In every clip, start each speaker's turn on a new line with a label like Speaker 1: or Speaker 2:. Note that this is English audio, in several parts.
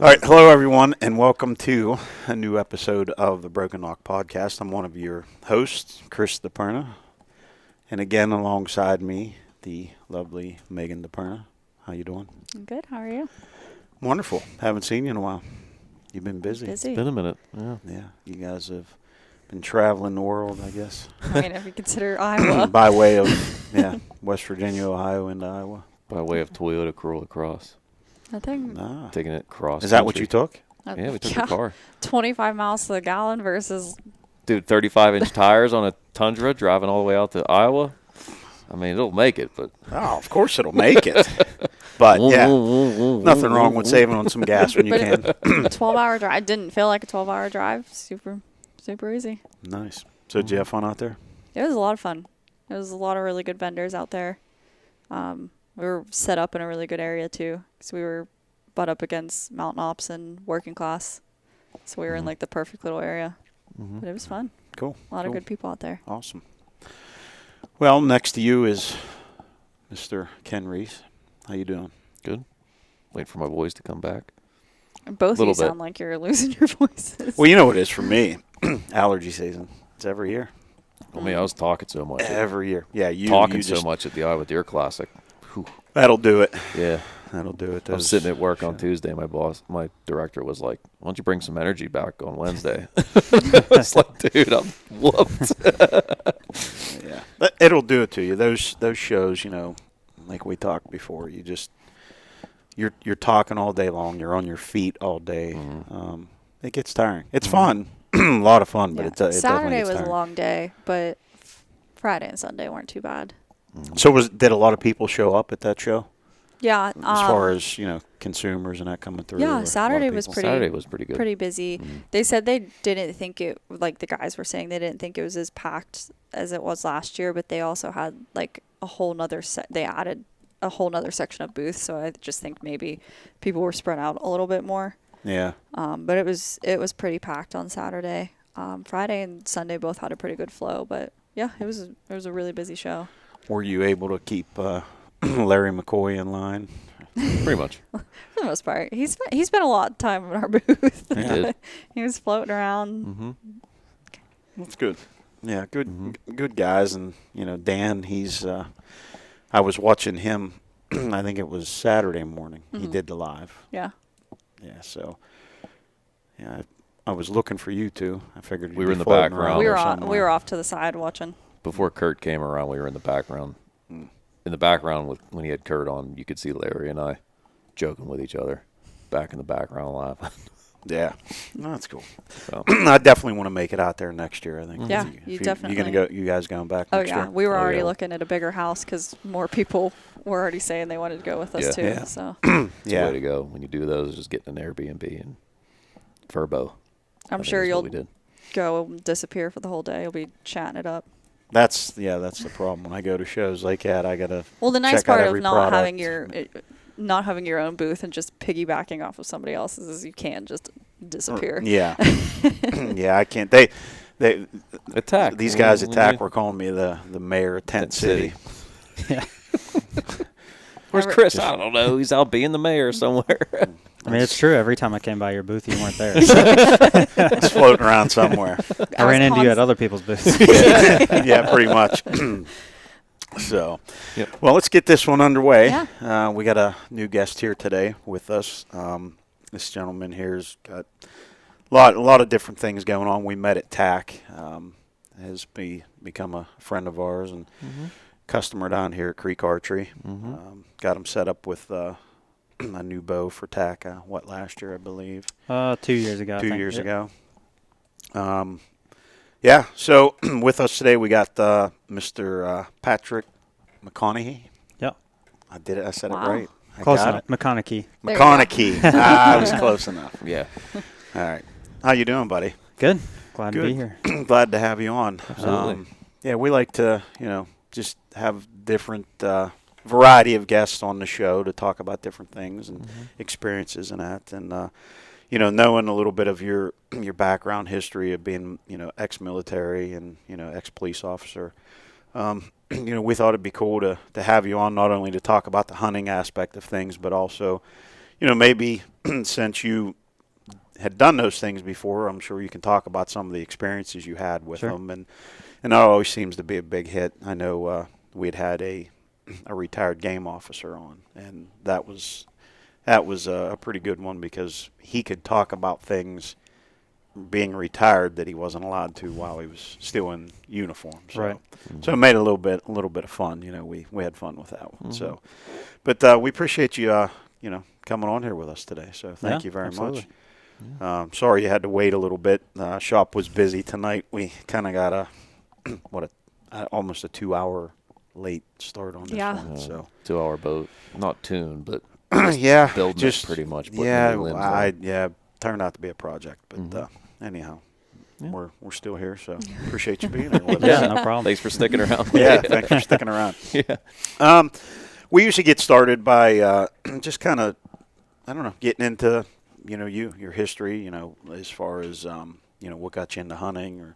Speaker 1: All right, hello everyone, and welcome to a new episode of the Broken Lock Podcast. I'm one of your hosts, Chris DePerna, and again alongside me, the lovely Megan DePerna. How you doing?
Speaker 2: I'm good. How are you?
Speaker 1: Wonderful. Haven't seen you in a while. You've been busy.
Speaker 2: It's
Speaker 3: been a minute.
Speaker 1: Yeah. You guys have been traveling the world, I guess.
Speaker 2: I mean, if you consider Iowa.
Speaker 1: By way of West Virginia, Ohio, and Iowa.
Speaker 3: By way of Toyota Corolla Cross.
Speaker 2: Nothing.
Speaker 1: Ah.
Speaker 3: Taking it cross.
Speaker 1: Is that what you took?
Speaker 3: Yeah, we took the car.
Speaker 2: 25 miles to the gallon versus.
Speaker 3: Dude, 35-inch tires on a Tundra driving all the way out to Iowa. I mean, it'll make it, but.
Speaker 1: Oh, of course it'll make it. But, yeah, nothing wrong with saving on some gas when you can.
Speaker 2: 12-hour drive. I didn't feel like a 12-hour drive. Super easy.
Speaker 1: Nice. So did you have fun out there?
Speaker 2: It was a lot of fun. There was a lot of really good vendors out there. We were set up in a really good area, too, because we were butt up against mountain ops and working class. So we were in, like, the perfect little area. But it was fun.
Speaker 1: Cool.
Speaker 2: A lot of good people out there.
Speaker 1: Awesome. Well, next to you is Mr. Ken Reese. How you doing?
Speaker 3: Good. Wait for my voice to come back.
Speaker 2: Both of you sound like you're losing your voices.
Speaker 1: Well, you know what it is for me. Allergy season. It's every year.
Speaker 3: I mean, I was talking so much.
Speaker 1: Every year. Yeah, you
Speaker 3: talking
Speaker 1: just,
Speaker 3: so much at the Iowa Deer Classic. Whew.
Speaker 1: That'll do it.
Speaker 3: Yeah.
Speaker 1: That'll do it.
Speaker 3: I was sitting at work on Tuesday. My director was like, why don't you bring some energy back on Wednesday? I was like, dude, I'm whooped.
Speaker 1: Yeah. It'll do it to you. Those shows, you know, like we talked before, you just, you're talking all day long. You're on your feet all day. It gets tiring. It's fun. A lot of fun, but it definitely
Speaker 2: Saturday
Speaker 1: gets
Speaker 2: was
Speaker 1: tiring.
Speaker 2: a long day, but Friday and Sunday weren't too bad.
Speaker 1: So did a lot of people show up at that show?
Speaker 2: Yeah.
Speaker 1: As far as, you know, consumers and that coming through?
Speaker 2: Yeah, Saturday was
Speaker 3: pretty good.
Speaker 2: Pretty busy. They said they didn't think it, like the guys were saying, they didn't think it was as packed as it was last year, but they also had like a whole nother they added a whole nother section of booths, so I just think maybe people were spread out a little bit more.
Speaker 1: Yeah.
Speaker 2: But it was pretty packed on Saturday. Friday and Sunday both had a pretty good flow, but yeah, it was a really busy show.
Speaker 1: Were you able to keep Larry McCoy in line?
Speaker 3: Pretty much.
Speaker 2: For the most part. He spent a lot of time in our booth.
Speaker 3: He did.
Speaker 2: He was floating around.
Speaker 1: That's good. Yeah, good guys. And, you know, Dan, he's I was watching him, I think it was Saturday morning. He did the live.
Speaker 2: Yeah.
Speaker 1: Yeah, so, yeah, I was looking for you two. I figured
Speaker 3: we were in the background.
Speaker 2: We were off to the side watching.
Speaker 3: Before Kurt came around, we were in the background. In the background, when he had Kurt on, you could see Larry and I joking with each other back in the background laughing.
Speaker 1: Yeah. No, that's cool. So. I definitely want to make it out there next year, I think.
Speaker 2: Yeah,
Speaker 1: definitely. You guys going back next year?
Speaker 2: We were already looking at a bigger house because more people were already saying they wanted to go with us too.
Speaker 1: Yeah.
Speaker 2: So.
Speaker 3: It's the way to go. When you do those, just getting an Airbnb and Furbo.
Speaker 2: I'm sure you'll go and disappear for the whole day. You'll be chatting it up.
Speaker 1: That's the problem. When I go to shows like that, I gotta.
Speaker 2: Well, the nice part of
Speaker 1: not
Speaker 2: having your own booth and just piggybacking off of somebody else's is you can just disappear.
Speaker 1: Yeah, yeah, I can't. They
Speaker 3: attack.
Speaker 1: These guys attack. We're calling me the mayor of Tent City.
Speaker 4: Yeah.
Speaker 3: Where's Chris? I don't know. He's out being the mayor somewhere.
Speaker 4: I mean, it's true. Every time I came by your booth, you weren't there.
Speaker 1: It's floating around somewhere.
Speaker 4: I ran into you at other people's booths.
Speaker 1: Yeah, pretty much. So, well, let's get this one underway.
Speaker 2: Yeah.
Speaker 1: We got a new guest here today with us. This gentleman here's got a lot of different things going on. We met at TAC. Has become a friend of ours and customer down here at Creek Archery. Got him set up with a new bow for TAC, last year, I believe?
Speaker 4: 2 years ago.
Speaker 1: 2 years ago. Yeah, so with us today we got Mr. Patrick McConachie.
Speaker 4: Yep.
Speaker 1: I did it. I said
Speaker 2: Wow.
Speaker 1: it right. I
Speaker 4: Close
Speaker 1: got
Speaker 4: enough. McConachie.
Speaker 1: it.
Speaker 2: There you go.
Speaker 1: McConachie. I was close enough.
Speaker 3: Yeah.
Speaker 1: All right. How you doing, buddy?
Speaker 4: Good. Glad to
Speaker 1: Good.
Speaker 4: be here.
Speaker 1: Glad to have you on.
Speaker 3: Absolutely.
Speaker 1: Yeah, we like to, just have different variety of guests on the show to talk about different things and experiences and that. And, knowing a little bit of your background history of being, ex-military and, ex-police officer, we thought it'd be cool to have you on not only to talk about the hunting aspect of things, but also, maybe since you had done those things before, I'm sure you can talk about some of the experiences you had with
Speaker 4: Sure.
Speaker 1: them, and that always seems to be a big hit. I know we'd had a retired game officer on, and that was a pretty good one because he could talk about things being retired that he wasn't allowed to while he was still in uniform. So,
Speaker 4: Right.
Speaker 1: So it made it a little bit of fun. We had fun with that one. So, but we appreciate you coming on here with us today. So thank you very
Speaker 4: absolutely.
Speaker 1: much. Sorry you had to wait a little bit. Shop was busy tonight. We kind of got almost a 2-hour late start on this
Speaker 2: Yeah.
Speaker 1: one. So
Speaker 3: 2-hour boat, not tuned, but
Speaker 1: yeah,
Speaker 3: building
Speaker 1: just
Speaker 3: it pretty much. Putting the new limbs on.
Speaker 1: turned out to be a project, but anyhow,
Speaker 3: Yeah.
Speaker 1: we're still here. So appreciate you being here with
Speaker 4: Yeah,
Speaker 1: us.
Speaker 4: no problem.
Speaker 3: Thanks for sticking around.
Speaker 1: Yeah, thanks for sticking around.
Speaker 3: Yeah.
Speaker 1: We usually get started by just kind of, I don't know, getting into your history, as far as what got you into hunting, or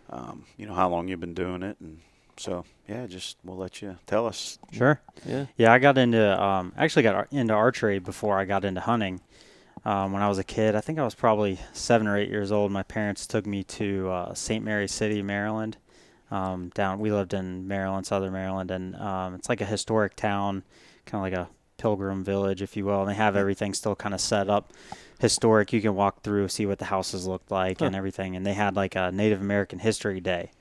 Speaker 1: how long you've been doing it, and so we'll let you tell us.
Speaker 4: Sure.
Speaker 3: Yeah.
Speaker 4: Yeah, I got into actually got into archery before I got into hunting. When I was a kid, I think I was probably 7 or 8 years old. My parents took me to St. Mary City, Maryland. We lived in Maryland, Southern Maryland, and it's like a historic town, kind of like a pilgrim village, if you will. And they have everything still kind of set up historic. You can walk through, see what the houses looked like and everything. And they had like a Native American History Day,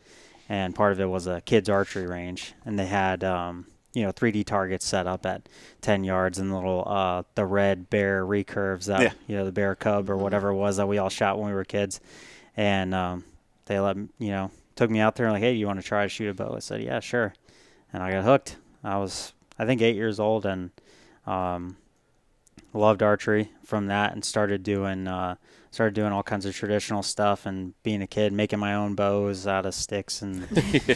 Speaker 4: and part of it was a kids archery range. And they had 3D targets set up at 10 yards and little the red bear recurves that the bear cub or whatever it was that we all shot when we were kids. And they took me out there and like, hey, you want to try to shoot a bow? I said, yeah, sure. And I got hooked. I was, I think, 8 years old, and loved archery from that, and started doing all kinds of traditional stuff, and being a kid making my own bows out of sticks, and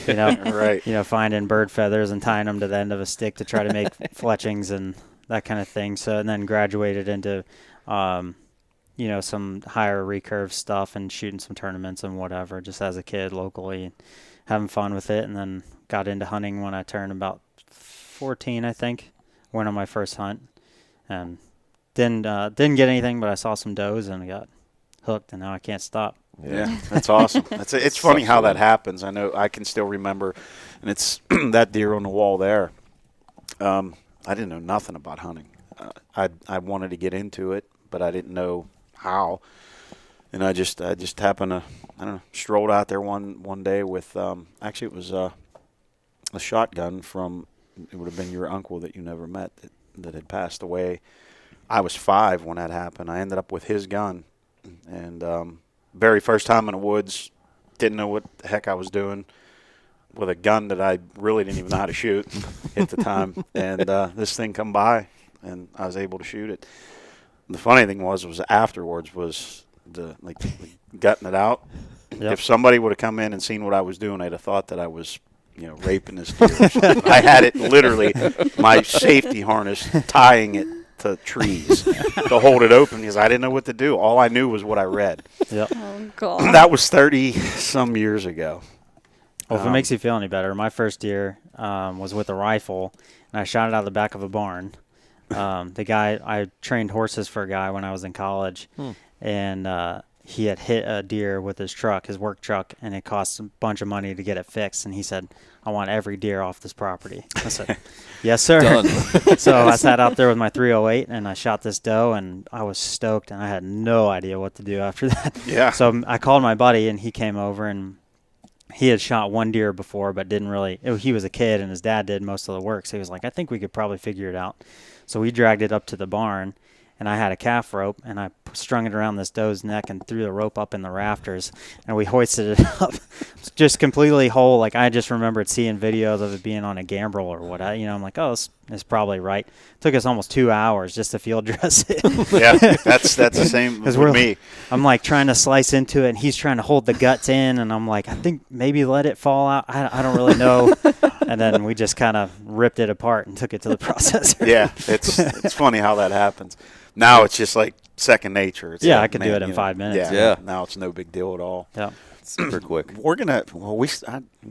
Speaker 1: Right.
Speaker 4: finding bird feathers and tying them to the end of a stick to try to make fletchings and that kind of thing. So, and then graduated into some higher recurve stuff and shooting some tournaments and whatever, just as a kid locally, and having fun with it. And then got into hunting when I turned about 14, I think. Went on my first hunt, and didn't get anything, but I saw some does and I got hooked, and now I can't stop.
Speaker 1: Yeah, that's awesome. It's funny how that happens. I know I can still remember, and it's that deer on the wall there. I didn't know nothing about hunting. I wanted to get into it, but I didn't know how. And I just happened to, I don't know, strolled out there one day with actually it was a shotgun from, it would have been your uncle that you never met that had passed away. I was 5 when that happened. I ended up with his gun, and very first time in the woods, didn't know what the heck I was doing with a gun that I really didn't even know how to shoot at the time. And this thing come by, and I was able to shoot it. The funny thing was afterwards was the gutting it out.
Speaker 4: Yep.
Speaker 1: If somebody would have come in and seen what I was doing, they'd have thought that I was raping this deer or something. I had it literally, my safety harness, tying it to trees to hold it open because I didn't know what to do. All I knew was what I read.
Speaker 4: Yep.
Speaker 2: Oh, God.
Speaker 1: That was 30-some years ago.
Speaker 4: Well, if it makes you feel any better, my first deer was with a rifle, and I shot it out of the back of a barn. I trained horses for a guy when I was in college, and he had hit a deer with his truck, his work truck, and it cost a bunch of money to get it fixed. And he said, I want every deer off this property. I said, yes, sir.
Speaker 3: Done.
Speaker 4: So I sat out there with my 308, and I shot this doe, and I was stoked, and I had no idea what to do after that.
Speaker 1: Yeah.
Speaker 4: So I called my buddy, and he came over, and he had shot one deer before, but didn't really. He was a kid, and his dad did most of the work. So he was like, I think we could probably figure it out. So we dragged it up to the barn, and I had a calf rope, and I strung it around this doe's neck and threw the rope up in the rafters, and we hoisted it up, just completely whole. Like, I just remembered seeing videos of it being on a gambrel or what. I'm like, oh, this is probably right. Took us almost 2 hours just to field dress it.
Speaker 1: Yeah, that's the same with me.
Speaker 4: I'm like trying to slice into it, and he's trying to hold the guts in, and I'm like, I think maybe let it fall out. I don't really know. And then we just kind of ripped it apart and took it to the processor.
Speaker 1: Yeah, it's funny how that happens. Now it's just like second nature. It's
Speaker 4: Yeah,
Speaker 1: like,
Speaker 4: I could do it in 5 minutes.
Speaker 3: Yeah.
Speaker 1: Now it's no big deal at all.
Speaker 4: Yeah.
Speaker 3: Super quick.
Speaker 1: We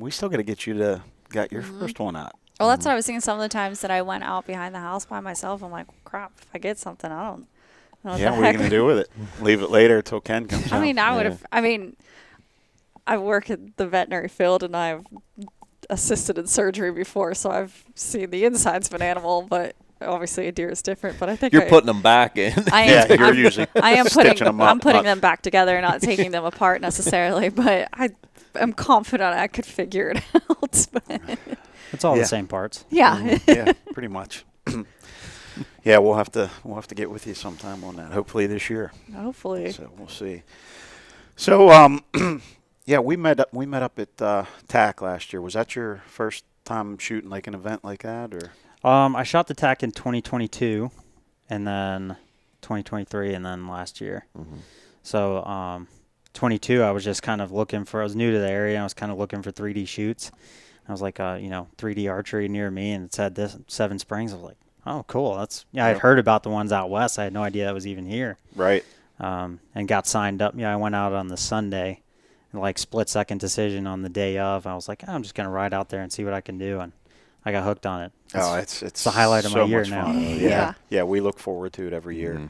Speaker 1: still got to get you to get your first one out.
Speaker 2: Well, that's what I was thinking. Some of the times that I went out behind the house by myself, I'm like, crap, if I get something, I don't know
Speaker 1: Yeah,
Speaker 2: what
Speaker 1: what are you going to do with it? Leave it later until Ken comes
Speaker 2: I
Speaker 1: out?
Speaker 2: mean, I work in the veterinary field, and I've assisted in surgery before, so I've seen the insides of an animal, but obviously a deer is different. But I think
Speaker 3: You're putting them back in.
Speaker 2: I
Speaker 1: Yeah,
Speaker 2: am,
Speaker 1: you're
Speaker 2: I'm,
Speaker 1: usually
Speaker 2: I am
Speaker 1: stitching them up.
Speaker 2: I'm putting them back together, not taking them apart necessarily. But I'm confident I could figure it out. But
Speaker 4: It's all
Speaker 1: Yeah.
Speaker 4: the same parts.
Speaker 2: yeah,
Speaker 1: Yeah, pretty much. Yeah, we'll have to get with you sometime on that. Hopefully this year.
Speaker 2: hopefully.
Speaker 1: So we'll see. So yeah, we met up at TAC last year. Was that your first time shooting like an event like that, or?
Speaker 4: I shot the TAC in 2022, and then 2023, and then last year.
Speaker 3: Mm-hmm.
Speaker 4: So 22, I was just kind of I was new to the area. I was kind of looking for 3D shoots. I was like, 3D archery near me, and it said this Seven Springs. I was like, oh, cool. I'd heard about the ones out west. I had no idea that was even here.
Speaker 1: Right.
Speaker 4: And got signed up. Yeah, I went out on the Sunday, and like split-second decision on the day of. I was like, I'm just gonna ride out there and see what I can do, and I got hooked on it.
Speaker 1: It's
Speaker 4: the highlight of my
Speaker 1: so
Speaker 4: year
Speaker 1: much
Speaker 4: now.
Speaker 1: fun.
Speaker 2: Yeah.
Speaker 1: Yeah, we look forward to it every year.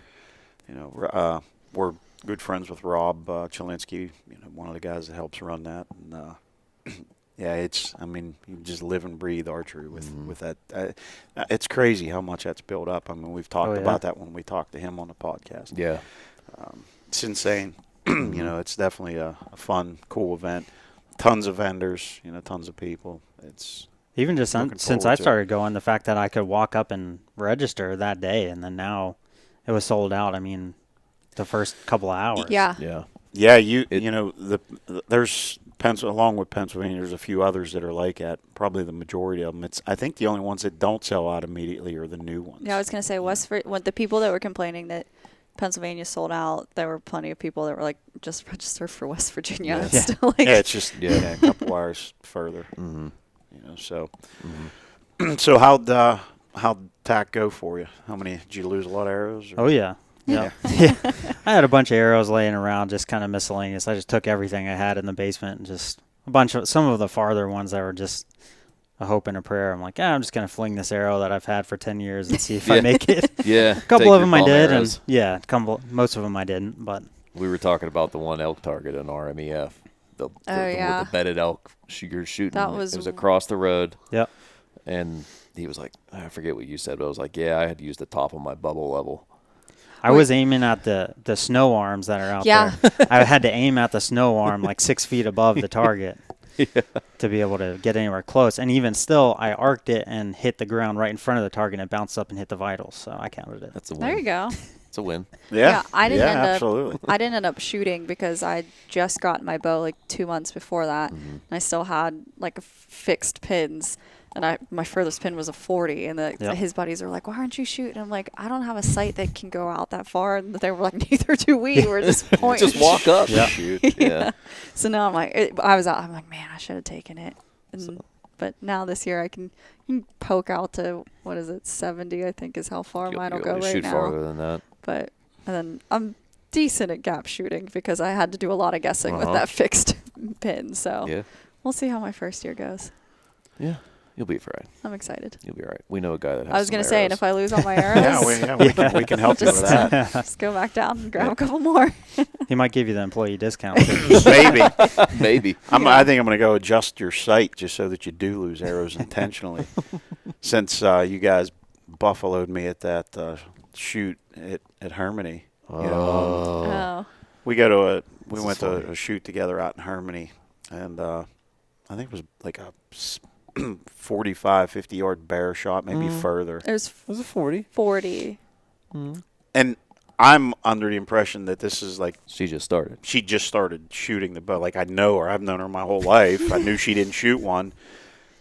Speaker 3: Mm-hmm.
Speaker 1: We're good friends with Rob Chalinsky, one of the guys that helps run that. And yeah, you just live and breathe archery with that. It's crazy how much that's built up. I mean, we've talked about that when we talked to him on the podcast.
Speaker 3: Yeah.
Speaker 1: It's insane. It's definitely a fun, cool event. Tons of vendors, tons of people. It's
Speaker 4: Even just
Speaker 1: looking
Speaker 4: since
Speaker 1: forward
Speaker 4: I
Speaker 1: to it.
Speaker 4: started going, the fact that I could walk up and register that day, and then now it was sold out. I mean, the first couple of hours.
Speaker 2: Yeah.
Speaker 3: Yeah.
Speaker 1: Yeah, there's along with Pennsylvania, there's a few others that are like that. Probably the majority of them. I think the only ones that don't sell out immediately are the new ones.
Speaker 2: Yeah, I was gonna say when the people that were complaining that Pennsylvania sold out, there were plenty of people that were like, just register for West Virginia.
Speaker 3: Yeah.
Speaker 2: It's still like,
Speaker 1: Yeah, it's just a couple hours further.
Speaker 3: Mm-hmm.
Speaker 1: So so how'd TAC go for you? How many did you lose? A lot of arrows? Or?
Speaker 4: Oh yeah. Yeah. Yeah. I had a bunch of arrows laying around, just kind of miscellaneous. I just took everything I had in the basement and just some of the farther ones that were just a hope and a prayer. I'm like, I'm just gonna fling this arrow that I've had for 10 years and see if I make it.
Speaker 3: Yeah.
Speaker 4: A couple
Speaker 3: take
Speaker 4: of
Speaker 3: your
Speaker 4: them I
Speaker 3: bum
Speaker 4: did,
Speaker 3: arrows.
Speaker 4: and most of them I didn't. But
Speaker 3: We were talking about the one elk target in RMEF. The with the bedded elk you're shooting.
Speaker 2: That
Speaker 3: It
Speaker 2: was
Speaker 3: was across the road.
Speaker 4: Yep.
Speaker 3: And he was like, I forget what you said, but I was like, yeah, I had to use the top of my bubble level.
Speaker 4: I was aiming at the snow arms that are out there. I had to aim at the snow arm like 6 feet above the target to be able to get anywhere close. And even still, I arced it and hit the ground right in front of the target, and it bounced up and hit the vitals. So I counted it.
Speaker 3: That's a win.
Speaker 2: there you go.
Speaker 3: It's a win.
Speaker 1: Yeah,
Speaker 2: I didn't end
Speaker 1: absolutely.
Speaker 2: up. I didn't end up shooting because I just got my bow like 2 months before that, and I still had like fixed pins. And my furthest pin was a 40, and his buddies were like, "Why aren't you shooting?" I'm like, "I don't have a sight that can go out that far." And they were like, "Neither do we. We're just point.
Speaker 3: Just walk up.
Speaker 4: Yeah.
Speaker 3: Shoot. Yeah.
Speaker 2: So now I'm like, I was out. I'm like, man, I should have taken it. But now this year I can poke out to 70? I think is how far mine will go right
Speaker 3: shoot
Speaker 2: now.
Speaker 3: farther than that.
Speaker 2: And then I'm decent at gap shooting because I had to do a lot of guessing with that fixed pin. So
Speaker 3: Yeah.
Speaker 2: we'll see how my first year goes.
Speaker 3: Yeah. You'll be fine.
Speaker 2: I'm excited.
Speaker 3: You'll be all right. We know a guy that has
Speaker 2: I was
Speaker 3: going to
Speaker 2: say, and if I lose all my arrows,
Speaker 1: we can help you with that.
Speaker 2: just go back down and grab a couple more.
Speaker 4: He might give you the employee discount.
Speaker 1: Maybe.
Speaker 3: Maybe.
Speaker 1: I think I'm going to go adjust your sight just so that you do lose arrows intentionally. Since you guys buffaloed me at that shoot at Hermione.
Speaker 2: Oh.
Speaker 1: We went to a shoot together out in Hermione, and I think it was like a 45, 50-yard bear shot, maybe further.
Speaker 2: It was
Speaker 3: Was it 40?
Speaker 2: 40.
Speaker 1: And I'm under the impression that this is like
Speaker 3: She just started.
Speaker 1: she just started shooting the bow. Like I know her. I've known her my whole life. I knew she didn't shoot one.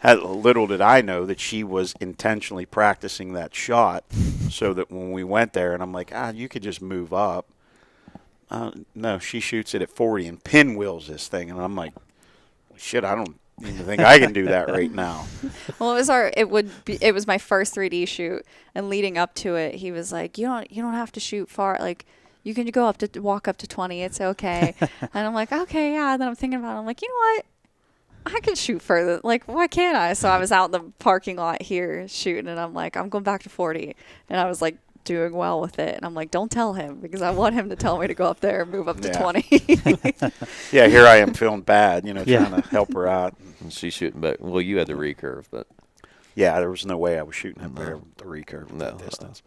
Speaker 1: Little did I know that she was intentionally practicing that shot so that when we went there, and I'm like, you could just move up. No, she shoots it at 40 and pinwheels this thing, and I'm like, shit, I don't even think I can do that right now.
Speaker 2: Well, it was my first 3D shoot, and leading up to it, he was like, you don't have to shoot far, like you can walk up to 20, it's okay. And I'm like, okay, yeah. And then I'm thinking about it, I'm like, you know what? I can shoot further. Like, why can't I? So I was out in the parking lot here shooting, and I'm like, I'm going back to 40. And I was like doing well with it. And I'm like, don't tell him, because I want him to tell me to go up there and move up to 20.
Speaker 1: Yeah, here I am feeling bad, trying to help her out.
Speaker 3: And she's shooting back. Well, you had the recurve, but
Speaker 1: Yeah, there was no way I was shooting up there with the recurve at that distance.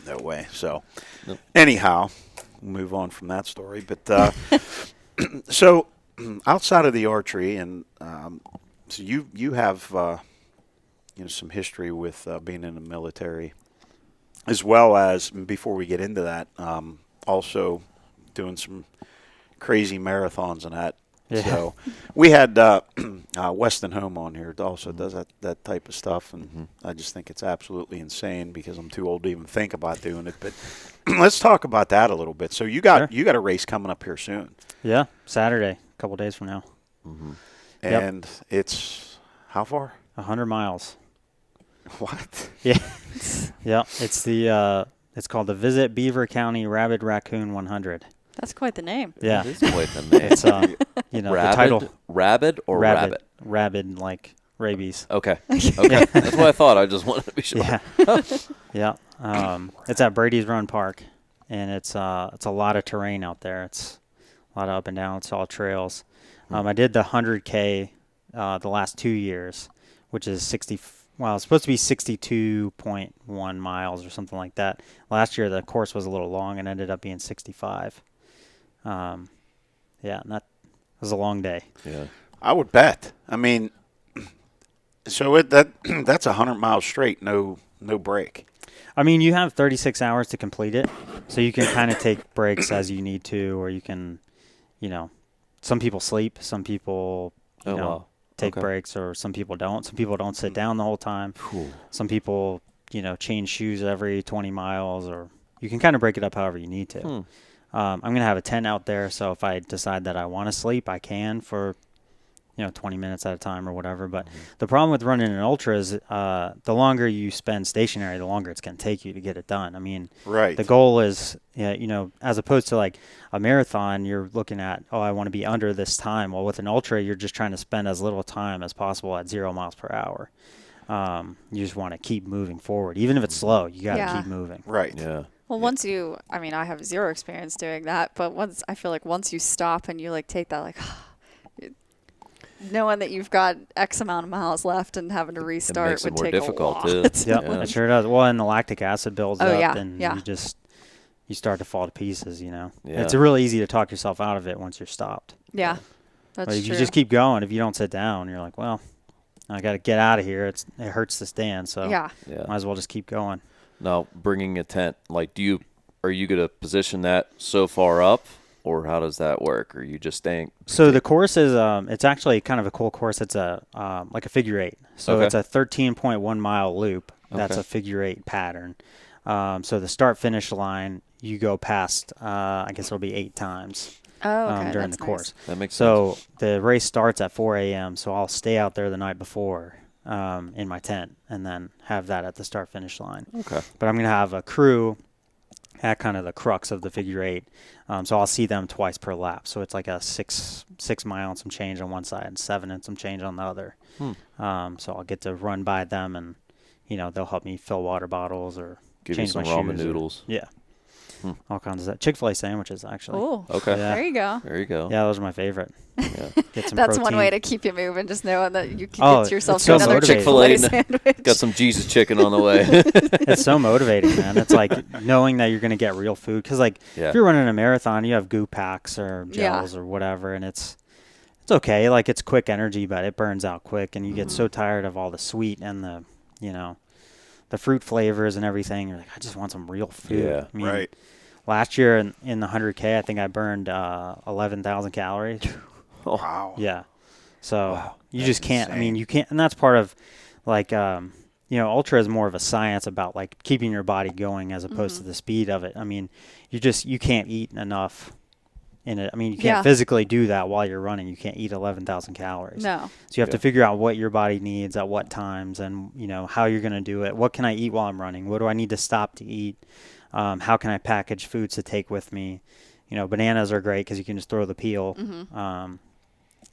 Speaker 1: No way. So, anyhow, we'll move on from that story. But so, outside of the archery, and so you have some history with being in the military, as well as, before we get into that, also doing some crazy marathons and that.
Speaker 4: Yeah.
Speaker 1: So we had Weston Home on here also does that type of stuff, and I just think it's absolutely insane because I'm too old to even think about doing it. But let's talk about that a little bit. So you got a race coming up here soon.
Speaker 4: Yeah, Saturday, a couple days from now.
Speaker 3: Mm-hmm.
Speaker 1: And it's how far?
Speaker 4: 100 miles.
Speaker 1: What?
Speaker 4: Yeah. Yeah, it's called the Visit Beaver County Rabid Raccoon 100.
Speaker 2: That's quite the name.
Speaker 4: Yeah.
Speaker 3: That is quite the name.
Speaker 4: It's the title
Speaker 3: Rabid or rabbit?
Speaker 4: Rabid, like rabies.
Speaker 3: Okay. Okay. That's what I thought. I just wanted to be sure.
Speaker 4: Yeah. Yeah. It's at Brady's Run Park, and it's a lot of terrain out there. It's a lot of up and down. It's all trails. I did the 100K the last 2 years, which is 60. Well, it's supposed to be 62.1 miles or something like that. Last year the course was a little long and ended up being 65. And that was a long day.
Speaker 3: Yeah.
Speaker 1: I would bet. I mean, so that's 100 miles straight, no break.
Speaker 4: I mean, you have 36 hours to complete it, so you can kind of take breaks as you need to, or you can, some people sleep, some people, take breaks, or some people don't. Some people don't sit down the whole time.
Speaker 3: Cool.
Speaker 4: Some people, change shoes every 20 miles, or you can kind of break it up however you need to. I'm going to have a tent out there, so if I decide that I want to sleep, I can for, 20 minutes at a time or whatever. But the problem with running an ultra is the longer you spend stationary, the longer it's going to take you to get it done. I mean,
Speaker 1: Right.
Speaker 4: the goal is, as opposed to like a marathon, you're looking at, I want to be under this time. Well, with an ultra, you're just trying to spend as little time as possible at 0 miles per hour. You just want to keep moving forward. Even if it's slow, you got to keep moving.
Speaker 1: Right.
Speaker 3: Yeah.
Speaker 2: Well, I have zero experience doing that, but I feel like once you stop and you like take that, like, knowing that you've got X amount of miles left and having to restart
Speaker 3: makes it
Speaker 2: would
Speaker 3: more
Speaker 2: take
Speaker 3: difficult,
Speaker 2: a lot.
Speaker 3: too.
Speaker 4: Yeah, it sure does. Well, and the lactic acid builds up,
Speaker 2: yeah,
Speaker 4: and
Speaker 2: yeah.
Speaker 4: you start to fall to pieces,
Speaker 3: Yeah.
Speaker 4: It's really easy to talk yourself out of it once you're stopped.
Speaker 2: Yeah, that's
Speaker 4: But if
Speaker 2: true.
Speaker 4: you just keep going, if you don't sit down, you're like, well, I got to get out of here. It hurts to stand, so
Speaker 2: Yeah.
Speaker 4: might as well just keep going.
Speaker 3: Now, bringing a tent, like, are you going to position that so far up, or how does that work? Or are you just staying?
Speaker 4: So the course is, it's actually kind of a cool course. It's like a figure eight. So
Speaker 3: Okay.
Speaker 4: it's a 13.1 mile loop. That's
Speaker 3: Okay.
Speaker 4: a figure eight pattern. So the start finish line, you go past, I guess it'll be 8 times
Speaker 2: okay,
Speaker 4: during
Speaker 2: that's
Speaker 4: the course.
Speaker 3: That makes
Speaker 4: So
Speaker 3: sense.
Speaker 4: the race starts at 4 a.m. So I'll stay out there the night before in my tent and then have that at the start finish line.
Speaker 3: Okay.
Speaker 4: But I'm going to have a crew at kind of the crux of the figure eight. So I'll see them twice per lap. So it's like a 6 mile and some change on one side and 7 and some change on the other. So I'll get to run by them, and they'll help me fill water bottles or
Speaker 3: Give you
Speaker 4: change
Speaker 3: some
Speaker 4: my
Speaker 3: ramen
Speaker 4: shoes or-
Speaker 3: noodles.
Speaker 4: yeah. All kinds of that. Chick-fil-A sandwiches, actually.
Speaker 2: Oh,
Speaker 3: Okay.
Speaker 4: Yeah.
Speaker 2: there you go.
Speaker 3: There you go.
Speaker 4: Yeah, those are my favorite.
Speaker 3: Yeah.
Speaker 4: Get some
Speaker 2: That's
Speaker 4: protein.
Speaker 2: one way to keep you moving, just knowing that you can
Speaker 4: Oh,
Speaker 2: get yourself
Speaker 4: it's
Speaker 2: to
Speaker 4: so
Speaker 2: another
Speaker 4: motivating.
Speaker 2: Chick-fil-A
Speaker 3: Chick-fil-A
Speaker 2: sandwich.
Speaker 3: Got some Jesus chicken on the way.
Speaker 4: It's so motivating, man. It's like knowing that you're going to get real food. Because, like,
Speaker 3: Yeah.
Speaker 4: if you're running a marathon, you have goo packs or
Speaker 2: Yeah.
Speaker 4: gels or whatever, and it's okay. Like, it's quick energy, but it burns out quick, and you get so tired of all the sweet and the, the fruit flavors and everything. You're like, I just want some real food.
Speaker 3: Yeah.
Speaker 4: I mean,
Speaker 1: Right.
Speaker 4: last year in the 100K, I think I burned 11,000 calories.
Speaker 1: Wow.
Speaker 4: Yeah. So
Speaker 3: Wow,
Speaker 4: you
Speaker 1: that's
Speaker 4: just can't. I mean,
Speaker 1: insane.
Speaker 4: you can't, and that's part of like ultra is more of a science about like keeping your body going as opposed to the speed of it. I mean, you can't eat enough in it. I mean, you can't
Speaker 2: Yeah.
Speaker 4: physically do that while you're running. You can't eat 11,000 calories.
Speaker 2: No.
Speaker 4: So you have to
Speaker 3: Yeah.
Speaker 4: figure out what your body needs at what times, and how you're going to do it. What can I eat while I'm running? What do I need to stop to eat? How can I package foods to take with me? Bananas are great because you can just throw the peel.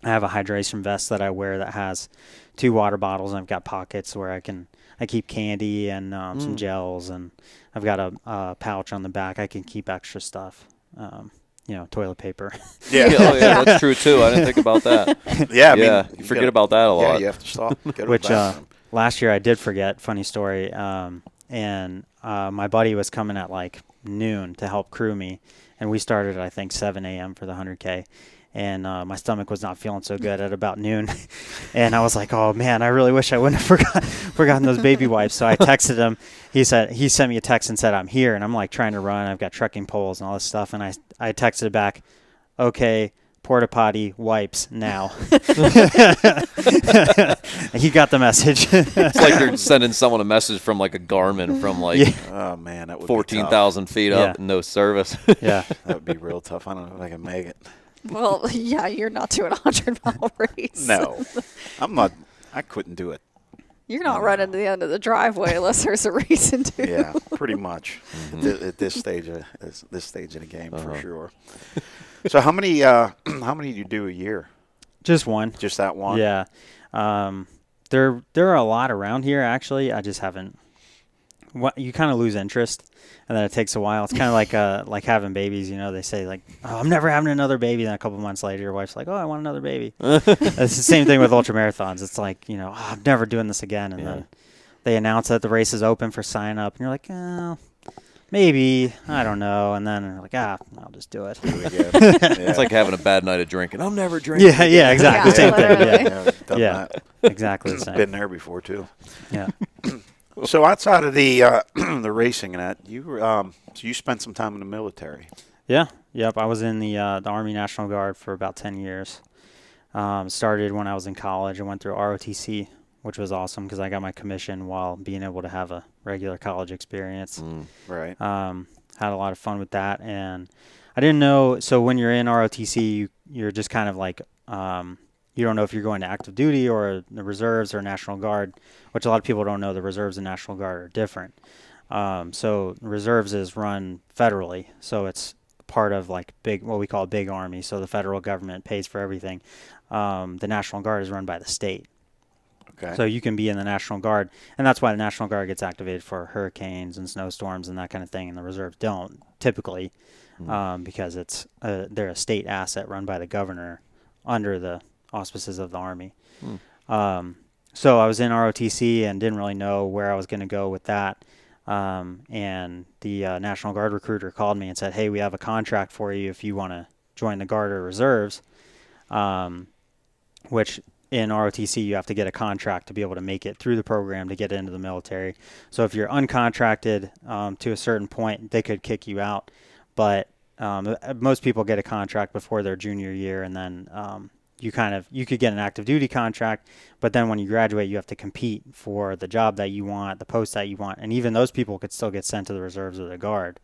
Speaker 4: I have a hydration vest that I wear that has 2 water bottles, and I've got pockets where I keep candy and some gels, and I've got a pouch on the back. I can keep extra stuff. Toilet paper.
Speaker 1: Yeah.
Speaker 3: Oh, yeah, that's true too. I didn't think about that.
Speaker 1: Yeah. I
Speaker 3: Yeah,
Speaker 1: mean,
Speaker 3: you forget about that a
Speaker 1: Yeah,
Speaker 3: lot.
Speaker 1: you have to stop. Go to
Speaker 4: Which
Speaker 1: the bathroom.
Speaker 4: last year I did forget. Funny story. And my buddy was coming at like noon to help crew me, and we started at I think 7 a.m. for the 100K. And my stomach was not feeling so good at about noon, and I was like, "Oh man, I really wish I wouldn't have forgotten those baby wipes." So I texted him. He sent me a text and said, "I'm here," and I'm like trying to run. I've got trekking poles and all this stuff, and I texted back, "Okay, porta potty wipes now." He got the message.
Speaker 3: It's like they're sending someone a message from like a Garmin from like
Speaker 4: Yeah.
Speaker 1: Oh man, that would be
Speaker 3: 14,000 feet
Speaker 4: Yeah.
Speaker 3: up, and no service.
Speaker 4: Yeah.
Speaker 1: tough. That would be real tough. I don't know if I can make it.
Speaker 2: Well, yeah, you're not doing a 100-mile race.
Speaker 1: No, I'm not. I couldn't do it.
Speaker 2: You're not running to the end of the driveway unless there's a reason to.
Speaker 1: Yeah, pretty much at this stage of the game for sure. So how many do you do a year?
Speaker 4: Just one.
Speaker 1: Just that one?
Speaker 4: Yeah. There are a lot around here, actually. I just haven't. You kind of lose interest, and then it takes a while. It's kind of like having babies. They say like, "Oh, I'm never having another baby." Then a couple months later, your wife's like, "Oh, I want another baby." It's the same thing with ultra marathons. It's like, "Oh, I'm never doing this again," and then they announce that the race is open for sign up, and you're like, "Oh, maybe, I don't know," and then you're like, I'll just do it.
Speaker 1: Here we go.
Speaker 3: It's like having a bad night of drinking. I'm never drinking.
Speaker 4: Yeah, exactly.
Speaker 2: Yeah,
Speaker 4: Same thing.
Speaker 2: literally.
Speaker 4: Yeah,
Speaker 1: I've done
Speaker 4: Yeah.
Speaker 1: that.
Speaker 4: exactly the same.
Speaker 1: Been there before too.
Speaker 4: Yeah.
Speaker 1: So outside of the the racing and that, you spent some time in the military.
Speaker 4: Yeah. Yep. I was in the Army National Guard for about 10 years. Started when I was in college. I went through ROTC, which was awesome because I got my commission while being able to have a regular college experience.
Speaker 1: Right.
Speaker 4: Had a lot of fun with that, and I didn't know. So when you're in ROTC, you're just kind of like you don't know if you're going to active duty or the reserves or National Guard, which a lot of people don't know. The reserves and National Guard are different. So reserves is run federally, so it's part of like what we call big Army. So the federal government pays for everything. The National Guard is run by the state.
Speaker 1: Okay.
Speaker 4: So you can be in the National Guard, and that's why the National Guard gets activated for hurricanes and snowstorms and that kind of thing, and the reserves don't typically, because they're a state asset run by the governor under the auspices of the Army. So I was in ROTC and didn't really know where I was going to go with that. And the National Guard recruiter called me and said, "Hey, we have a contract for you if you want to join the Guard or Reserves," which in ROTC you have to get a contract to be able to make it through the program to get into the military. So if you're uncontracted to a certain point, they could kick you out. But most people get a contract before their junior year, and then you could get an active duty contract, but then when you graduate, you have to compete for the job that you want, the post that you want, and even those people could still get sent to the reserves or the Guard,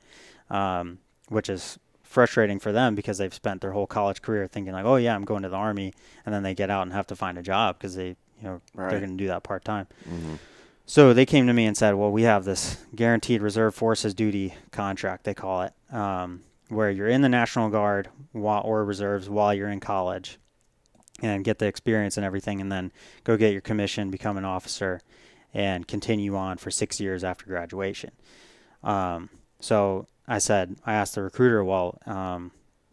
Speaker 4: which is frustrating for them because they've spent their whole college career thinking like, oh yeah, I'm going to the Army, and then they get out and have to find a job because they're going to do that part time. So they came to me and said, well, we have this guaranteed reserve forces duty contract, they call it, where you're in the National Guard or reserves while you're in college, and get the experience and everything, and then go get your commission, become an officer, and continue on for 6 years after graduation. So I asked the recruiter, well,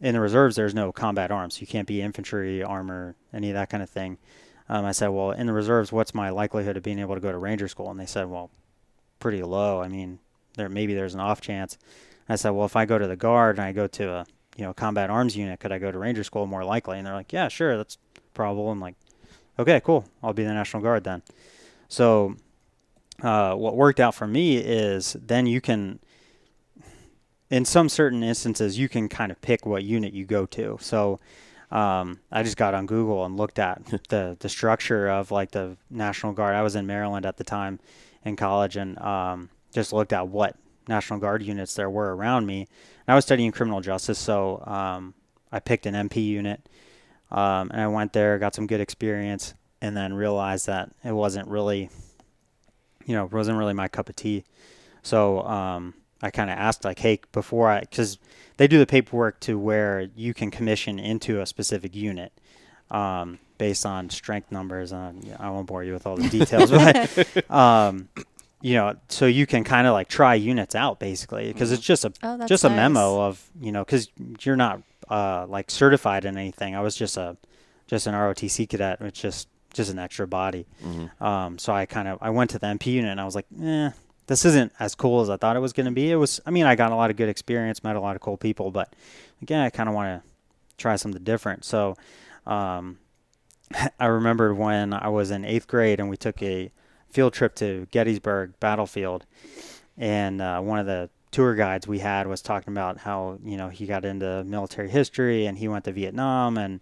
Speaker 4: in the reserves, there's no combat arms. You can't be infantry, armor, any of that kind of thing. I said, well, in the reserves, what's my likelihood of being able to go to Ranger School? And they said, well, pretty low. I mean, maybe there's an off chance. I said, well, if I go to the Guard and I go to a combat arms unit, could I go to Ranger School more likely? And they're like, yeah, sure, that's probable. I'm like, okay, cool. I'll be in the National Guard then. So what worked out for me is then you can, in some certain instances, you can kind of pick what unit you go to. So I just got on Google and looked at the structure of like the National Guard. I was in Maryland at the time in college, and just looked at what National Guard units there were around me. And I was studying criminal justice, so I picked an MP unit, and I went there, got some good experience, and then realized that it wasn't really my cup of tea. So I kind of asked, like, hey, because they do the paperwork to where you can commission into a specific unit based on strength numbers. I won't bore you with all the details, but so you can kind of like try units out basically, because it's just a memo of, because you're not like certified in anything. I was just an ROTC cadet, which just an extra body. So I went to the MP unit and I was like, this isn't as cool as I thought it was going to be. I got a lot of good experience, met a lot of cool people, but again, I kind of want to try something different. So I remember when I was in 8th grade and we took a field trip to Gettysburg Battlefield, and one of the tour guides we had was talking about how, he got into military history and he went to Vietnam, and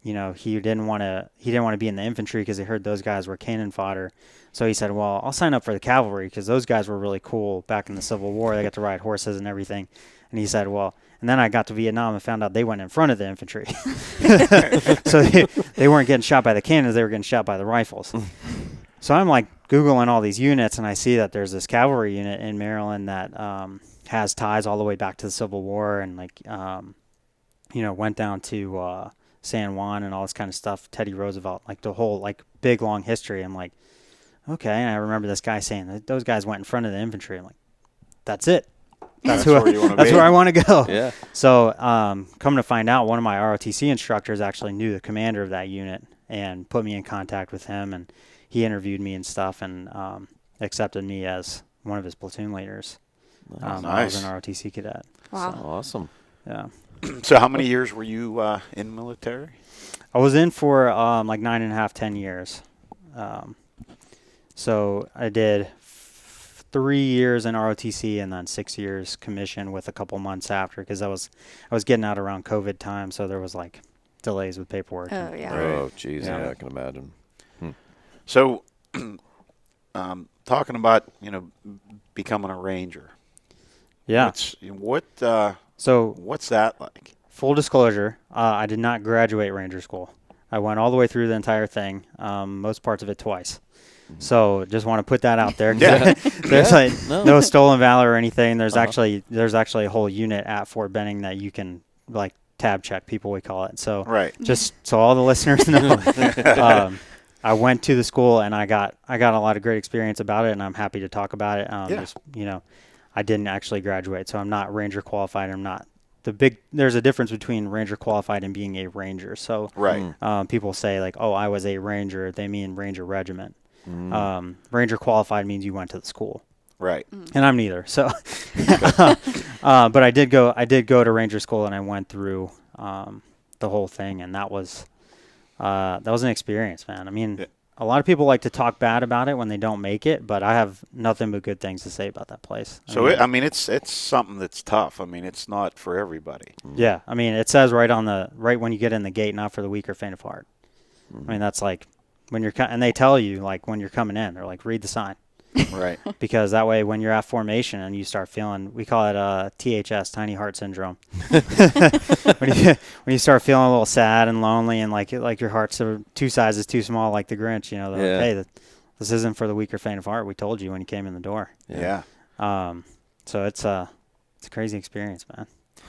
Speaker 4: he didn't want to be in the infantry because he heard those guys were cannon fodder. So he said, well, I'll sign up for the cavalry because those guys were really cool back in the Civil War. They got to ride horses and everything. And he said, well, and then I got to Vietnam and found out they went in front of the infantry. So they weren't getting shot by the cannons, they were getting shot by the rifles. So I'm like Googling all these units, and I see that there's this cavalry unit in Maryland that has ties all the way back to the Civil War, and went down to San Juan and all this kind of stuff, Teddy Roosevelt, like the whole like big long history. I'm like, okay. And I remember this guy saying that those guys went in front of the infantry. I'm like, that's it. That's where I want to go.
Speaker 3: Yeah.
Speaker 4: So come to find out, one of my ROTC instructors actually knew the commander of that unit and put me in contact with him, and he interviewed me and stuff, and accepted me as one of his platoon leaders.
Speaker 1: Nice.
Speaker 4: I was an ROTC cadet.
Speaker 2: Wow.
Speaker 3: So, awesome.
Speaker 4: Yeah.
Speaker 1: So how many years were you in military?
Speaker 4: I was in for like 9.5, 10 years. So I did 3 years in ROTC and then 6 years commission with a couple months after, because I was getting out around COVID time, so there was like delays with paperwork.
Speaker 2: Oh, yeah.
Speaker 3: Oh, geez,
Speaker 4: Yeah.
Speaker 3: yeah, I can imagine.
Speaker 1: So talking about, becoming a ranger.
Speaker 4: Yeah.
Speaker 1: What's that like?
Speaker 4: Full disclosure, I did not graduate Ranger School. I went all the way through the entire thing, most parts of it twice. So just want to put that out there. There's no stolen valor or anything. There's actually a whole unit at Fort Benning that you can like tab check, people we call it. So just so all the listeners know, I went to the school and I got a lot of great experience about it, and I'm happy to talk about it. I didn't actually graduate, so I'm not Ranger qualified. I'm not there's a difference between Ranger qualified and being a Ranger. So people say like, oh, I was a Ranger. They mean Ranger Regiment. Ranger qualified means you went to the school.
Speaker 1: Right.
Speaker 4: And I'm neither. So, but I did go to Ranger School, and I went through the whole thing, and that was an experience, man. I mean, a lot of people like to talk bad about it when they don't make it, but I have nothing but good things to say about that place.
Speaker 1: It's something that's tough. I mean, it's not for everybody.
Speaker 4: Yeah. I mean, it says right when you get in the gate, not for the weak or faint of heart. I mean, that's like when you're, and they tell you like when you're coming in, they're like, read the sign.
Speaker 1: Right.
Speaker 4: Because that way, when you're at formation and you start feeling, we call it THS, tiny heart syndrome. when you start feeling a little sad and lonely, and like your heart's 2 sizes too small, like the Grinch, they're like, hey, this isn't for the weak or faint of heart. We told you when you came in the door.
Speaker 1: Yeah.
Speaker 4: So it's a crazy experience, man.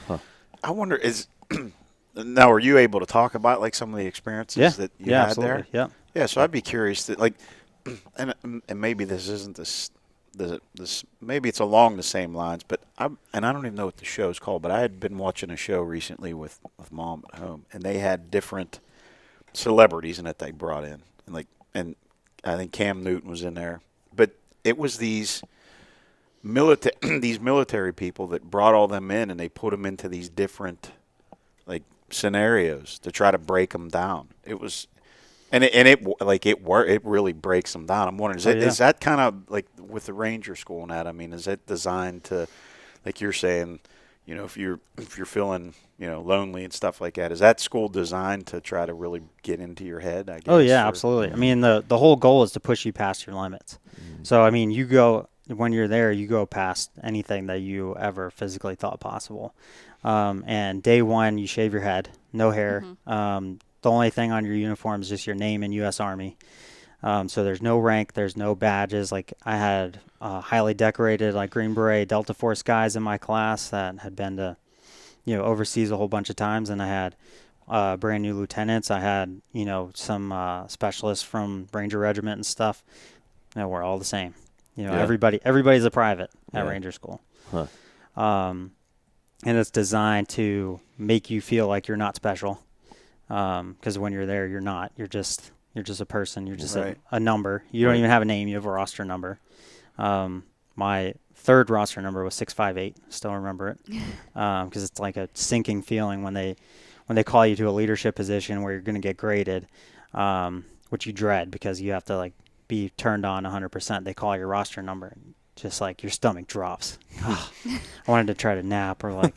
Speaker 3: Huh.
Speaker 1: I wonder, now, are you able to talk about like some of the experiences that you had
Speaker 4: absolutely.
Speaker 1: there?
Speaker 4: Yeah.
Speaker 1: Yeah. So I'd be curious that like, and maybe this isn't this maybe it's along the same lines, but I don't even know what the show's called, but I had been watching a show recently with Mom at home, and they had different celebrities in it they brought in, and I think Cam Newton was in there, but it was these military people that brought all them in, and they put them into these different like scenarios to try to break them down. It was And it really breaks them down. I'm wondering, is that kind of like with the Ranger School and that? I mean, is it designed to, like you're saying, if you're feeling lonely and stuff like that, is that school designed to try to really get into your head? I guess.
Speaker 4: Oh yeah, absolutely. I mean, the whole goal is to push you past your limits. So I mean, when you're there, you go past anything that you ever physically thought possible. And day one, you shave your head, no hair. The only thing on your uniform is just your name in U.S. Army. So there's no rank, there's no badges. Like I had highly decorated, like Green Beret, Delta Force guys in my class that had been to, overseas a whole bunch of times, and I had brand new lieutenants. I had, some specialists from Ranger Regiment and stuff. We're all the same. Everybody's a private at Ranger School.
Speaker 3: Huh.
Speaker 4: And it's designed to make you feel like you're not special. Because when you're there, you're not. You're just a person. You're just a number. You don't even have a name. You have a roster number. My third roster number was 658. Still remember it. Because it's like a sinking feeling when they call you to a leadership position where you're going to get graded, which you dread because you have to like be turned on 100%. They call your roster number. And just like your stomach drops. I wanted to try to nap or like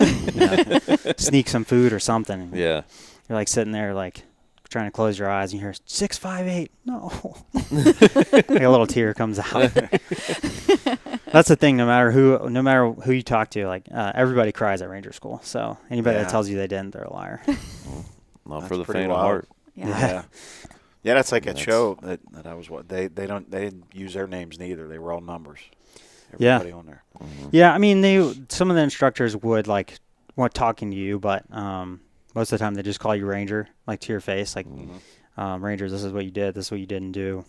Speaker 4: sneak some food or something.
Speaker 3: Yeah.
Speaker 4: You're like sitting there like trying to close your eyes and you hear 658. No. Like a little tear comes out. That's the thing. No matter who you talk to, like everybody cries at Ranger School. So anybody that tells you they didn't, they're a liar.
Speaker 3: Not
Speaker 1: That's
Speaker 3: for the
Speaker 1: pretty
Speaker 3: faint of
Speaker 1: wild.
Speaker 3: heart.
Speaker 2: Yeah.
Speaker 1: Yeah, that's like a show that I was. They didn't use their names neither. They were all numbers. Everybody on there.
Speaker 3: Mm-hmm.
Speaker 4: Yeah, I mean some of the instructors would like want talking to you, but most of the time they just call you Ranger, like to your face, like Rangers. This is what you did. This is what you didn't do.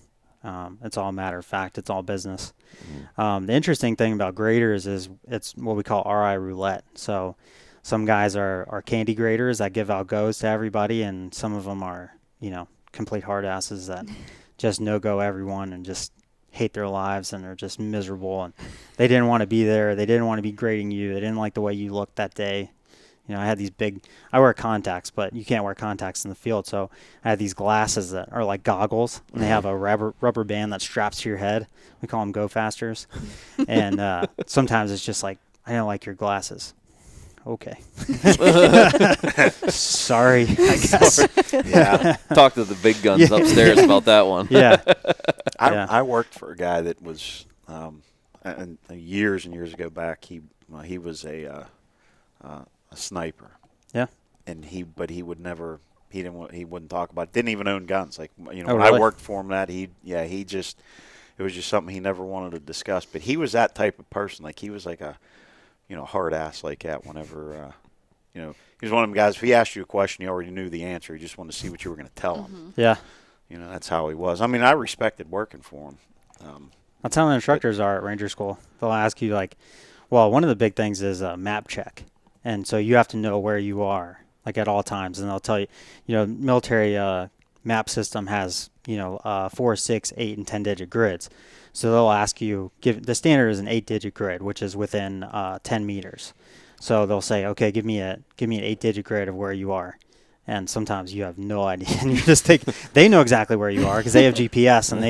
Speaker 4: It's all a matter of fact. It's all business. The interesting thing about graders is it's what we call RI roulette. So some guys are candy graders that give out goes to everybody, and some of them are complete hard asses that just no-go everyone and just hate their lives and are just miserable, and they didn't want to be there. They didn't want to be grading you. They didn't like the way you looked that day. I had I wear contacts, but you can't wear contacts in the field. So I had these glasses that are like goggles, and they have a rubber band that straps to your head. We call them Go Fasters. And sometimes it's just like, I don't like your glasses. Okay. Sorry, I guess.
Speaker 1: Yeah.
Speaker 3: Talk to the big guns upstairs about that one.
Speaker 4: Yeah.
Speaker 1: I worked for a guy that was, and years and years ago back. He was a sniper.
Speaker 4: Yeah.
Speaker 1: And he wouldn't talk about it. Didn't even own guns. Like when
Speaker 4: really?
Speaker 1: I worked for him, it was just something he never wanted to discuss. But he was that type of person. Like he was like a hard ass like that whenever, he was one of them guys, if he asked you a question, you already knew the answer. He just wanted to see what you were going to tell him.
Speaker 4: Yeah.
Speaker 1: That's how he was. I mean, I respected working for him.
Speaker 4: That's how the instructors are at Ranger School. They'll ask you one of the big things is a map check. And so you have to know where you are, like at all times. And they'll tell you, military map system has, 4, 6, 8, and 10-digit grids. So they'll ask you, the standard is an 8-digit grid, which is within 10 meters. So they'll say, okay, give me an 8-digit grid of where you are. And sometimes you have no idea. And you just they know exactly where you are because they have GPS and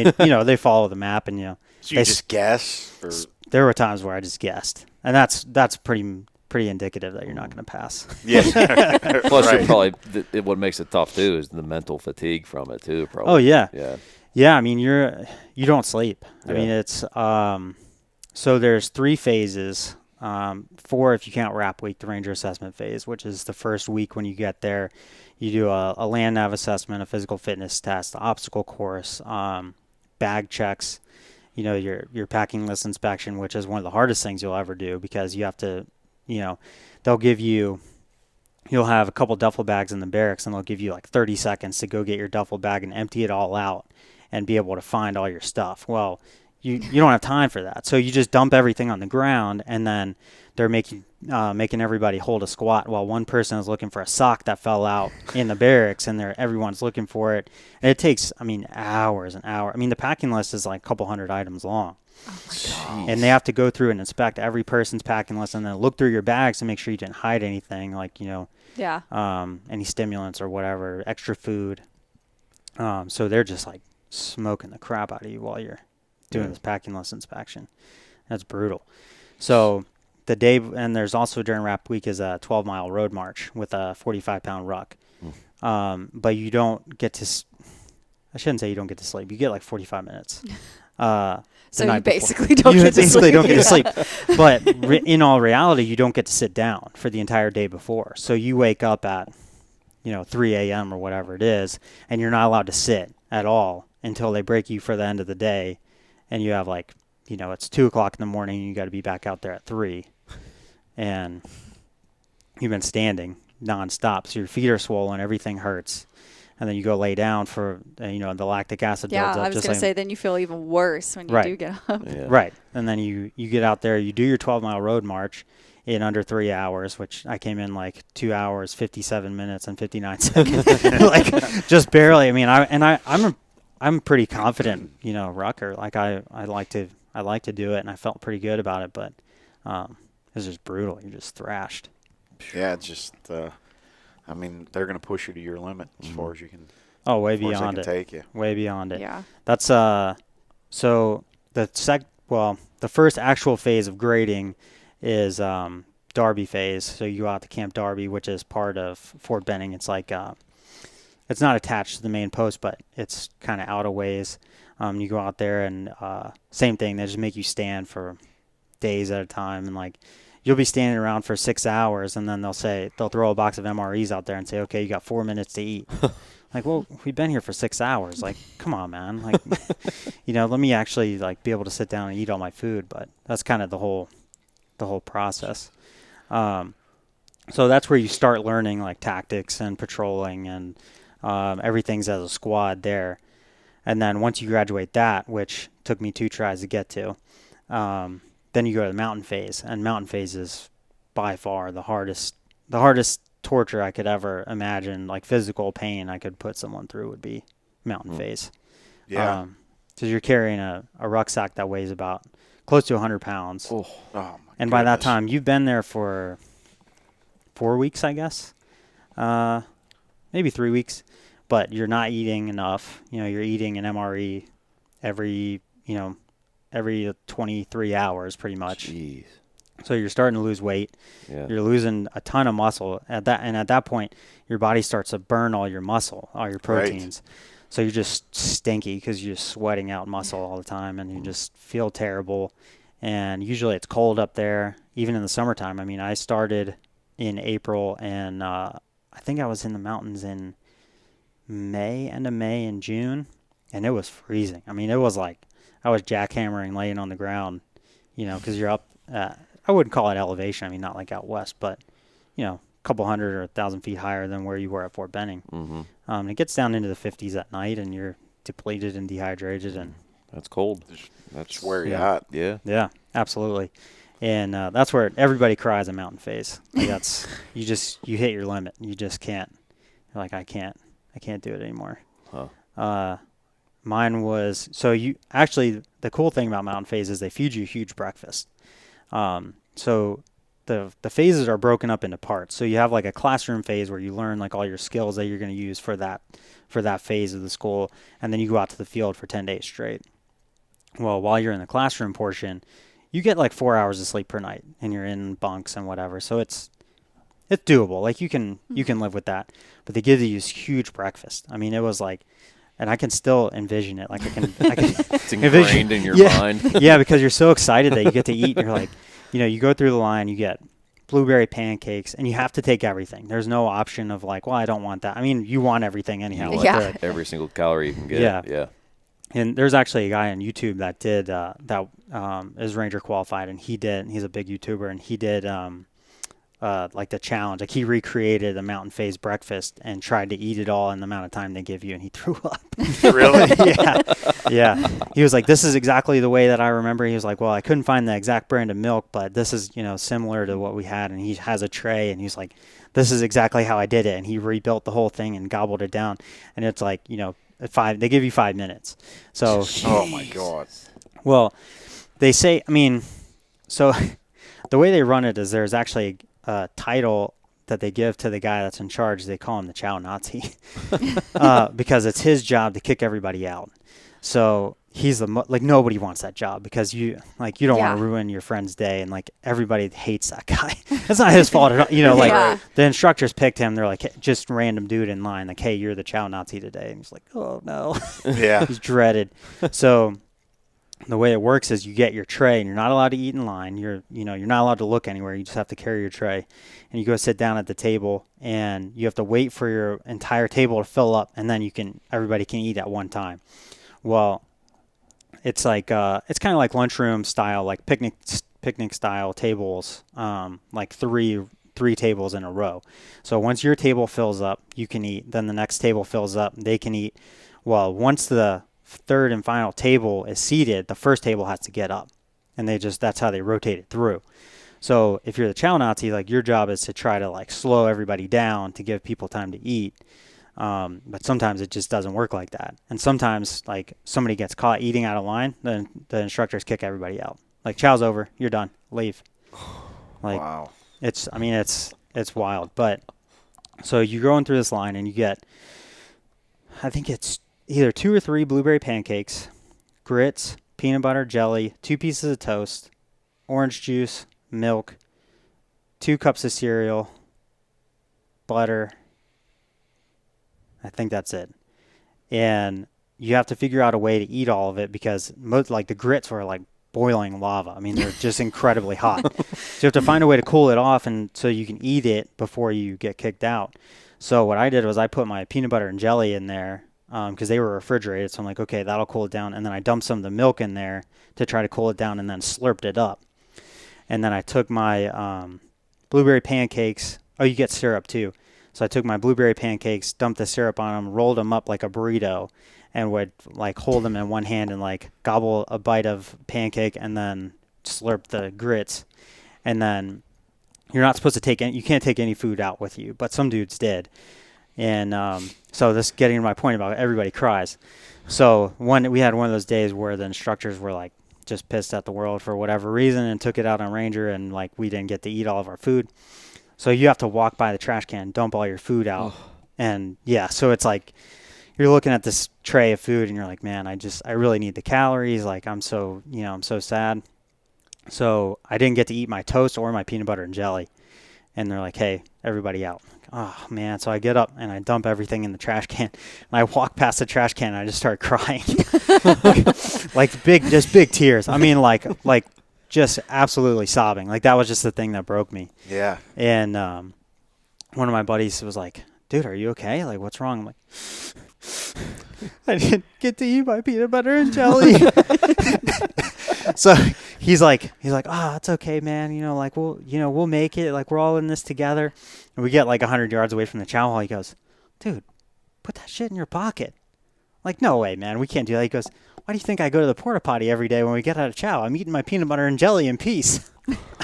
Speaker 4: they follow the map and
Speaker 1: So you just guess? Or?
Speaker 4: There were times where I just guessed. And that's pretty indicative that you're not going to pass.
Speaker 1: Yeah.
Speaker 3: Plus, you're probably what makes it tough too is the mental fatigue from it too. Probably.
Speaker 4: Oh yeah.
Speaker 3: Yeah.
Speaker 4: Yeah, I mean you don't sleep. I
Speaker 3: Yeah.
Speaker 4: mean it's so there's 3 phases. 4 if you count RAP week, the Ranger Assessment phase, which is the first week when you get there. You do a land nav assessment, a physical fitness test, the obstacle course, bag checks. Your packing list inspection, which is one of the hardest things you'll ever do because you have to, you'll have a couple duffel bags in the barracks and they'll give you like 30 seconds to go get your duffel bag and empty it all out and be able to find all your stuff. Well, you don't have time for that. So you just dump everything on the ground and then they're making everybody hold a squat while one person is looking for a sock that fell out in the barracks and everyone's looking for it. And it takes, hours and hours. The packing list is like a couple hundred items long.
Speaker 2: Oh my God.
Speaker 4: And they have to go through and inspect every person's packing list and then look through your bags to make sure you didn't hide anything like,
Speaker 2: Yeah.
Speaker 4: any stimulants or whatever, extra food. So they're just like smoking the crap out of you while you're doing
Speaker 3: Yeah.
Speaker 4: this packing list inspection. That's brutal. So the day, and there's also during wrap week is a 12-mile road march with a 45-pound ruck. But you don't get to, I shouldn't say you don't get to sleep. You get like 45 minutes.
Speaker 2: So you basically don't get to
Speaker 4: basically
Speaker 2: sleep.
Speaker 4: don't get to sleep. But in all reality, you don't get to sit down for the entire day before. So you wake up at 3 a.m. or whatever it is, and you're not allowed to sit at all until they break you for the end of the day, and you have like, it's 2 o'clock in the morning, and you got to be back out there at 3, and you've been standing nonstop, so your feet are swollen, everything hurts, and then you go lay down for, the lactic acid builds up.
Speaker 2: I was going to say, then you feel even worse when you
Speaker 4: Right.
Speaker 2: do get up.
Speaker 3: Yeah.
Speaker 4: Right, and then you get out there, you do your 12-mile road march in under 3 hours, which I came in like 2 hours, 57 minutes, and 59 seconds, like just barely. I mean, I'm pretty confident, rucker. Like I like to do it, and I felt pretty good about it, but it was just brutal. You're just thrashed.
Speaker 1: Yeah, it's just, I mean, they're going to push you to your limit as far as you can.
Speaker 4: Oh, way
Speaker 1: as far as they
Speaker 4: beyond
Speaker 1: can
Speaker 4: it.
Speaker 1: take you.
Speaker 4: Way beyond it.
Speaker 2: Yeah.
Speaker 4: That's so the first actual phase of grading is Darby phase. So you go out to Camp Darby, which is part of Fort Benning. It's like it's not attached to the main post, but it's kind of out of ways. You go out there and same thing. They just make you stand for days at a time, and like you'll be standing around for 6 hours, and then they'll throw a box of MREs out there and say, okay, you got 4 minutes to eat. Like, well, we've been here for 6 hours. Like, come on, man. Like, let me actually like be able to sit down and eat all my food. But that's kind of the whole process. So that's where you start learning like tactics and patrolling and everything's as a squad there. And then once you graduate that, which took me 2 tries to get to, then you go to the mountain phase. And mountain phase is by far the hardest torture I could ever imagine, like physical pain I could put someone through would be mountain phase.
Speaker 1: Yeah.
Speaker 4: Because you're carrying a rucksack that weighs about close to 100 pounds.
Speaker 3: Oh,
Speaker 1: my
Speaker 4: and by that
Speaker 1: goodness.
Speaker 4: time, you've been there for 4 weeks, I guess. Maybe 3 weeks. But you're not eating enough. You're eating an MRE every 23 hours pretty much.
Speaker 3: jeez.
Speaker 4: So you're starting to lose weight.
Speaker 3: Yeah.
Speaker 4: You're losing a ton of muscle at that point, your body starts to burn all your muscle, all your proteins. Right. So you're just stinky because you're just sweating out muscle all the time, and you just feel terrible. And usually it's cold up there, even in the summertime. I mean, I started in April, and I think I was in the mountains in end of May and June, and it was freezing. I mean, it was like I was jackhammering, laying on the ground, because you're up. I wouldn't call it elevation. I mean, not like out west, but, a couple hundred or 1,000 feet higher than where you were at Fort Benning.
Speaker 3: Mm-hmm.
Speaker 4: It gets down into the 50s at night, and you're depleted and dehydrated. And
Speaker 3: That's cold. That's
Speaker 1: where you're at.
Speaker 3: Yeah.
Speaker 4: yeah, absolutely. And that's where everybody cries at mountain phase. Like that's you hit your limit. You just can't. You're like, I can't do it anymore.
Speaker 3: Huh.
Speaker 4: Mine was the cool thing about mountain phase is they feed you a huge breakfast. So the phases are broken up into parts. So you have like a classroom phase where you learn like all your skills that you're going to use for that phase of the school, and then you go out to the field for 10 days straight. Well, while you're in the classroom portion, you get like 4 hours of sleep per night, and you're in bunks and whatever. So it's doable. Like you can live with that. But they give you this huge breakfast. I mean, it was like, and I can still envision it. Like I can
Speaker 3: It's ingrained in your mind.
Speaker 4: Yeah, because you're so excited that you get to eat. And you're like, you go through the line, you get blueberry pancakes, and you have to take everything. There's no option of like, well, I don't want that. I mean, you want everything anyhow.
Speaker 3: You
Speaker 2: Yeah.
Speaker 3: want every single calorie you can get.
Speaker 4: Yeah.
Speaker 3: Yeah.
Speaker 4: And there's actually a guy on YouTube that did is Ranger qualified, and he's a big YouTuber, and he did like the challenge. Like he recreated a mountain phase breakfast and tried to eat it all in the amount of time they give you, and he threw up.
Speaker 1: Really?
Speaker 4: Yeah. He was like, this is exactly the way that I remember. He was like, well, I couldn't find the exact brand of milk, but this is, similar to what we had. And he has a tray, and he's like, this is exactly how I did it. And he rebuilt the whole thing and gobbled it down. And it's like, at 5, they give you 5 minutes. So,
Speaker 1: Oh my God.
Speaker 4: well, they say, I mean, so the way they run it is there's actually a title that they give to the guy that's in charge, they call him the Chow Nazi, because it's his job to kick everybody out. So he's like, nobody wants that job because you don't want to ruin your friend's day, and like everybody hates that guy. It's not his fault at all. Like the instructors picked him. They're like, hey, just random dude in line, like, hey, you're the Chow Nazi today. And he's like, oh no.
Speaker 1: Yeah.
Speaker 4: He's dreaded. So the way it works is you get your tray, and you're not allowed to eat in line. You're not allowed to look anywhere. You just have to carry your tray, and you go sit down at the table, and you have to wait for your entire table to fill up, and then everybody can eat at one time. Well, it's like it's kind of like lunchroom style, like picnic style tables, like three tables in a row. So once your table fills up, you can eat. Then the next table fills up, they can eat. Well, once the third and final table is seated, the first table has to get up, and that's how they rotate it through. So if you're the Chow Nazi, like your job is to try to like slow everybody down to give people time to eat. But sometimes it just doesn't work like that. And sometimes like somebody gets caught eating out of line, then the instructors kick everybody out. Like, chow's over, you're done, leave. Like,
Speaker 1: Wow.
Speaker 4: it's wild. But so you're going through this line, and you get, I think it's either 2 or 3 blueberry pancakes, grits, peanut butter, jelly, 2 pieces of toast, orange juice, milk, 2 cups of cereal, butter. I think that's it. And you have to figure out a way to eat all of it because the grits were like boiling lava. I mean, they're just incredibly hot. So you have to find a way to cool it off, and so you can eat it before you get kicked out. So what I did was I put my peanut butter and jelly in there because they were refrigerated. So I'm like, okay, that'll cool it down. And then I dumped some of the milk in there to try to cool it down, and then slurped it up. And then I took my blueberry pancakes. Oh, you get syrup too. So I took my blueberry pancakes, dumped the syrup on them, rolled them up like a burrito, and would like hold them in one hand and like gobble a bite of pancake and then slurp the grits. And then you're not supposed to you can't take any food out with you, but some dudes did. And so this getting to my point about everybody cries. So we had one of those days where the instructors were like just pissed at the world for whatever reason and took it out on Ranger, and like we didn't get to eat all of our food. So you have to walk by the trash can, dump all your food out. Oh. And yeah, so it's like you're looking at this tray of food and you're like, man, I really need the calories. Like I'm so sad. So I didn't get to eat my toast or my peanut butter and jelly. And they're like, hey, everybody out. Oh man. So I get up and I dump everything in the trash can, and I walk past the trash can and I just start crying. just big tears. I mean, like just absolutely sobbing. Like that was just the thing that broke me.
Speaker 1: Yeah.
Speaker 4: And one of my buddies was like, dude, are you okay? Like, what's wrong? I'm like, I didn't get to eat my peanut butter and jelly. So he's like, it's okay, man. We'll make it. Like, we're all in this together. And we get like 100 yards away from the chow hall. He goes, dude, put that shit in your pocket. Like, no way, man. We can't do that. He goes, why do you think I go to the porta potty every day when we get out of chow? I'm eating my peanut butter and jelly in peace.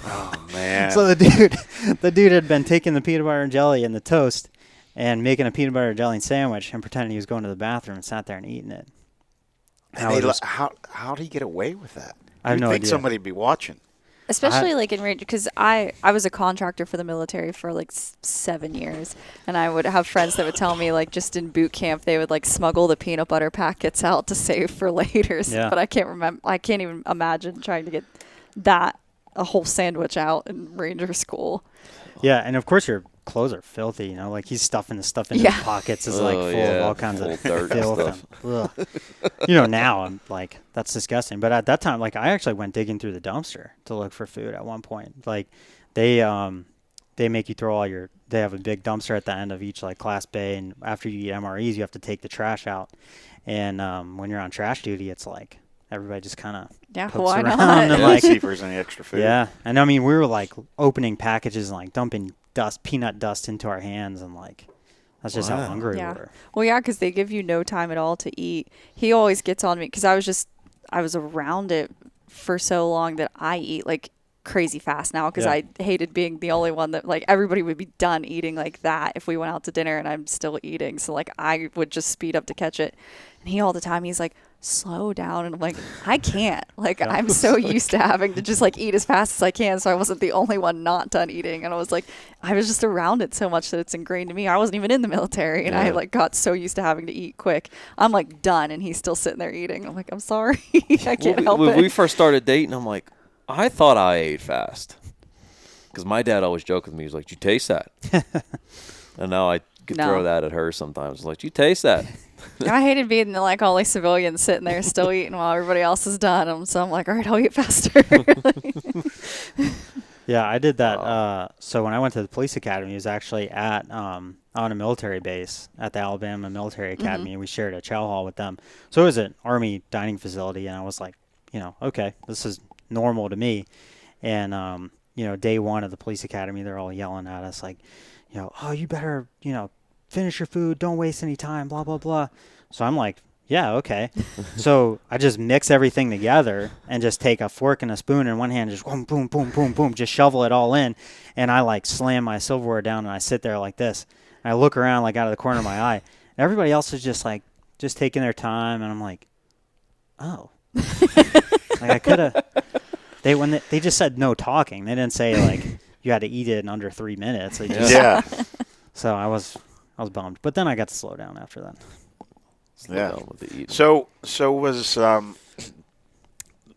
Speaker 1: Oh, man.
Speaker 4: So the dude had been taking the peanut butter and jelly and the toast and making a peanut butter and jelly sandwich and pretending he was going to the bathroom and sat there and eating it.
Speaker 1: And how did he get away with that?
Speaker 4: I have no idea.
Speaker 1: You'd think somebody would be watching.
Speaker 2: Especially like in Ranger, because I was a contractor for the military for like 7 years, and I would have friends that would tell me like just in boot camp they would like smuggle the peanut butter packets out to save for later.
Speaker 4: Yeah.
Speaker 2: But I can't even imagine trying to get a whole sandwich out in Ranger school.
Speaker 4: Yeah, and of course your clothes are filthy, like he's stuffing the stuff in his pockets is like full of all kinds of
Speaker 3: dirt
Speaker 4: filth. Now I'm like, that's disgusting. But at that time, like I actually went digging through the dumpster to look for food at one point. Like they make you throw they have a big dumpster at the end of each like class bay, and after you eat MREs you have to take the trash out. And when you're on trash duty, it's like everybody just kind of pokes
Speaker 2: why
Speaker 4: around
Speaker 2: not?
Speaker 4: and like
Speaker 1: see if there's any extra food.
Speaker 4: Yeah, and I mean we were like opening packages and like dumping peanut dust into our hands, and like that's just how hungry we were.
Speaker 2: Well, yeah, because they give you no time at all to eat. He always gets on me because I was around it for so long that I eat like crazy fast now because I hated being the only one that like everybody would be done eating like that if we went out to dinner and I'm still eating. So like I would just speed up to catch it. And he all the time, he's like, slow down. And I'm like, I can't. Like, I'm so used to having to just like eat as fast as I can. So I wasn't the only one not done eating. And I was like, I was just around it so much that it's ingrained in me. I wasn't even in the military, and I like got so used to having to eat quick. I'm like done, and he's still sitting there eating. I'm like, I'm sorry. I can't help
Speaker 3: when
Speaker 2: it.
Speaker 3: we first started dating, I'm like, I thought I ate fast. Because my dad always joked with me. He was like, "Did you taste that?" And now I could throw that at her sometimes. Like, "Did you taste that?"
Speaker 2: I hated being the like only civilian sitting there still eating while everybody else is done. So I'm like, all right, I'll eat faster.
Speaker 4: Yeah, I did that. So when I went to the police academy, it was actually at on a military base at the Alabama Military Academy, and we shared a chow hall with them. So it was an Army dining facility, and I was like, okay, this is normal to me. And day one of the police academy, they're all yelling at us like, oh, you better, finish your food, don't waste any time, blah blah blah. So I'm like, yeah, okay. So I just mix everything together and just take a fork and a spoon in one hand, just boom, boom, boom, boom, boom, just shovel it all in. And I like slam my silverware down and I sit there like this. And I look around like out of the corner of my eye. And everybody else is just like, just taking their time. And I'm like, oh. Like I could have, they just said no talking. They didn't say like, you had to eat it in under 3 minutes. They just,
Speaker 1: Yeah.
Speaker 4: So I was bummed. But then I got to slow down after that.
Speaker 1: Yeah.
Speaker 3: With the eating.
Speaker 1: So was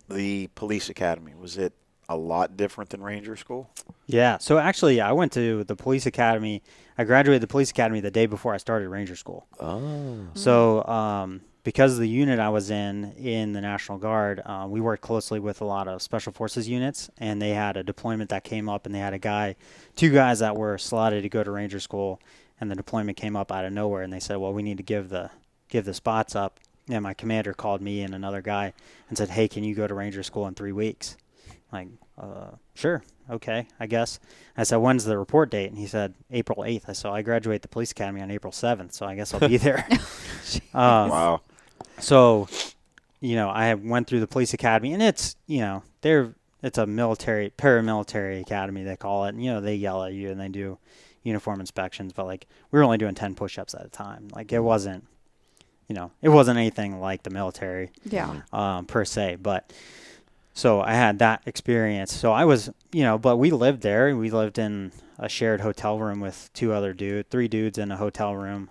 Speaker 1: the police academy, was it a lot different than Ranger School?
Speaker 4: Yeah. So actually, I went to the police academy. I graduated the police academy the day before I started Ranger School.
Speaker 3: Oh.
Speaker 4: So because of the unit I was in the National Guard, we worked closely with a lot of Special Forces units, and they had a deployment that came up, and they had two guys that were slotted to go to Ranger School, and the deployment came up out of nowhere, and they said, well, we need to give the spots up. And my commander called me and another guy and said, hey, can you go to Ranger School in 3 weeks? Like, sure, okay, I guess. I said, when's the report date? And he said, April 8th. I said, I graduate the police academy on April 7th, so I guess I'll be there.
Speaker 1: Wow.
Speaker 4: So, I went through the police academy, and it's, it's a paramilitary academy, they call it. And, they yell at you and they do uniform inspections, but like we were only doing 10 push-ups at a time. Like it wasn't, it wasn't anything like the military, per se. But so I had that experience. So I was, but we lived there. We lived in a shared hotel room with three dudes in a hotel room.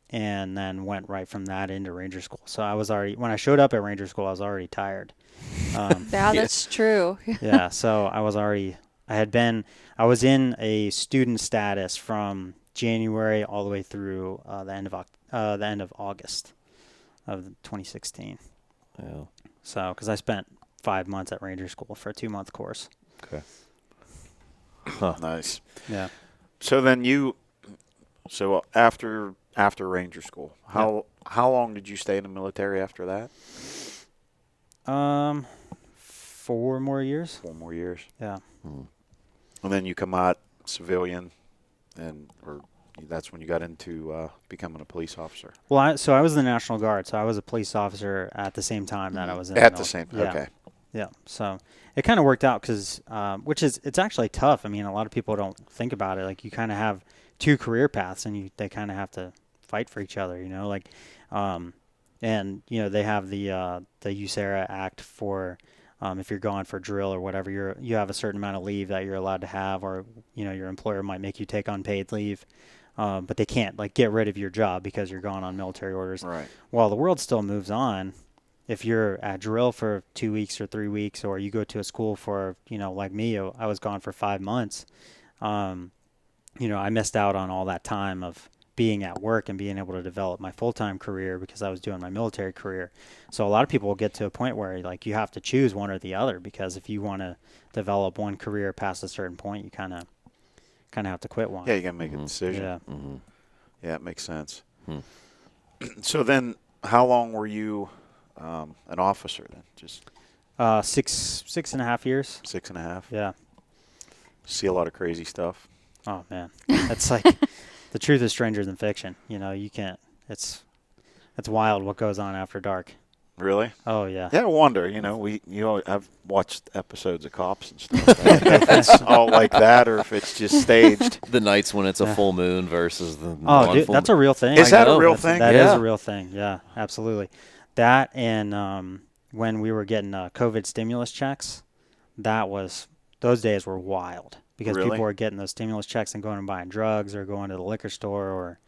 Speaker 4: And then went right from that into Ranger School. So when I showed up at Ranger School, I was already tired.
Speaker 2: Yeah, that's true.
Speaker 4: Yeah. So I was in a student status from January all the way through the end of August of 2016.
Speaker 3: Yeah.
Speaker 4: So, because I spent 5 months at Ranger School for a 2-month course.
Speaker 3: Okay.
Speaker 1: Huh. Nice.
Speaker 4: Yeah.
Speaker 1: So then after Ranger School, how long did you stay in the military after that?
Speaker 4: 4 more years.
Speaker 1: 4 more years.
Speaker 4: Yeah.
Speaker 1: And then you come out civilian, or that's when you got into becoming a police officer.
Speaker 4: Well, I was in the National Guard, so I was a police officer at the same time that I was in.
Speaker 1: Okay.
Speaker 4: Yeah. So it kind of worked out because, it's actually tough. I mean, a lot of people don't think about it. Like you kind of have 2 career paths, and they kind of have to fight for each other. And they have the USERA Act for. If you're gone for drill or whatever, you have a certain amount of leave that you're allowed to have, or your employer might make you take unpaid leave, but they can't get rid of your job because you're gone on military orders.
Speaker 1: Right.
Speaker 4: Well, the world still moves on. If you're at drill for 2 weeks or 3 weeks, or you go to a school for like me, I was gone for 5 months. I missed out on all that time of being at work and being able to develop my full-time career because I was doing my military career. So a lot of people will get to a point where you have to choose one or the other, because if you want to develop one career past a certain point, you kind of have to quit one.
Speaker 1: Yeah, you got to make a decision.
Speaker 4: Yeah.
Speaker 3: Mm-hmm.
Speaker 1: Yeah, it makes sense. So then how long were you an officer then? Just
Speaker 4: 6.5 years.
Speaker 1: 6.5?
Speaker 4: Yeah.
Speaker 1: See a lot of crazy stuff.
Speaker 4: Oh man, that's like the truth is stranger than fiction. You can't. It's wild what goes on after dark.
Speaker 1: Really?
Speaker 4: Oh yeah.
Speaker 1: Yeah, I wonder. I've watched episodes of Cops and stuff. If it's all like that, or if it's just staged.
Speaker 3: The nights when it's a full moon versus the
Speaker 4: dude, that's a real thing.
Speaker 1: Is that a real thing?
Speaker 4: That is
Speaker 3: Yeah.
Speaker 4: a real thing. Yeah, absolutely. That and when we were getting COVID stimulus checks, those days were wild because
Speaker 1: Really?
Speaker 4: people were getting those stimulus checks and going and buying drugs or going to the liquor store or,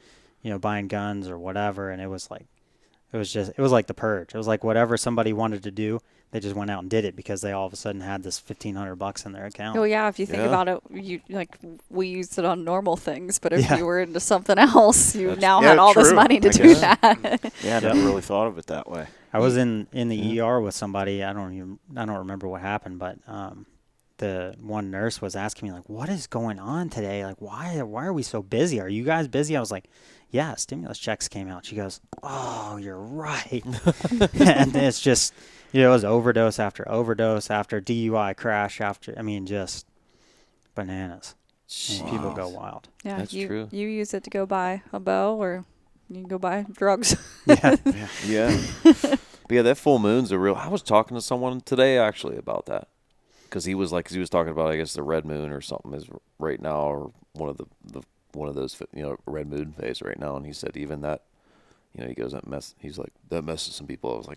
Speaker 4: buying guns or whatever. And it was like the purge. It was like whatever somebody wanted to do, they just went out and did it because they all of a sudden had this $1,500 in their account.
Speaker 2: Oh yeah, if you think
Speaker 3: Yeah.
Speaker 2: about it, we used it on normal things, but if
Speaker 4: Yeah.
Speaker 2: you were into something else, you
Speaker 3: That's-
Speaker 2: now
Speaker 1: Yeah,
Speaker 2: had all this
Speaker 1: true,
Speaker 2: money to
Speaker 1: I
Speaker 2: do
Speaker 1: guess.
Speaker 2: that.
Speaker 1: Yeah, I never really thought of it that way.
Speaker 4: I was in the
Speaker 3: Yeah.
Speaker 4: ER with somebody. I don't remember what happened, but the one nurse was asking me like, "What is going on today? Like, why are we so busy? Are you guys busy?" I was like, "Yeah, stimulus checks came out." She goes, "Oh, you're right." And it's just, it was overdose after DUI crash just bananas. And people go wild.
Speaker 2: Yeah,
Speaker 3: That's true.
Speaker 2: You use it to go buy a bow, or you can go buy drugs.
Speaker 4: Yeah.
Speaker 3: Yeah. But yeah, that full moon's a real. I was talking to someone today actually about that because he was talking about, I guess, the red moon or something is right now, or one of those red moon phase right now, and he said even that, he goes he's like, that messes some people. I was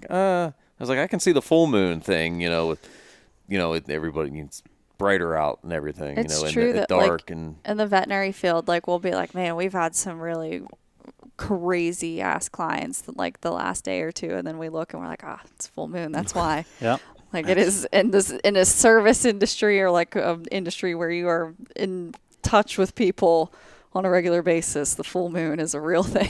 Speaker 3: like I can see the full moon thing, with everybody, it's brighter out and everything,
Speaker 2: It's
Speaker 3: and
Speaker 2: true
Speaker 3: it's
Speaker 2: that,
Speaker 3: dark
Speaker 2: like,
Speaker 3: and
Speaker 2: In the veterinary field, like, we'll be like, man, we've had some really crazy ass clients like the last day or two, and then we look and we're like, it's full moon, that's why.
Speaker 4: Yep.
Speaker 2: Like, it is in a service industry, or like an industry where you are in touch with people on a regular basis, the full moon is a real thing.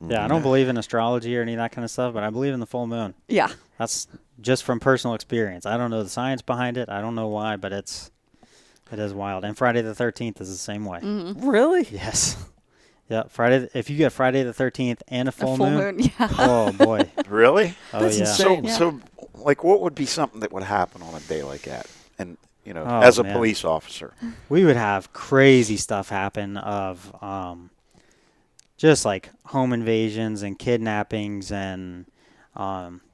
Speaker 4: Yeah, I don't believe in astrology or any of that kind of stuff, but I believe in the full moon.
Speaker 2: Yeah.
Speaker 4: That's just from personal experience. I don't know the science behind it. I don't know why, but it is wild. And Friday the 13th is the same way.
Speaker 3: really.
Speaker 4: Yes. Yeah, if you get Friday the 13th and a full moon,
Speaker 2: yeah.
Speaker 4: oh boy.
Speaker 1: Really?
Speaker 4: Oh
Speaker 3: That's
Speaker 4: yeah.
Speaker 3: insane.
Speaker 1: So, like, what would be something that would happen on a day like that? And,
Speaker 4: Oh,
Speaker 1: as a
Speaker 4: man.
Speaker 1: police officer.
Speaker 4: We would have crazy stuff happen of just like home invasions and kidnappings, and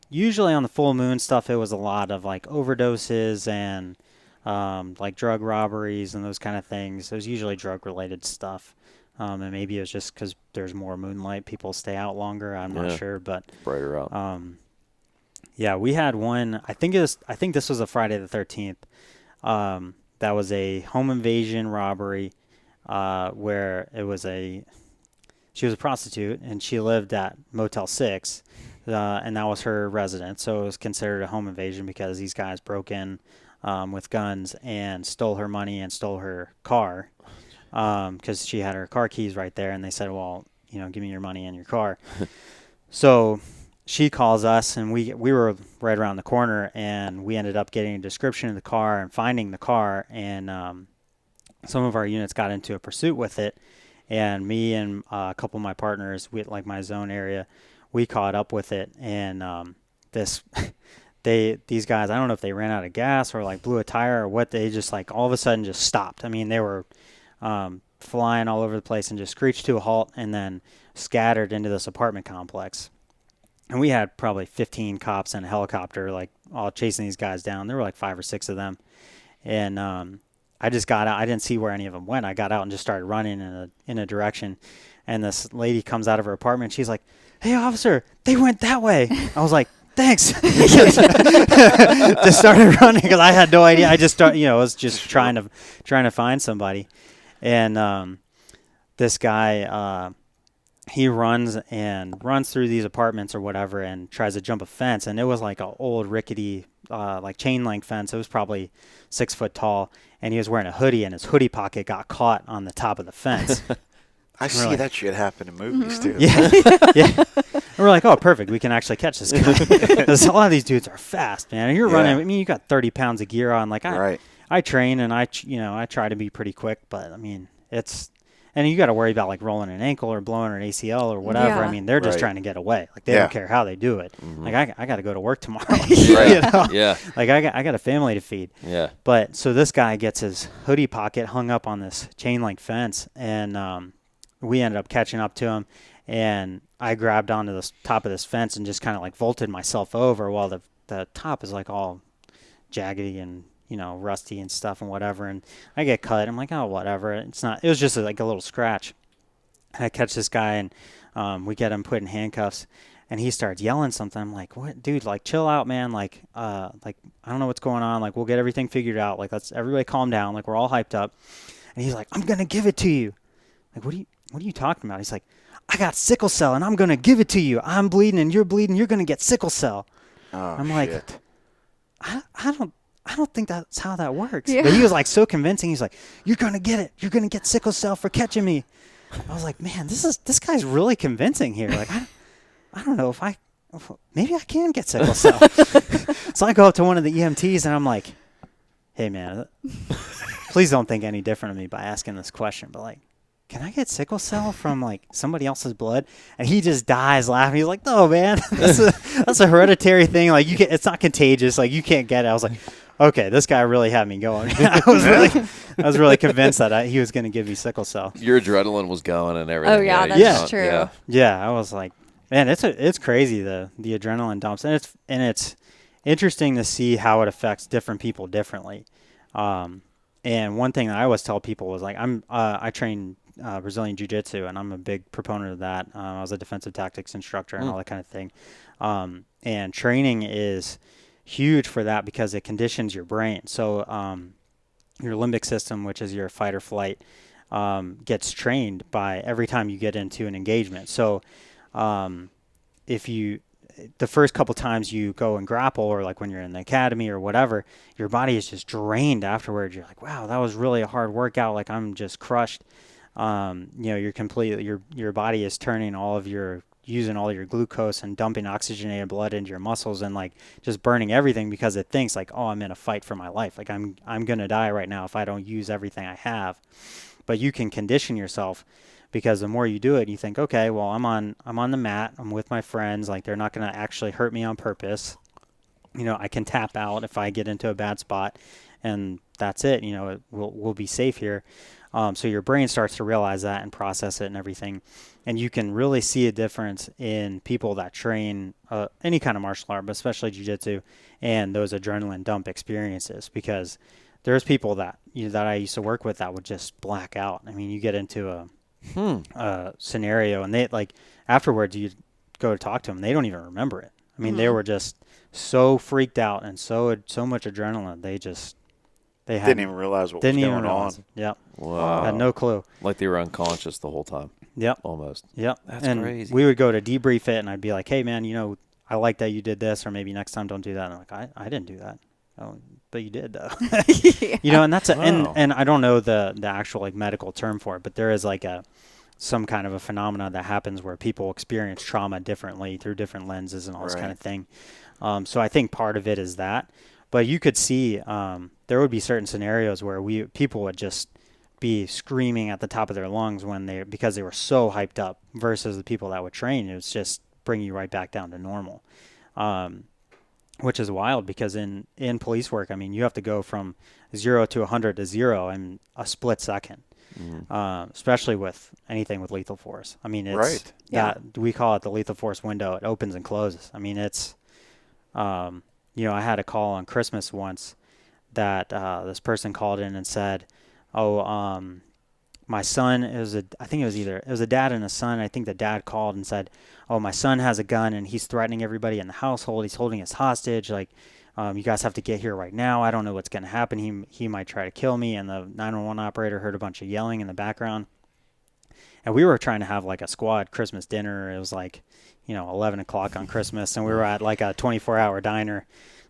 Speaker 4: usually on the full moon stuff it was a lot of like overdoses and like drug robberies and those kind of things. It was usually drug related stuff, and maybe it was just because there's more moonlight, people stay out longer. I'm not sure, but
Speaker 3: Brighter out.
Speaker 4: yeah, we had one. I think this was a Friday the 13th. That was a home invasion robbery, where she was a prostitute and she lived at Motel 6, and that was her residence. So it was considered a home invasion because these guys broke in, with guns and stole her money and stole her car, because she had her car keys right there, and they said, well, give me your money and your car. So she calls us, and we were right around the corner, and we ended up getting a description of the car and finding the car, and some of our units got into a pursuit with it, and me and a couple of my partners, like my zone area, we caught up with it, and these guys, I don't know if they ran out of gas or like blew a tire or what, they just like all of a sudden just stopped. I mean, they were flying all over the place and just screeched to a halt and then scattered into this apartment complex. And we had probably 15 cops and a helicopter, like, all chasing these guys down. There were like 5 or 6 of them. And I just got out. I didn't see where any of them went. I got out and just started running in a direction. And this lady comes out of her apartment. She's like, "Hey, officer, they went that way." I was like, "Thanks." Just started running because I had no idea. I just was just trying to find somebody. And this guy, he runs through these apartments or whatever and tries to jump a fence, and it was like an old rickety like chain link fence. It was probably 6 foot tall, and he was wearing a hoodie, and his hoodie pocket got caught on the top of the fence.
Speaker 1: I see
Speaker 4: Really?
Speaker 1: that shit happen in movies, too.
Speaker 4: Yeah. Yeah. And we're like, oh, perfect. We can actually catch this guy. 'Cause a lot of these dudes are fast, man. And you're running. I mean, you got 30 pounds of gear on. Like,
Speaker 1: Right.
Speaker 4: I train and I try to be pretty quick, but I mean, and you got to worry about like rolling an ankle or blowing an ACL or whatever.
Speaker 2: Yeah.
Speaker 4: I mean, they're just
Speaker 1: Right.
Speaker 4: trying to get away. Like, they
Speaker 1: Yeah.
Speaker 4: don't care how they do it. Like, I got to go to work tomorrow.
Speaker 3: Right.
Speaker 4: You know?
Speaker 3: Yeah.
Speaker 4: Like, I got a family to feed.
Speaker 3: Yeah.
Speaker 4: But so this guy gets his hoodie pocket hung up on this chain link fence, and we ended up catching up to him, and I grabbed onto the top of this fence and just kind of like vaulted myself over while the top is like all jaggedy and rusty and stuff and whatever, and I get cut. I'm like, oh, whatever. It was just like a little scratch. And I catch this guy, and we get him put in handcuffs, and he starts yelling something. I'm like, what, dude? Like, chill out, man. Like I don't know what's going on. Like, we'll get everything figured out. Like, let's everybody calm down. Like, we're all hyped up. And he's like, I'm gonna give it to you. Like, what are you talking about? He's like, I got sickle cell, and I'm gonna give it to you. I'm bleeding, and you're bleeding. You're gonna get sickle cell.
Speaker 1: Oh,
Speaker 4: I'm like,
Speaker 1: shit.
Speaker 4: I don't think that's how that works.
Speaker 2: Yeah.
Speaker 4: But he was like so convincing. He's like, you're gonna get it. You're gonna get sickle cell for catching me. I was like, man, this guy's really convincing here. Like, I don't know if maybe I can get sickle cell. So I go up to one of the EMTs and I'm like, hey man, please don't think any different of me by asking this question, but like, can I get sickle cell from like somebody else's blood? And he just dies laughing. He's like, no, man, that's a hereditary thing. Like, it's not contagious. Like, you can't get it. I was like, okay, this guy really had me going. I was really convinced that he was going to give me sickle cell.
Speaker 3: Your adrenaline was going and everything.
Speaker 2: Oh, yeah,
Speaker 3: you
Speaker 2: that's
Speaker 3: know,
Speaker 2: true.
Speaker 3: Yeah.
Speaker 4: Yeah, I was like, man, it's crazy, the adrenaline dumps, and it's interesting to see how it affects different people differently. And one thing that I always tell people was like, I train Brazilian Jiu-Jitsu, and I'm a big proponent of that. I was a defensive tactics instructor and all that kind of thing. And training is huge for that because it conditions your brain. So your limbic system, which is your fight or flight, gets trained by every time you get into an engagement. So if the first couple times you go and grapple, or like when you're in the academy or whatever, your body is just drained afterwards. You're like, wow, that was really a hard workout. Like, I'm just crushed. You're completely, your body is using all your glucose and dumping oxygenated blood into your muscles and like just burning everything because it thinks like, oh, I'm in a fight for my life. Like, I'm going to die right now if I don't use everything I have. But you can condition yourself, because the more you do it, you think, okay, well, I'm on the mat, I'm with my friends, like, they're not going to actually hurt me on purpose. I can tap out if I get into a bad spot, and that's it. We'll be safe here. So your brain starts to realize that and process it and everything. And you can really see a difference in people that train any kind of martial art, but especially jiu-jitsu, and those adrenaline dump experiences, because there's people that that I used to work with that would just black out. I mean, you get into a scenario, and they, like, afterwards you go to talk to them, they don't even remember it. I mean, they were just so freaked out and so much adrenaline, they
Speaker 1: Didn't even realize what was going on.
Speaker 4: Yep.
Speaker 3: Wow.
Speaker 4: Had no clue.
Speaker 3: Like they were unconscious the whole time.
Speaker 4: Yep.
Speaker 3: Almost.
Speaker 4: Yep.
Speaker 3: That's
Speaker 4: and
Speaker 3: crazy.
Speaker 4: We would go to debrief it, and I'd be like, hey man, I like that you did this, or maybe next time don't do that. And I'm like, I didn't do that. Oh, but you did though.
Speaker 2: Yeah.
Speaker 4: And that's
Speaker 3: Wow.
Speaker 4: and I don't know the actual like medical term for it, but there is like some kind of a phenomena that happens where people experience trauma differently through different lenses and all this kind of thing. So I think part of it is that, but you could see there would be certain scenarios where people would just be screaming at the top of their lungs because they were so hyped up, versus the people that would train. It was just bring you right back down to normal. Which is wild, because in police work, I mean, you have to go from 0 to 100 to 0 in a split second, especially with anything with lethal force. I mean, it's we call it the lethal force window. It opens and closes. I mean, it's, I had a call on Christmas once that this person called in and said, my son, it was a dad and a son. I think the dad called and said, oh, my son has a gun and he's threatening everybody in the household. He's holding us hostage. Like, you guys have to get here right now. I don't know what's going to happen. He might try to kill me. And the 911 operator heard a bunch of yelling in the background. And we were trying to have like a squad Christmas dinner. It was like, 11 o'clock on Christmas, and we were at like a 24-hour diner.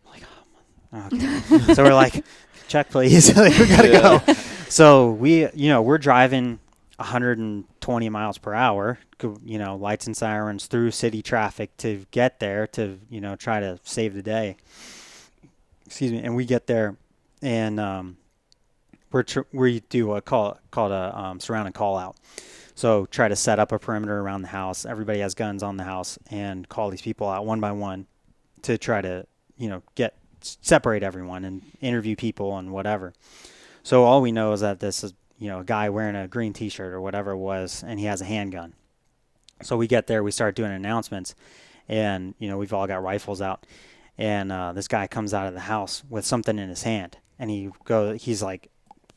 Speaker 4: Like, oh, okay. So we're like, check please. Like, we got to go. So we're driving 120 miles per hour, lights and sirens through city traffic to get there to, try to save the day. Excuse me. And we get there, and we do what called a surround and call out. So try to set up a perimeter around the house. Everybody has guns on the house, and call these people out one by one to try to, separate everyone and interview people and whatever. So all we know is that this is, a guy wearing a green T-shirt or whatever it was, and he has a handgun. So we get there, we start doing announcements, and, we've all got rifles out. And this guy comes out of the house with something in his hand, and he's like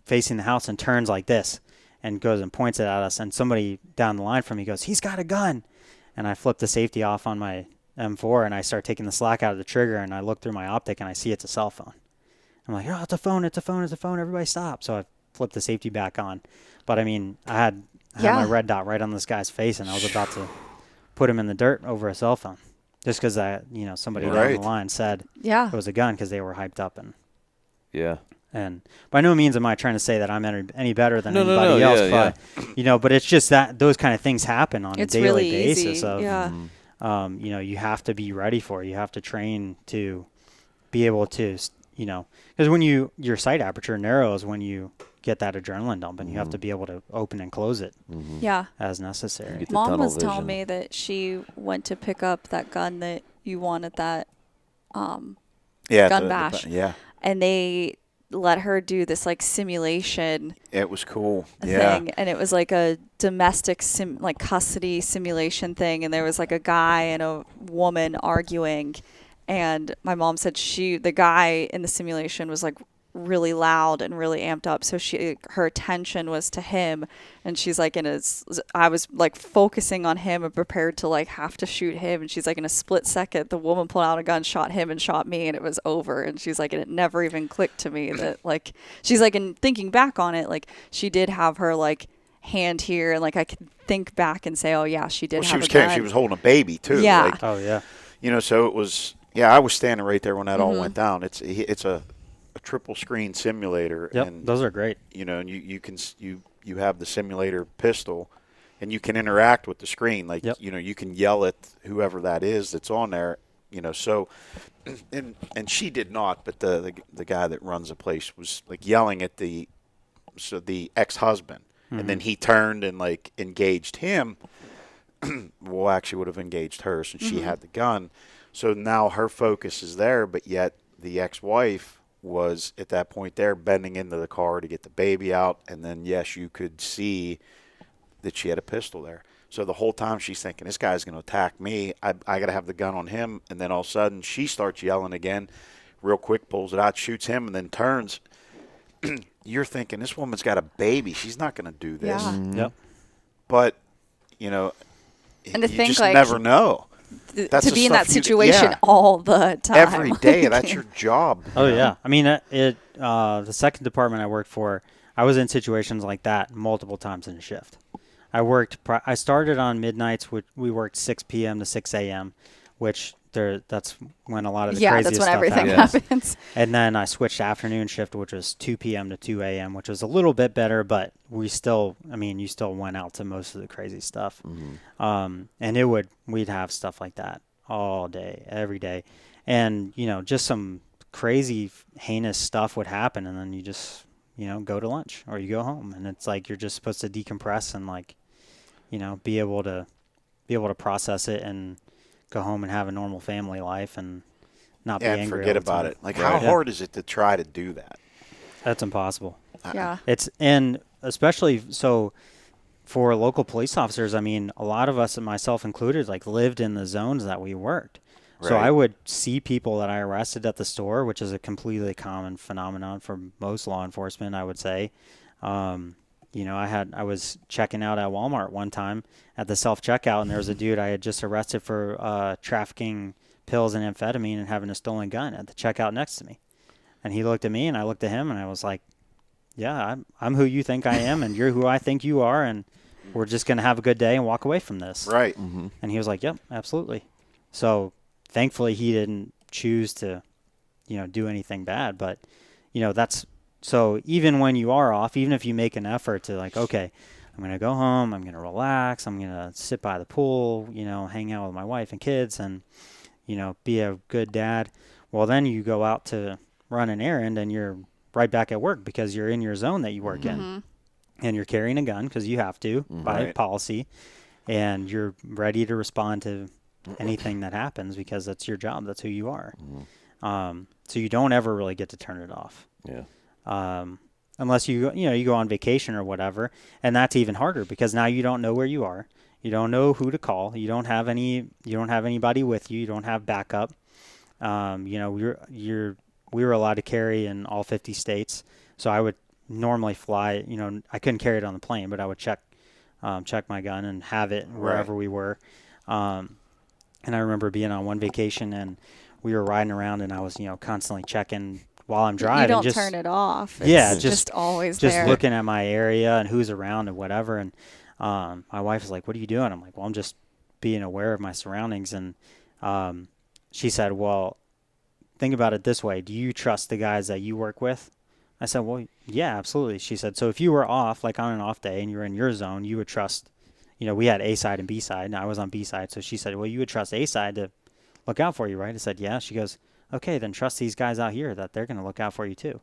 Speaker 4: facing the house and turns like this and goes and points it at us. And somebody down the line from me goes, he's got a gun. And I flip the safety off on my M4 and I start taking the slack out of the trigger and I look through my optic and I see it's a cell phone. I'm like, oh, it's a phone, it's a phone, it's a phone. Everybody stop. So I flipped the safety back on. But I mean, I had my red dot right on this guy's face and I was about to put him in the dirt over a cell phone just because somebody down the line said it was a gun because they were hyped up. And by no means am I trying to say that I'm any better than anybody else, but but it's just that those kind of things happen on a daily
Speaker 2: really
Speaker 4: basis.
Speaker 2: Easy.
Speaker 4: You have to be ready for it. You have to train to be able to, because when your sight aperture narrows when you get that adrenaline dump, and you have to be able to open and close it, as necessary.
Speaker 2: Mom was telling me that she went to pick up that gun that you won at that gun bash, and they let her do this like simulation.
Speaker 1: It was cool.
Speaker 2: Thing, and it was like a domestic custody simulation thing, and there was like a guy and a woman arguing, and my mom said the guy in the simulation was like really loud and really amped up, so her attention was to him, and she's like I was like focusing on him and prepared to like have to shoot him, and she's like in a split second the woman pulled out a gun, shot him and shot me, and it was over. And she's like, and it never even clicked to me that like, she's like, and thinking back on it, like she did have her like hand here, and like I could think back and say, oh yeah, she did have a gun.
Speaker 1: She was holding a baby too.
Speaker 2: Yeah.
Speaker 1: Like,
Speaker 4: oh yeah.
Speaker 1: So it was. Yeah, I was standing right there when that all went down. It's a triple screen simulator.
Speaker 4: Yep,
Speaker 1: and
Speaker 4: those are great.
Speaker 1: And you have the simulator pistol, and you can interact with the screen. Like you can yell at whoever that is that's on there. So, and she did not, but the guy that runs the place was like yelling at the ex-husband, and then he turned and like engaged him. Well, actually would have engaged her since she had the gun. So now her focus is there, but yet the ex-wife was at that point there bending into the car to get the baby out. And then, yes, you could see that she had a pistol there. So the whole time she's thinking, this guy's going to attack me. I got to have the gun on him. And then all of a sudden she starts yelling again, real quick, pulls it out, shoots him, and then turns. You're thinking, this woman's got a baby. She's not going to do this.
Speaker 2: Yeah.
Speaker 4: Yep.
Speaker 1: But,
Speaker 2: and to
Speaker 1: you
Speaker 2: think
Speaker 1: just
Speaker 2: like
Speaker 1: never know.
Speaker 2: To be in that situation all the time.
Speaker 1: Every day. That's your job.
Speaker 4: Oh, yeah. I mean, the second department I worked for, I was in situations like that multiple times in a shift. I started on midnights. We worked 6 p.m. to 6 a.m., which that's when a lot of the craziest stuff happens.
Speaker 2: That's when everything happens.
Speaker 4: And then I switched to afternoon shift, which was 2 p.m. to 2 a.m., which was a little bit better, but you still went out to most of the crazy stuff. And we'd have stuff like that all day, every day. And, just some crazy, heinous stuff would happen, and then you just, go to lunch or you go home. And it's like you're just supposed to decompress and, like, be able to process it and go home and have a normal family life and not be angry.
Speaker 1: And forget about it. Like, how hard is it to try to do that?
Speaker 4: That's impossible.
Speaker 2: Yeah.
Speaker 4: And especially so for local police officers, I mean, a lot of us, and myself included, like lived in the zones that we worked. Right. So I would see people that I arrested at the store, which is a completely common phenomenon for most law enforcement, I would say. I was checking out at Walmart one time at the self-checkout, and there was a dude I had just arrested for trafficking pills and amphetamine and having a stolen gun at the checkout next to me. And he looked at me, and I looked at him, and I was like, yeah, I'm who you think I am, and you're who I think you are, and we're just going to have a good day and walk away from this.
Speaker 1: Right.
Speaker 4: Mm-hmm. And he was like, yep, absolutely. So thankfully he didn't choose to, do anything bad. But, so even when you are off, even if you make an effort to like, okay, I'm going to go home, I'm going to relax, I'm going to sit by the pool, hang out with my wife and kids and, be a good dad. Well, then you go out to run an errand and you're right back at work because you're in your zone that you work in. And you're carrying a gun because you have to by policy. And you're ready to respond to anything that happens because that's your job. That's who you are. So you don't ever really get to turn it off.
Speaker 3: Yeah.
Speaker 4: Unless you go on vacation or whatever, and that's even harder because now you don't know where you are. You don't know who to call. You don't have anybody with you. You don't have backup. We were allowed to carry in all 50 states. So I would normally fly, I couldn't carry it on the plane, but I would check my gun and have it wherever we were. And I remember being on one vacation and we were riding around and I was, constantly checking while I'm driving.
Speaker 2: You don't
Speaker 4: just,
Speaker 2: turn it off.
Speaker 4: Yeah,
Speaker 2: It's just always
Speaker 4: just
Speaker 2: there.
Speaker 4: looking at my area and who's around and whatever. And my wife is like, "What are you doing?" I'm like, "Well, I'm just being aware of my surroundings." And she said, "Well, think about it this way. Do you trust the guys that you work with?" I said, "Well, yeah, absolutely." She said, "So if you were off, like on an off day and you were in your zone, you would trust, we had A side and B side and I was on B side." So she said, "Well, you would trust A side to look out for you, right?" I said, "Yeah." She goes, "Okay, then trust these guys out here that they're going to look out for you too."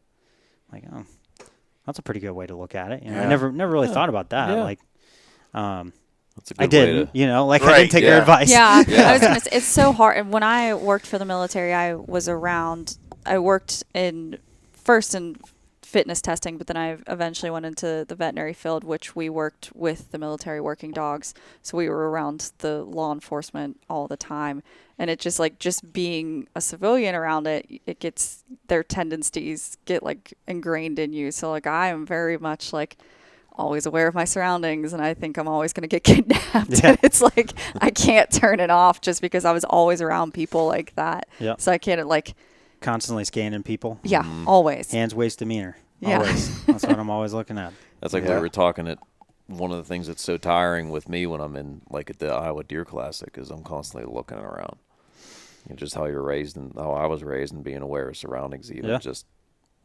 Speaker 4: I'm like, oh, that's a pretty good way to look at it. I never really thought about that.
Speaker 3: Yeah.
Speaker 4: Like,
Speaker 3: That's a good
Speaker 4: I didn't,
Speaker 3: way to,
Speaker 4: I
Speaker 1: Right,
Speaker 4: didn't take
Speaker 3: yeah.
Speaker 4: her advice.
Speaker 2: Yeah,
Speaker 3: Yeah.
Speaker 2: I was gonna say, it's so hard. And when I worked for the military, I worked first in fitness testing, but then I eventually went into the veterinary field, which we worked with the military working dogs. So we were around the law enforcement all the time. And it just being a civilian around their tendencies get like ingrained in you. So like I am very much like always aware of my surroundings, and I think I'm always going to get kidnapped.
Speaker 4: Yeah.
Speaker 2: And it's like I can't turn it off just because I was always around people like that.
Speaker 4: Yeah.
Speaker 2: So I can't
Speaker 4: Constantly scanning people.
Speaker 2: always.
Speaker 4: Hands, waist, demeanor.
Speaker 2: Yeah.
Speaker 4: Always. That's what I'm always looking at.
Speaker 3: that's like we were talking at one of the things that's so tiring with me when I'm in like at the Iowa Deer Classic is I'm constantly looking around. Just how you're raised and how I was raised and being aware of surroundings, even just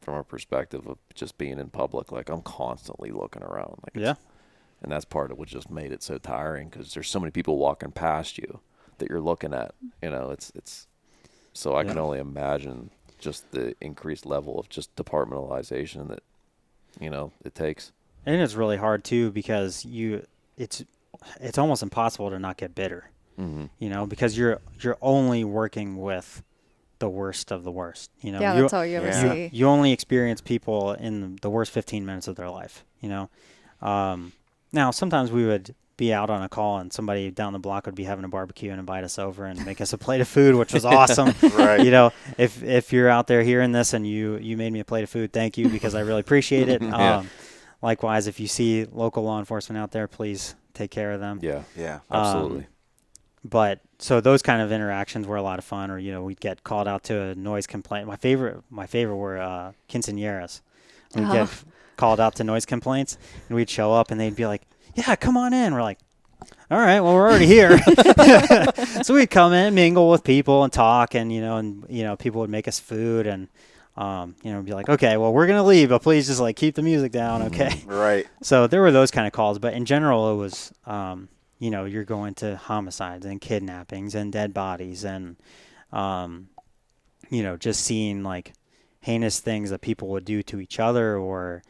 Speaker 3: from a perspective of just being in public. Like I'm constantly looking around. Like and that's part of what just made it so tiring because there's so many people walking past you that you're looking at. It's so I can only imagine just the increased level of just departmentalization that it takes.
Speaker 4: And it's really hard too because it's almost impossible to not get bitter.
Speaker 3: Mm-hmm.
Speaker 4: Because you're only working with the worst of the worst.
Speaker 2: Yeah, that's all you ever see.
Speaker 4: You only experience people in the worst 15 minutes of their life. Now sometimes we would be out on a call and somebody down the block would be having a barbecue and invite us over and make us a plate of food, which was awesome.
Speaker 1: Right.
Speaker 4: If you're out there hearing this and you made me a plate of food, thank you because I really appreciate it. Likewise, if you see local law enforcement out there, please take care of them.
Speaker 1: Yeah.
Speaker 3: Absolutely.
Speaker 4: But so those kind of interactions were a lot of fun. Or we'd get called out to a noise complaint. My favorite were quinceañeras. We'd get called out to noise complaints, and we'd show up, and they'd be like, "Yeah, come on in." We're like, "All right, well, we're already here." So we'd come in, mingle with people, and talk, and people would make us food, and be like, "Okay, well, we're gonna leave, but please just like keep the music down, okay?"
Speaker 1: Right.
Speaker 4: So there were those kind of calls, but in general, it was, you're going to homicides and kidnappings and dead bodies and, just seeing like heinous things that people would do to each other or,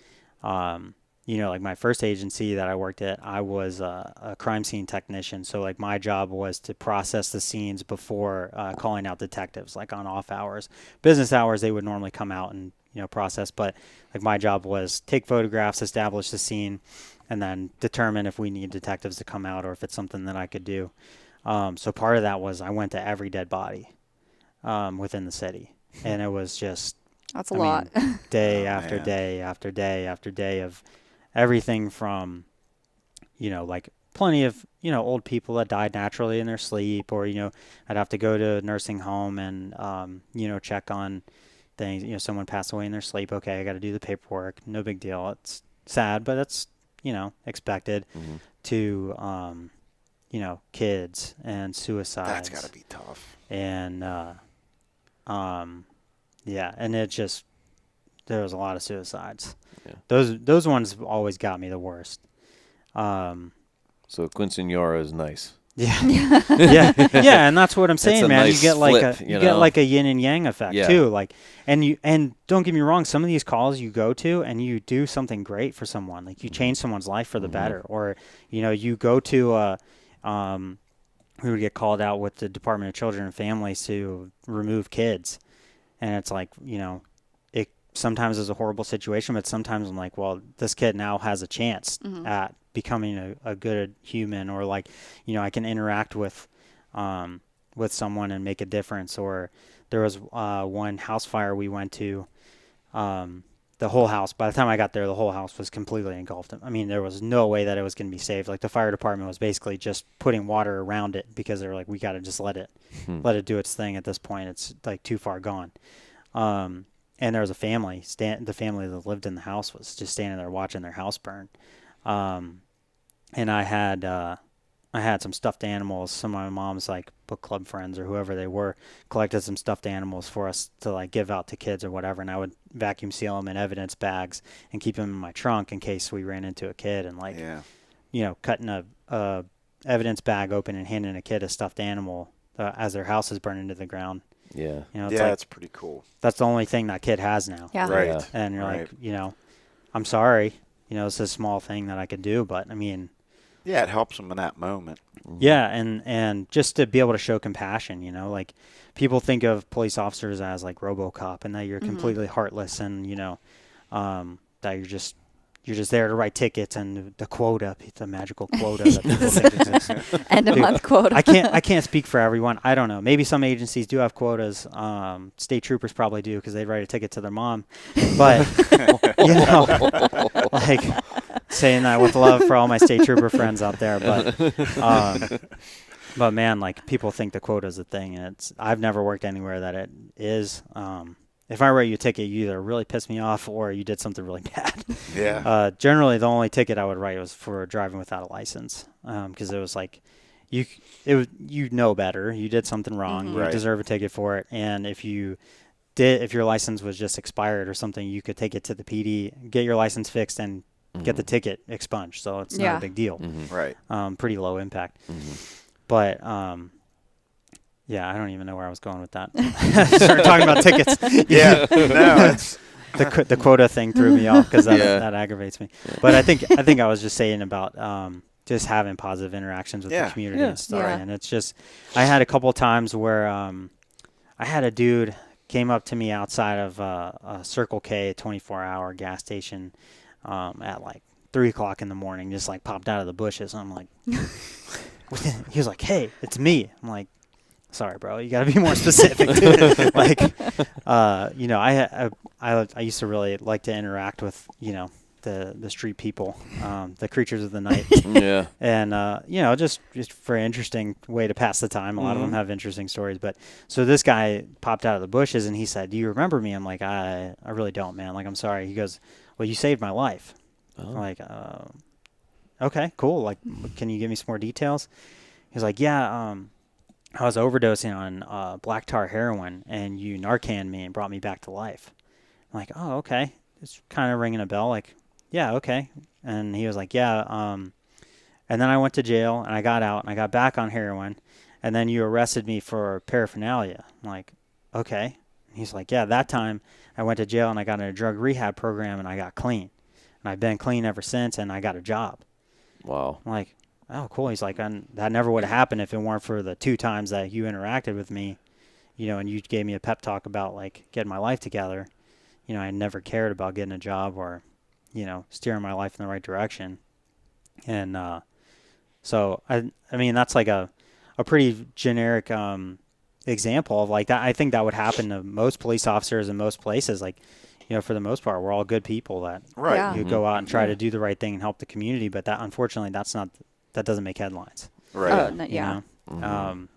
Speaker 4: like my first agency that I worked at, I was a crime scene technician. So like my job was to process the scenes before calling out detectives, like on off hours. Business hours, they would normally come out and, process. But like my job was take photographs, establish the scene, and then determine if we need detectives to come out or if it's something that I could do. So part of that was I went to every dead body within the city. And it was just...
Speaker 2: That's a lot.
Speaker 4: Day after day after day after day of everything from, like plenty of, old people that died naturally in their sleep or, I'd have to go to a nursing home and, check on things. Someone passed away in their sleep. Okay, I got to do the paperwork. No big deal. It's sad, but it's, expected.
Speaker 3: Mm-hmm.
Speaker 4: To, kids and suicides.
Speaker 1: That's got to be tough.
Speaker 4: And, yeah, and there was a lot of suicides.
Speaker 3: Yeah.
Speaker 4: Those ones always got me the worst.
Speaker 3: So quinceañera is nice.
Speaker 4: Yeah, yeah, and that's what I'm saying, man.
Speaker 3: Nice
Speaker 4: you get like
Speaker 3: flip,
Speaker 4: you get like a yin and yang effect too. Like, and don't get me wrong, some of these calls you go to and you do something great for someone, like you change someone's life for the better, or you go to we would get called out with the Department of Children and Families to remove kids, and it's like it sometimes is a horrible situation, but sometimes I'm like, well, this kid now has a chance at becoming a good human, or like, I can interact with someone and make a difference. Or there was one house fire we went to, the whole house, by the time I got there, the whole house was completely engulfed. I mean, there was no way that it was going to be saved. Like the fire department was basically just putting water around it because they were like, we got to just let it do its thing at this point. It's like too far gone. And there was a family, the family that lived in the house was just standing there watching their house burn. And I had some stuffed animals. Some of my mom's like book club friends or whoever they were collected some stuffed animals for us to like give out to kids or whatever. And I would vacuum seal them in evidence bags and keep them in my trunk in case we ran into a kid and like, cutting a evidence bag open and handing a kid a stuffed animal as their house is burning to the ground.
Speaker 3: Yeah.
Speaker 4: It's
Speaker 1: that's pretty cool.
Speaker 4: That's the only thing that kid has now.
Speaker 2: Yeah.
Speaker 1: Right.
Speaker 3: Yeah.
Speaker 4: And you're like, I'm sorry, it's a small thing that I could do, but I mean,
Speaker 1: Yeah, it helps them in that moment.
Speaker 4: yeah, and just to be able to show compassion, like people think of police officers as like RoboCop and that you're completely heartless and that you're just there to write tickets and the quota, the magical quota that people think exists.
Speaker 2: End of month quota.
Speaker 4: I can't speak for everyone. I don't know. Maybe some agencies do have quotas. State troopers probably do because they write a ticket to their mom. But like saying that with love for all my state trooper friends out there. But man, like people think the quota is a thing, and I've never worked anywhere that it is. If I write you a ticket, you either really pissed me off or you did something really bad.
Speaker 1: Yeah.
Speaker 4: Generally, the only ticket I would write was for driving without a license, because it was like you know better. You did something wrong. You
Speaker 1: Right.
Speaker 4: deserve a ticket for it. And if your license was just expired or something, you could take it to the PD, get your license fixed, and get the ticket expunged. So it's not a big deal.
Speaker 1: Right.
Speaker 4: Pretty low impact. But yeah, I don't even know where I was going with that. Started talking about tickets.
Speaker 1: Yeah. No, it's
Speaker 4: The quota thing threw me off because that aggravates me. But I think I was just saying about just having positive interactions with the community and stuff.
Speaker 2: Yeah.
Speaker 4: And it's just, I had a couple of times where I had a dude came up to me outside of a Circle K 24-hour gas station at like 3 o'clock in the morning, just like popped out of the bushes. And I'm like, he was like, "Hey, it's me." I'm like, "Sorry, bro. You got to be more specific." Dude. Like, I used to really like to interact with, the street people, the creatures of the night.
Speaker 3: Yeah.
Speaker 4: And, just for an interesting way to pass the time. A lot of them have interesting stories. But so this guy popped out of the bushes and he said, "Do you remember me?" I'm like, I really don't, man. Like, I'm sorry. He goes, "Well, you saved my life." I'm like, okay, cool. Like, can you give me some more details? He was like, "Yeah, I was overdosing on black tar heroin, and you Narcaned me and brought me back to life." I'm like, "Oh, okay." It's kind of ringing a bell. Like, yeah, okay. And he was like, "Yeah." And then I went to jail, and I got out, and I got back on heroin, and then you arrested me for paraphernalia. I'm like, okay. And he's like, "Yeah, that time I went to jail, and I got in a drug rehab program, and I got clean. And I've been clean ever since, and I got a job."
Speaker 3: Wow.
Speaker 4: I'm like, "Oh, cool." He's like, "That never would have happened if it weren't for the 2 times that you interacted with me, and you gave me a pep talk about like getting my life together. I never cared about getting a job or, steering my life in the right direction." And so I mean that's like a pretty generic example of like that. I think that would happen to most police officers in most places. Like, for the most part, we're all good people that
Speaker 1: right.
Speaker 2: Yeah.
Speaker 4: who go out and try to do the right thing and help the community. But that, unfortunately, that doesn't make headlines.
Speaker 1: Right.
Speaker 2: Oh, no, yeah.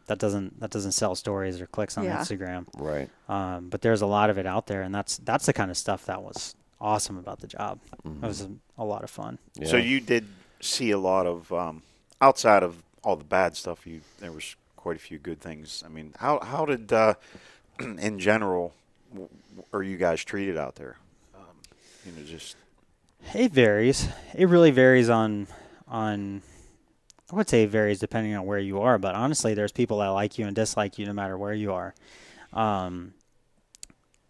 Speaker 4: That doesn't sell stories or clicks on
Speaker 2: Yeah.
Speaker 4: Instagram.
Speaker 3: Right.
Speaker 4: But there's a lot of it out there, and that's the kind of stuff that was awesome about the job. It was a lot of fun.
Speaker 3: Yeah.
Speaker 1: So you did see a lot of outside of all the bad stuff. There was quite a few good things. I mean, how did in general are you guys treated out there? Just
Speaker 4: It varies. It really varies on. I would say it varies depending on where you are, but honestly, there's people that like you and dislike you no matter where you are.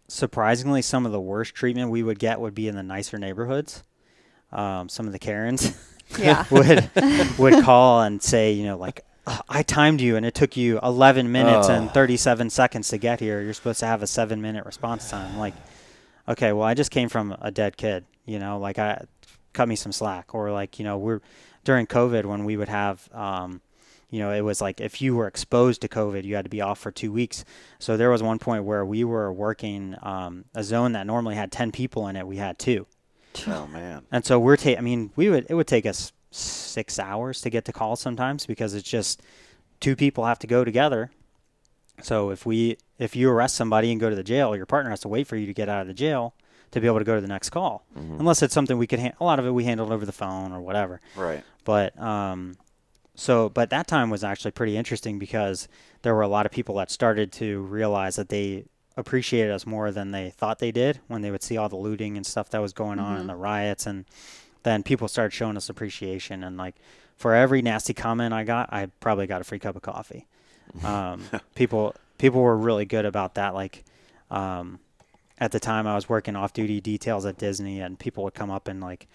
Speaker 4: Surprisingly, some of the worst treatment we would get would be in the nicer neighborhoods. Some of the Karens
Speaker 2: Yeah.
Speaker 4: would call and say, like, "I timed you and it took you 11 minutes and 37 seconds to get here. You're supposed to have a 7-minute response time." I'm like, okay, well, I just came from a dead kid, cut me some slack. Or like, we're during COVID when we would have, it was like if you were exposed to COVID, you had to be off for 2 weeks. So there was one point where we were working a zone that normally had 10 people in it. We had 2.
Speaker 1: Oh man.
Speaker 4: And so it would take us 6 hours to get to call sometimes because it's just 2 people have to go together. So if you arrest somebody and go to the jail, your partner has to wait for you to get out of the jail to be able to go to the next call. Unless it's something we could a lot of it we handled over the phone or whatever.
Speaker 1: Right.
Speaker 4: But but that time was actually pretty interesting because there were a lot of people that started to realize that they appreciated us more than they thought they did when they would see all the looting and stuff that was going on and the riots. And then people started showing us appreciation. And like for every nasty comment I probably got a free cup of coffee. People were really good about that. Like at the time I was working off-duty details at Disney, and people would come up and like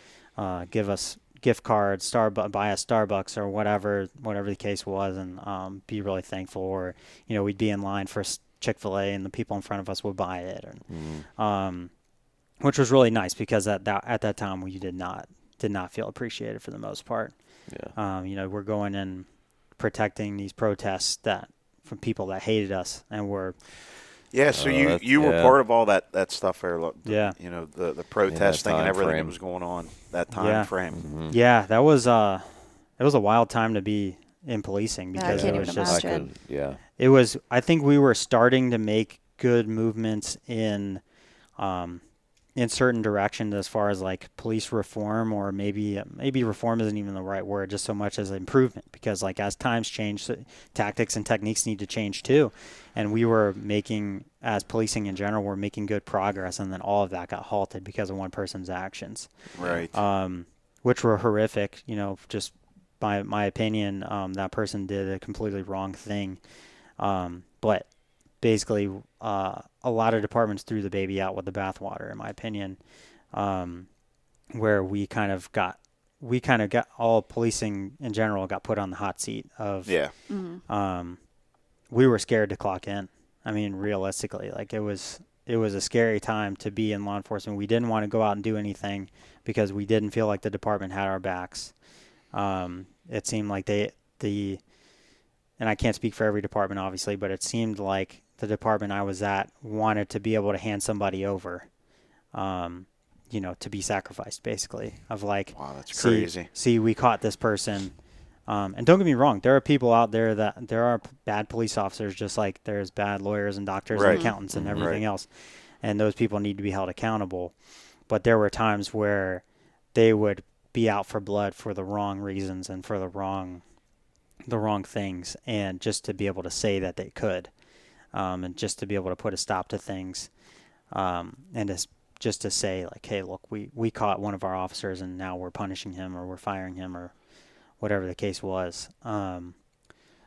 Speaker 4: give us gift cards, buy us Starbucks or whatever the case was, and be really thankful. Or we'd be in line for Chick-fil-A and the people in front of us would buy it, and which was really nice because at that time we did not feel appreciated for the most part. Yeah. We're going and protecting these protests from people that hated us, and were.
Speaker 1: Yeah, so you were part of all that stuff there.
Speaker 4: Yeah.
Speaker 1: The protesting and everything
Speaker 3: frame.
Speaker 1: that was going on that time frame.
Speaker 3: Mm-hmm.
Speaker 4: Yeah, that was it was a wild time to be in policing because
Speaker 2: I can't
Speaker 4: it was
Speaker 2: even
Speaker 4: just
Speaker 2: imagine.
Speaker 4: it was. I think we were starting to make good movements in certain directions as far as like police reform, or maybe reform isn't even the right word, just so much as improvement, because like as times change, tactics and techniques need to change too. And we were making, as policing in general, we're making good progress, and then all of that got halted because of one person's actions.
Speaker 1: Right.
Speaker 4: Which were horrific, just by my opinion. That person did a completely wrong thing. But basically, a lot of departments threw the baby out with the bathwater, in my opinion, where we kind of got all policing in general got put on the hot seat of, we were scared to clock in. I mean, realistically, like it was a scary time to be in law enforcement. We didn't want to go out and do anything because we didn't feel like the department had our backs. It seemed like and I can't speak for every department, obviously, but it seemed like the department I was at wanted to be able to hand somebody over, to be sacrificed, basically, of like,
Speaker 1: wow, that's crazy.
Speaker 4: See, we caught this person. And don't get me wrong, there are people out there there are bad police officers, just like there's bad lawyers and doctors and accountants and everything else. And those people need to be held accountable. But there were times where they would be out for blood for the wrong reasons and for the wrong things, and just to be able to say that they could, and just to be able to put a stop to things, and just to say like, hey, look, we caught one of our officers and now we're punishing him or we're firing him or whatever the case was.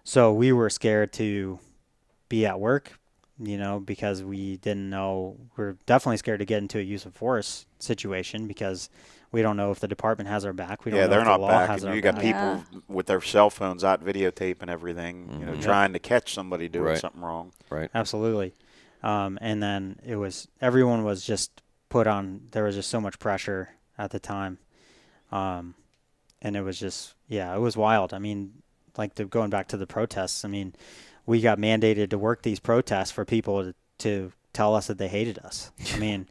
Speaker 4: So we were scared to be at work, because we didn't know. We're definitely scared to get into a use of force situation because we don't know if the department has our back. We don't know
Speaker 1: they're
Speaker 4: if the
Speaker 1: not
Speaker 4: law
Speaker 1: back.
Speaker 4: has our
Speaker 1: You got
Speaker 4: back.
Speaker 1: people with their cell phones out videotaping everything, trying to catch somebody doing something wrong.
Speaker 3: Right.
Speaker 4: Absolutely. And then everyone was just put on. There was just so much pressure at the time. And it was just, it was wild. I mean, like going back to the protests, I mean, we got mandated to work these protests for people to tell us that they hated us. I mean,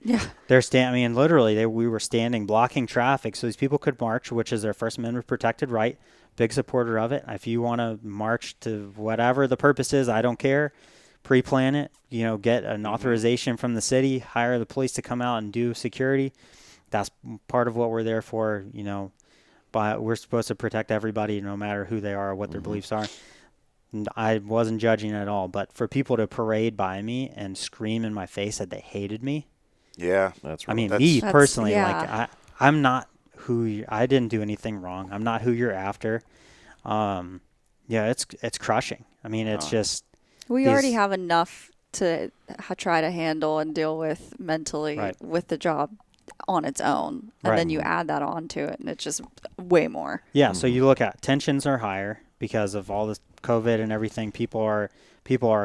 Speaker 4: literally we were standing blocking traffic so these people could march, which is their First Amendment protected right. Big supporter of it. If you want to march to whatever the purpose is, I don't care. Pre-plan it, get an authorization from the city, hire the police to come out and do security. That's part of what we're there for, But we're supposed to protect everybody no matter who they are or what their beliefs are. And I wasn't judging at all, but for people to parade by me and scream in my face that they hated me.
Speaker 1: Yeah, that's right.
Speaker 4: I mean,
Speaker 1: that's,
Speaker 4: me personally, like I'm not I didn't do anything wrong. I'm not who you're after. It's crushing. I mean, it's just.
Speaker 2: We already have enough to try to handle and deal with mentally with the job on its own, and then you add that on to it, and it's just way more.
Speaker 4: Yeah, so you look at tensions are higher because of all this COVID and everything. People are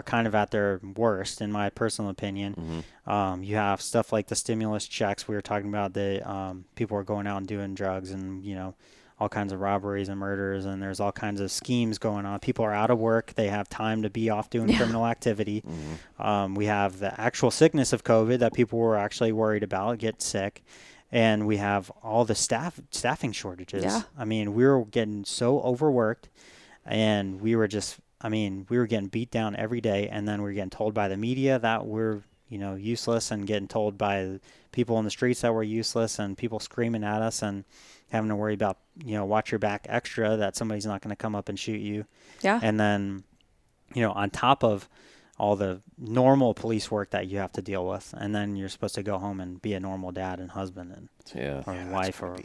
Speaker 4: kind of at their worst, in my personal opinion. You have stuff like the stimulus checks we were talking about. The people are going out and doing drugs and all kinds of robberies and murders, and there's all kinds of schemes going on. People are out of work. They have time to be off doing criminal activity. We have the actual sickness of COVID that people were actually worried about, get sick. And we have all the staffing shortages.
Speaker 2: Yeah.
Speaker 4: I mean, we were getting so overworked, and we were getting beat down every day. And then we were getting told by the media that we're, useless, and getting told by people in the streets that we're useless, and people screaming at us and having to worry about, watch your back extra, that somebody's not going to come up and shoot you.
Speaker 2: Yeah.
Speaker 4: And then, on top of all the normal police work that you have to deal with, and then you're supposed to go home and be a normal dad and husband and or wife, or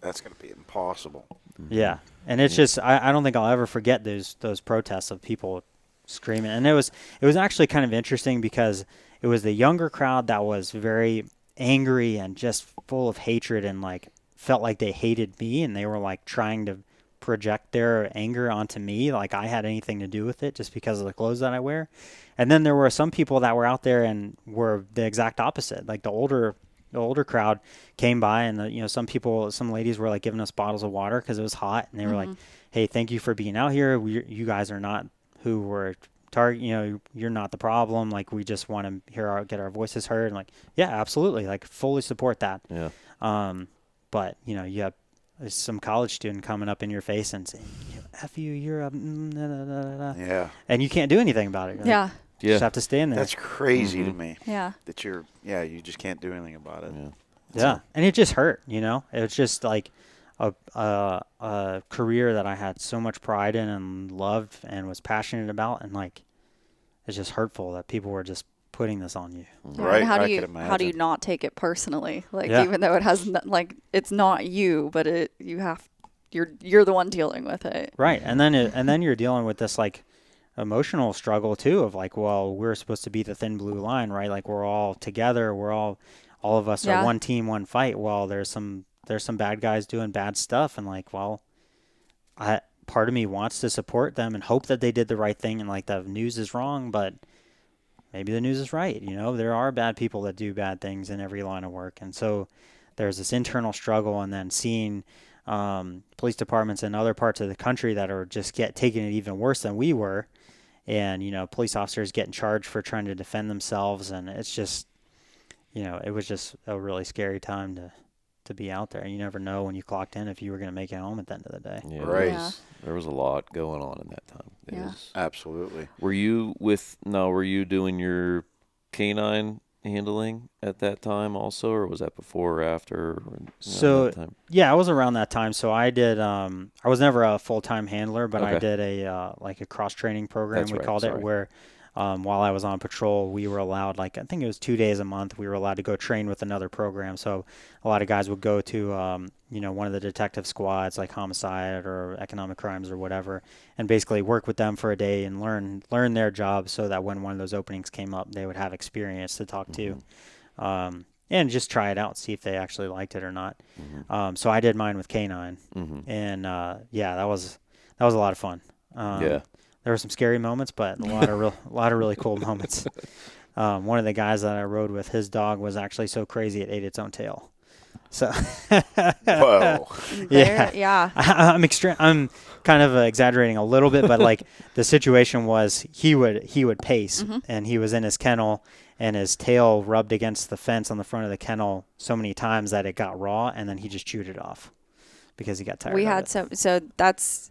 Speaker 1: that's going to be impossible.
Speaker 4: Yeah, and it's just I don't think I'll ever forget those protests of people screaming, and it was actually kind of interesting because it was the younger crowd that was very angry and just full of hatred, and like felt like they hated me, and they were like trying to project their anger onto me, like I had anything to do with it just because of the clothes that I wear. And then there were some people that were out there and were the exact opposite. Like the older crowd came by, and some ladies were like giving us bottles of water because it was hot, and they were like, "Hey, thank you for being out here. You guys are not who we're target. You're not the problem. Like we just want to get our voices heard." And like, yeah, absolutely, like fully support that.
Speaker 3: Yeah.
Speaker 4: But you have some college student coming up in your face and saying, "F you, you're a,"
Speaker 1: Yeah.
Speaker 4: and you can't do anything about it.
Speaker 2: Yeah.
Speaker 4: You just have to stand there.
Speaker 1: That's crazy to me.
Speaker 2: Yeah.
Speaker 1: That you just can't do anything about it.
Speaker 4: Yeah. And it just hurt, It was just like a career that I had so much pride in and loved and was passionate about, and like it's just hurtful that people were just putting this on you.
Speaker 1: Right.
Speaker 2: And how
Speaker 1: I could imagine.
Speaker 2: do you not take it personally? Like
Speaker 4: Yeah.
Speaker 2: even though it has it's not you, but you're the one dealing with it.
Speaker 4: Right. And then you're dealing with this like emotional struggle too of like, well, we're supposed to be the thin blue line, right? Like we're all together, all of us are one team, one fight. Well, there's some bad guys doing bad stuff, and like, well, part of me wants to support them and hope that they did the right thing, and like the news is wrong, but maybe the news is right. There are bad people that do bad things in every line of work. And so there's this internal struggle, and then seeing police departments in other parts of the country that are just taking it even worse than we were. And, police officers getting charged for trying to defend themselves. And it's just, it was just a really scary time to be out there. You never know when you clocked in if you were going to make it home at the end of the day.
Speaker 3: Yeah,
Speaker 1: Right.
Speaker 3: There was a lot going on in that time.
Speaker 1: Absolutely.
Speaker 3: Were you doing your canine handling at that time also, or was that before or after?
Speaker 4: So
Speaker 3: that time?
Speaker 4: Yeah, I was around that time. So I did. I was never a full-time handler, but I
Speaker 3: Okay.
Speaker 4: did a cross-training program.
Speaker 3: That's
Speaker 4: we
Speaker 3: right,
Speaker 4: called it,
Speaker 3: sorry.
Speaker 4: where while I was on patrol, we were allowed, I think it was 2 days a month, we were allowed to go train with another program. So a lot of guys would go to one of the detective squads, like homicide or economic crimes or whatever, and basically work with them for a day and learn their job, so that when one of those openings came up, they would have experience to talk to. And just try it out, see if they actually liked it or not. So I did mine with K9, and that was a lot of fun. There were some scary moments, but a lot of really cool moments. One of the guys that I rode with, his dog was actually so crazy it ate its own tail. So
Speaker 1: Whoa.
Speaker 2: Yeah.
Speaker 4: I'm kind of exaggerating a little bit, but like the situation was he would pace, and he was in his kennel, and his tail rubbed against the fence on the front of the kennel so many times that it got raw, and then he just chewed it off because he got tired.
Speaker 2: We had so that's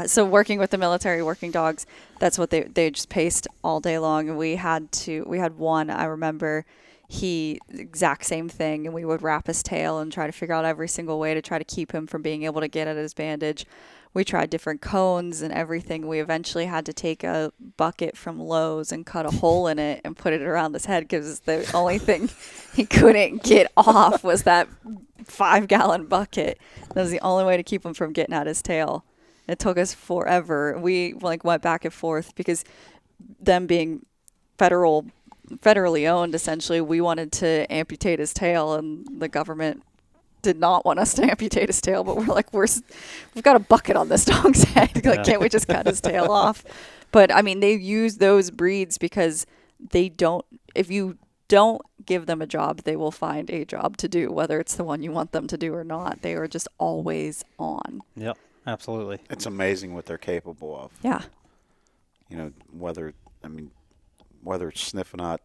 Speaker 2: so working with the military, working dogs, that's what they just paced all day long. And we had one, I remember, exact same thing, and we would wrap his tail and try to figure out every single way to try to keep him from being able to get at his bandage. We tried different cones and everything. We eventually had to take a bucket from Lowe's and cut a hole in it and put it around his head, because the only thing he couldn't get off was that 5-gallon bucket. That was the only way to keep him from getting at his tail. It took us forever. We went back and forth because them being federally owned, essentially, we wanted to amputate his tail, and the government did not want us to amputate his tail. But we're like, we've got a bucket on this dog's head. Can't we just cut his tail off? But I mean, they use those breeds because they don't. If you don't give them a job, they will find a job to do, whether it's the one you want them to do or not. They are just always on.
Speaker 4: Yep, absolutely.
Speaker 1: It's amazing what they're capable of.
Speaker 2: Yeah.
Speaker 1: You know, whether it's sniffing out,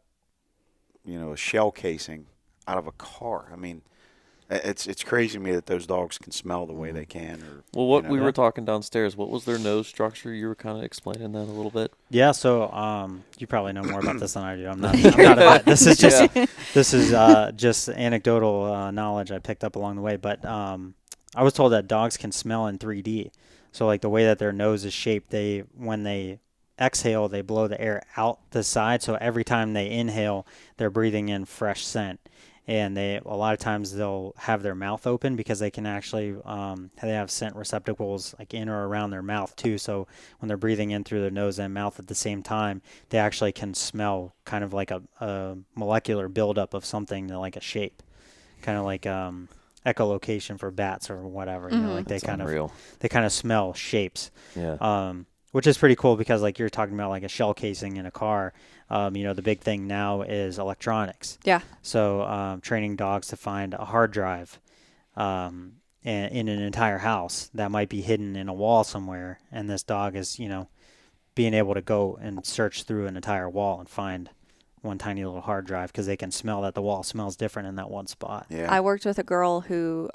Speaker 1: a shell casing out of a car. I mean, it's crazy to me that those dogs can smell the way they can. Or,
Speaker 3: Well, what we were talking downstairs, what was their nose structure? You were kind of explaining that a little bit.
Speaker 4: Yeah, so you probably know more about this than I do. I'm not a vet. This is just just anecdotal knowledge I picked up along the way. But I was told that dogs can smell in 3D. So like the way that their nose is shaped, when they exhale, they blow the air out the side. So every time they inhale, they're breathing in fresh scent. And a lot of times they'll have their mouth open because they can actually they have scent receptacles like in or around their mouth too. So when they're breathing in through their nose and mouth at the same time, they actually can smell kind of like a molecular buildup of something like a shape, kind of like echolocation for bats or whatever. You know, like they kind of smell shapes.
Speaker 3: Yeah.
Speaker 4: Which is pretty cool because like you're talking about like a shell casing in a car. The big thing now is electronics.
Speaker 2: Yeah.
Speaker 4: So training dogs to find a hard drive in an entire house that might be hidden in a wall somewhere. And this dog is, being able to go and search through an entire wall and find one tiny little hard drive because they can smell that the wall smells different in that one spot.
Speaker 1: Yeah.
Speaker 2: I worked with a girl who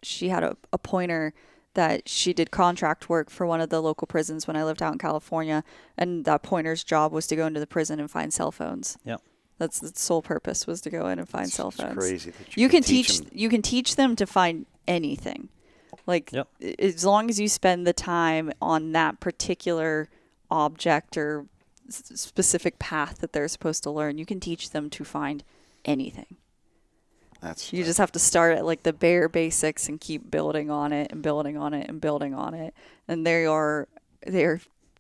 Speaker 2: she had a pointer that she did contract work for one of the local prisons when I lived out in California, and that pointer's job was to go into the prison and find cell phones.
Speaker 4: Yep.
Speaker 2: That's the sole purpose, was to go in and find cell phones.
Speaker 1: It's crazy that
Speaker 2: you can teach them to find anything. Like as long as you spend the time on that particular object or specific path that they're supposed to learn, you can teach them to find anything. You just have to start at like the bare basics and keep building on it and building on it and building on it. And they're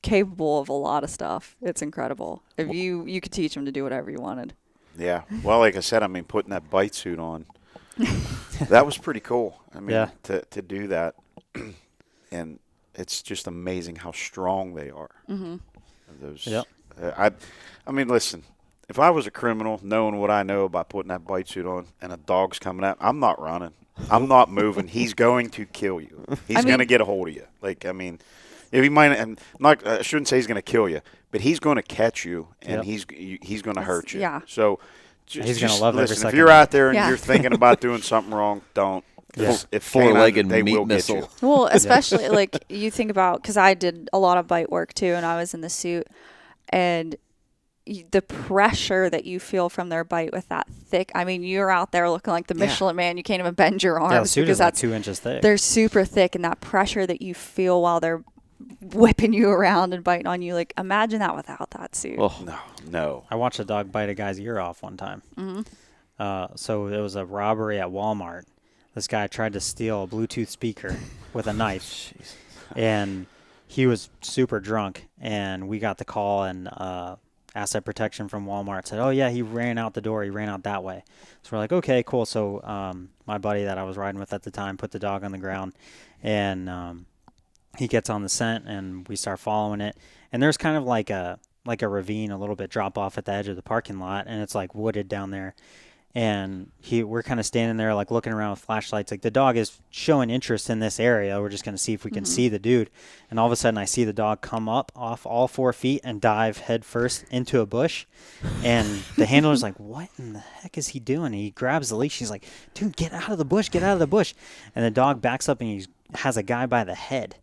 Speaker 2: capable of a lot of stuff. It's incredible. If you could teach them to do whatever you wanted.
Speaker 1: Yeah. Well, like I said, putting that bite suit on, that was pretty cool. To do that. And it's just amazing how strong they are. Mm-hmm. Listen. If I was a criminal, knowing what I know about putting that bite suit on and a dog's coming at me, I'm not running. I'm not moving. He's going to kill you. He's going to get a hold of you. If he might, I shouldn't say he's going to kill you, but he's going to catch you and he's going to hurt you.
Speaker 2: Yeah.
Speaker 1: So
Speaker 4: he's going to love every second.
Speaker 1: If you're out there and you're thinking about doing something wrong, don't.
Speaker 3: Yeah.
Speaker 1: If
Speaker 3: Four-legged
Speaker 1: they
Speaker 3: meat
Speaker 1: will
Speaker 3: missile.
Speaker 1: get you.
Speaker 2: Well, especially like you think about, because I did a lot of bite work too, and I was in the suit, and the pressure that you feel from their bite with that thick, you're out there looking like the Michelin Man. You can't even bend your arms.
Speaker 4: Yeah, the suit
Speaker 2: because
Speaker 4: is like 2 inches thick.
Speaker 2: They're super thick, and that pressure that you feel while they're whipping you around and biting on you, like imagine that without that suit.
Speaker 1: Oh, no.
Speaker 4: I watched a dog bite a guy's ear off one time. Mm-hmm. So it was a robbery at Walmart. This guy tried to steal a Bluetooth speaker with a knife. And he was super drunk, and we got the call, and asset protection from Walmart said, oh yeah, he ran out the door, he ran out that way. So we're like, okay, cool. So my buddy that I was riding with at the time put the dog on the ground, and he gets on the scent, and we start following it, and there's kind of like a ravine, a little bit drop off at the edge of the parking lot, and it's like wooded down there. And we're kind of standing there like looking around with flashlights. Like the dog is showing interest in this area. We're just going to see if we can see the dude. And all of a sudden I see the dog come up off all 4 feet and dive head first into a bush. And the handler's like, what in the heck is he doing? And he grabs the leash. He's like, dude, get out of the bush, get out of the bush. And the dog backs up and he has a guy by the head.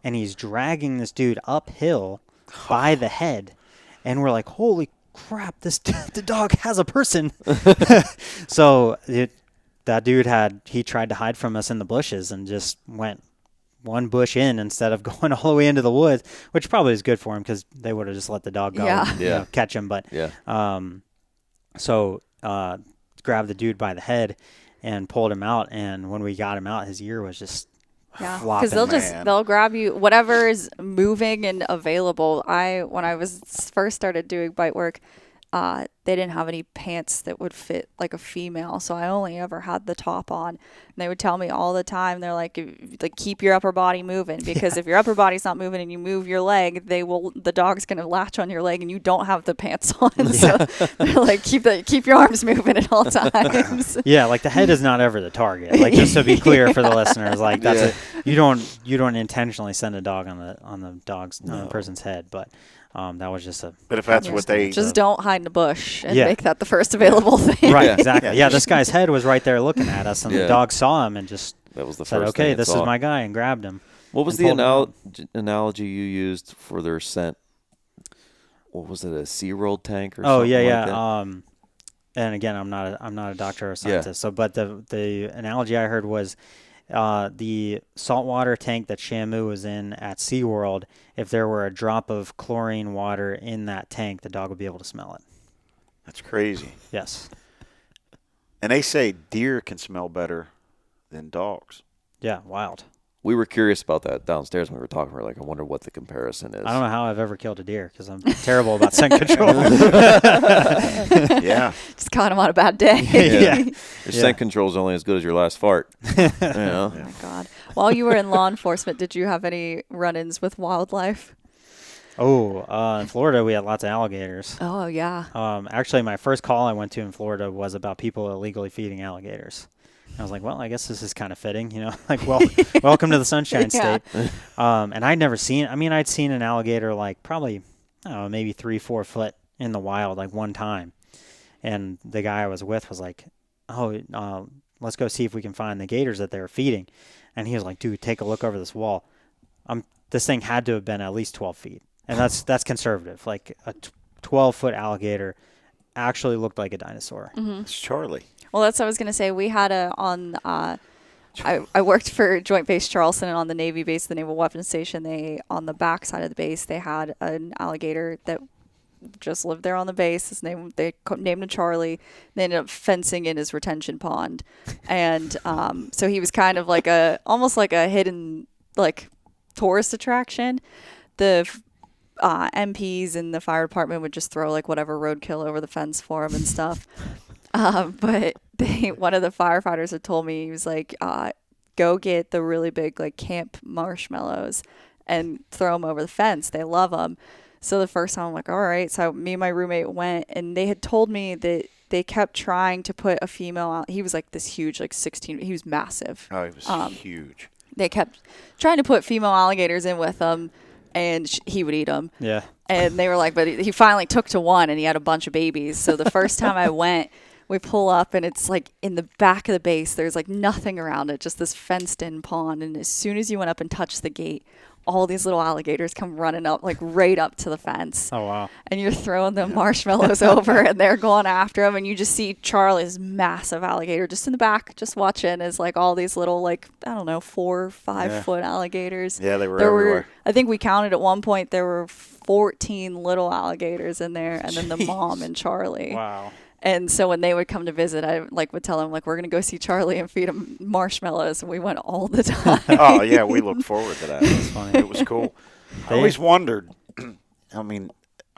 Speaker 4: And he's dragging this dude uphill by the head. And we're like, holy crap, the dog has a person. So that dude he tried to hide from us in the bushes and just went one bush in instead of going all the way into the woods, which probably is good for him because they would have just let the dog go and, catch him. But so grabbed the dude by the head and pulled him out, and when we got him out, his ear was just
Speaker 2: because they'll grab you, whatever is moving and available. When I was first started doing bite work, they didn't have any pants that would fit like a female, so I only ever had the top on. And they would tell me all the time, they're like, keep your upper body moving, because if your upper body's not moving and you move your leg, the dog's gonna latch on your leg and you don't have the pants on. So they're like, keep your arms moving at all times.
Speaker 4: Yeah, like the head is not ever the target. Like, just to be clear for the listeners, like you don't intentionally send a dog on the person's head, but that was just a.
Speaker 1: But if that's what they
Speaker 2: just don't hide in a bush and make that the first available thing.
Speaker 4: Right, exactly. Yeah, this guy's head was right there looking at us, and the dog saw him and just
Speaker 3: that was the
Speaker 4: said,
Speaker 3: first
Speaker 4: "Okay,
Speaker 3: thing
Speaker 4: this is my guy," and grabbed him.
Speaker 3: What was the analogy you used for their scent? What was it, a SeaWorld tank or something?
Speaker 4: Oh yeah,
Speaker 3: like
Speaker 4: yeah.
Speaker 3: That?
Speaker 4: And again, I'm not a doctor or a scientist. So, but the analogy I heard was the saltwater tank that Shamu was in at SeaWorld. If there were a drop of chlorine water in that tank, the dog would be able to smell it.
Speaker 1: That's crazy.
Speaker 4: Yes.
Speaker 1: And they say deer can smell better than dogs.
Speaker 4: Yeah, wild.
Speaker 3: We were curious about that downstairs when we were talking. We were like, I wonder what the comparison is.
Speaker 4: I don't know how I've ever killed a deer because I'm terrible about scent control.
Speaker 1: Yeah.
Speaker 2: Just caught him on a bad day.
Speaker 3: Your scent control is only as good as your last fart.
Speaker 2: Oh, my God. While you were in law enforcement, did you have any run-ins with wildlife?
Speaker 4: In Florida, we had lots of alligators.
Speaker 2: Oh, yeah.
Speaker 4: Actually, my first call I went to in Florida was about people illegally feeding alligators. I was like, well, I guess this is kind of fitting, like, welcome to the Sunshine State. And I'd seen an alligator like probably, I don't know, maybe 3-4 foot in the wild, like one time. And the guy I was with was like, let's go see if we can find the gators that they were feeding. And he was like, dude, take a look over this wall. This thing had to have been at least 12 feet. And that's conservative. Like a 12-foot alligator actually looked like a dinosaur.
Speaker 2: Mm-hmm.
Speaker 1: It's Charlie.
Speaker 2: Well, that's what I was going to say. We had I worked for Joint Base Charleston, and on the Navy base, the Naval Weapons Station, on the back side of the base, they had an alligator that just lived there on the base. They named him Charlie. They ended up fencing in his retention pond. And so he was kind of like almost like a hidden like tourist attraction. The MPs and the fire department would just throw like whatever roadkill over the fence for him and stuff. But one of the firefighters had told me, he was like, go get the really big like camp marshmallows and throw them over the fence. They love them. So the first time I'm like, all right. So me and my roommate went, and they had told me that they kept trying to put a female out. He was like this huge, like 16. He was massive.
Speaker 1: Oh, he was huge.
Speaker 2: They kept trying to put female alligators in with them, and he would eat them.
Speaker 4: Yeah.
Speaker 2: And they were like, but he finally took to one, and he had a bunch of babies. So the first time I went, we pull up, and it's like in the back of the base, there's like nothing around it, just this fenced in pond. And as soon as you went up and touched the gate, all these little alligators come running up, like right up to the fence.
Speaker 4: Oh, wow.
Speaker 2: And you're throwing the marshmallows over, and they're going after him. And you just see Charlie's massive alligator just in the back, just watching as like all these little, like, I don't know, 4 or 5 foot alligators.
Speaker 1: Yeah, they were everywhere.
Speaker 2: I think we counted at one point, there were 14 little alligators in there, and then the mom and Charlie.
Speaker 4: Wow.
Speaker 2: And so when they would come to visit, I would tell them, like, we're going to go see Charlie and feed him marshmallows. And we went all the time.
Speaker 1: Oh, yeah, we looked forward to that.
Speaker 4: That's funny.
Speaker 1: It was cool. I always wondered,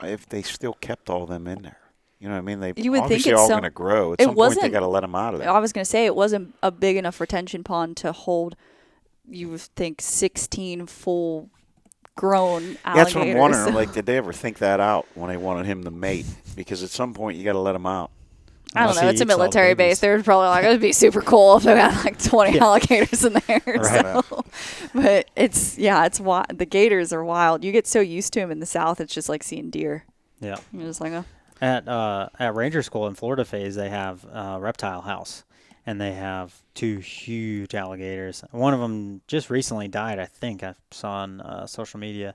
Speaker 1: if they still kept all them in there. You know what I mean?
Speaker 2: You would think
Speaker 1: obviously
Speaker 2: it's
Speaker 1: all going to grow. At some point, they got to let them out of there.
Speaker 2: I was going to say, it wasn't a big enough retention pond to hold, you would think, 16 full grown alligators.
Speaker 1: That's what I'm wondering. Like, did they ever think that out when they wanted him to mate? Because at some point, you got to let him out.
Speaker 2: I don't know. It's a military base. They were probably like, it would be super cool if they had like 20 alligators in there.
Speaker 4: Right.
Speaker 2: So. But it's wild. The gators are wild. You get so used to them in the South, it's just like seeing deer.
Speaker 4: Yeah.
Speaker 2: You're just like, oh.
Speaker 4: At Ranger School in Florida Phase, they have a reptile house, and they have 2 huge alligators. One of them just recently died, I think. I saw on social media.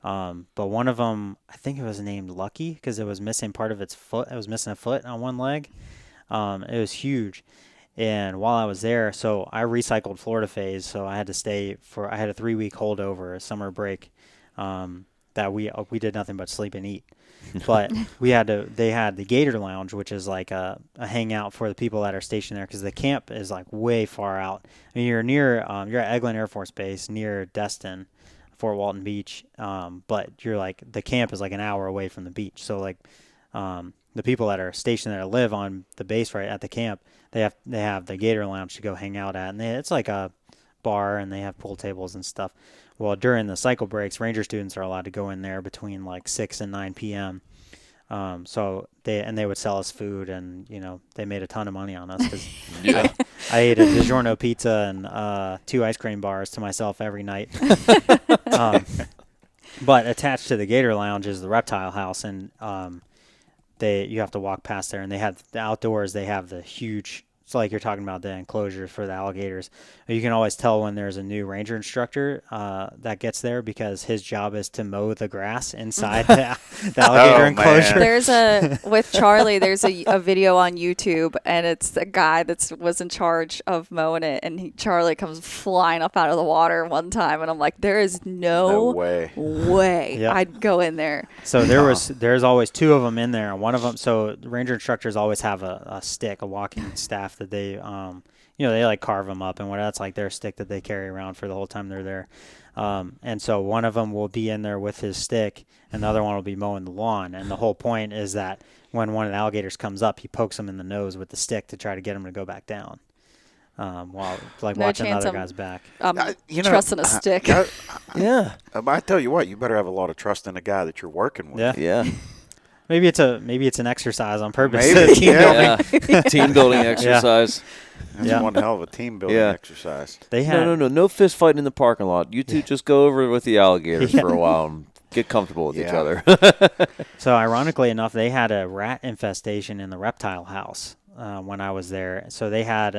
Speaker 4: But one of them, I think it was named Lucky because it was missing part of its foot. It was missing a foot on one leg. It was huge. And while I was there, so I recycled Florida Phase, so I had to I had a 3-week holdover, a summer break, that we did nothing but sleep and eat. But they had the Gator Lounge, which is like a hangout for the people that are stationed there because the camp is like way far out. I mean, you're at Eglin Air Force Base near Destin, Fort Walton Beach, but you're like, the camp is like an hour away from the beach. So like, the people that are stationed there live on the base right at the camp. They have the Gator Lounge to go hang out at, and it's like a bar, and they have pool tables and stuff. Well, during the cycle breaks, Ranger students are allowed to go in there between like 6 and 9 p.m. So they would sell us food, and they made a ton of money on us because I ate a DiGiorno pizza and 2 ice cream bars to myself every night. But attached to the Gator Lounge is the reptile house, and you have to walk past there, and they have the outdoors. They have the huge. It's like you're talking about the enclosure for the alligators. You can always tell when there's a new ranger instructor that gets there because his job is to mow the grass inside the alligator enclosure.
Speaker 2: Man. With Charlie, there's a video on YouTube, and it's the guy that was in charge of mowing it, and Charlie comes flying up out of the water one time, and I'm like, there is no way
Speaker 4: Yep.
Speaker 2: I'd go in there.
Speaker 4: So there's always 2 of them in there, and one of them. So the ranger instructors always have a stick, a walking staff that they they like carve them up and whatever. That's like their stick that they carry around for the whole time they're there. And so one of them will be in there with his stick, and the other one will be mowing the lawn. And the whole point is that when one of the alligators comes up, he pokes him in the nose with the stick to try to get him to go back down. While like
Speaker 2: No
Speaker 4: watching
Speaker 2: chance
Speaker 4: another
Speaker 2: I'm-
Speaker 4: guy's back.
Speaker 2: Trusting a stick.
Speaker 1: I tell you what, you better have a lot of trust in the guy that you're working with.
Speaker 4: Yeah.
Speaker 3: Yeah.
Speaker 4: Maybe it's an exercise on purpose.
Speaker 1: Maybe,
Speaker 4: Team building.
Speaker 3: Yeah. Team building exercise.
Speaker 1: That's one hell of a team building exercise.
Speaker 4: They had
Speaker 3: No fist fighting in the parking lot. You two just go over with the alligators for a while and get comfortable with each other.
Speaker 4: So ironically enough, they had a rat infestation in the reptile house when I was there. So they had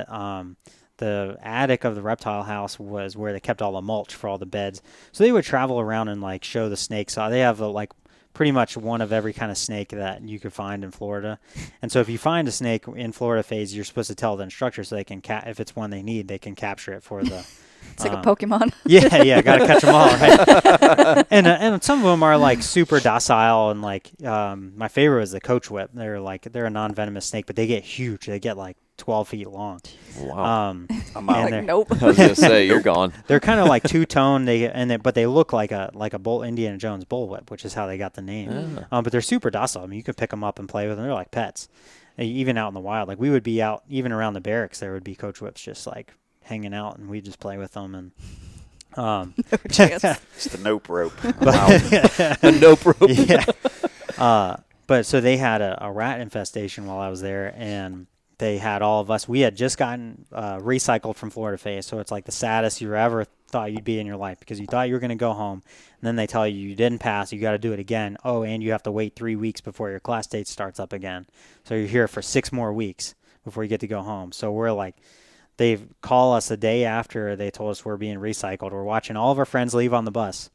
Speaker 4: the attic of the reptile house was where they kept all the mulch for all the beds. So they would travel around and like show the snakes. They have like pretty much one of every kind of snake that you could find in Florida. And so if you find a snake in Florida phase, you're supposed to tell the instructor so they can if it's one they need, they can capture it for the
Speaker 2: It's like a Pokemon.
Speaker 4: Yeah, got to catch them all, right? And some of them are like super docile, and like my favorite was the coach whip. They're a non-venomous snake, but they get huge. They get like 12 feet long.
Speaker 3: Wow.
Speaker 1: I'm out.
Speaker 2: Like, nope.
Speaker 3: I was gonna say you're gone.
Speaker 4: They're kind of like two-tone. But they look like a Indiana Jones bullwhip, which is how they got the name.
Speaker 3: Yeah.
Speaker 4: But they're super docile. I mean, you could pick them up and play with them. They're like pets. Even out in the wild, like we would be out even around the barracks. There would be coach whips just like hanging out, and we'd just play with them. And
Speaker 1: It's the nope rope.
Speaker 3: A nope rope.
Speaker 4: Yeah. But so they had a rat infestation while I was there, and they had all of us. We had just gotten recycled from Florida Phase, so it's like the saddest you ever thought you'd be in your life because you thought you were going to go home, and then they tell you didn't pass, you got to do it again. Oh, and you have to wait 3 weeks before your class date starts up again. So you're here for 6 more weeks before you get to go home. So we're like, they call us a day after they told us we're being recycled. We're watching all of our friends leave on the bus,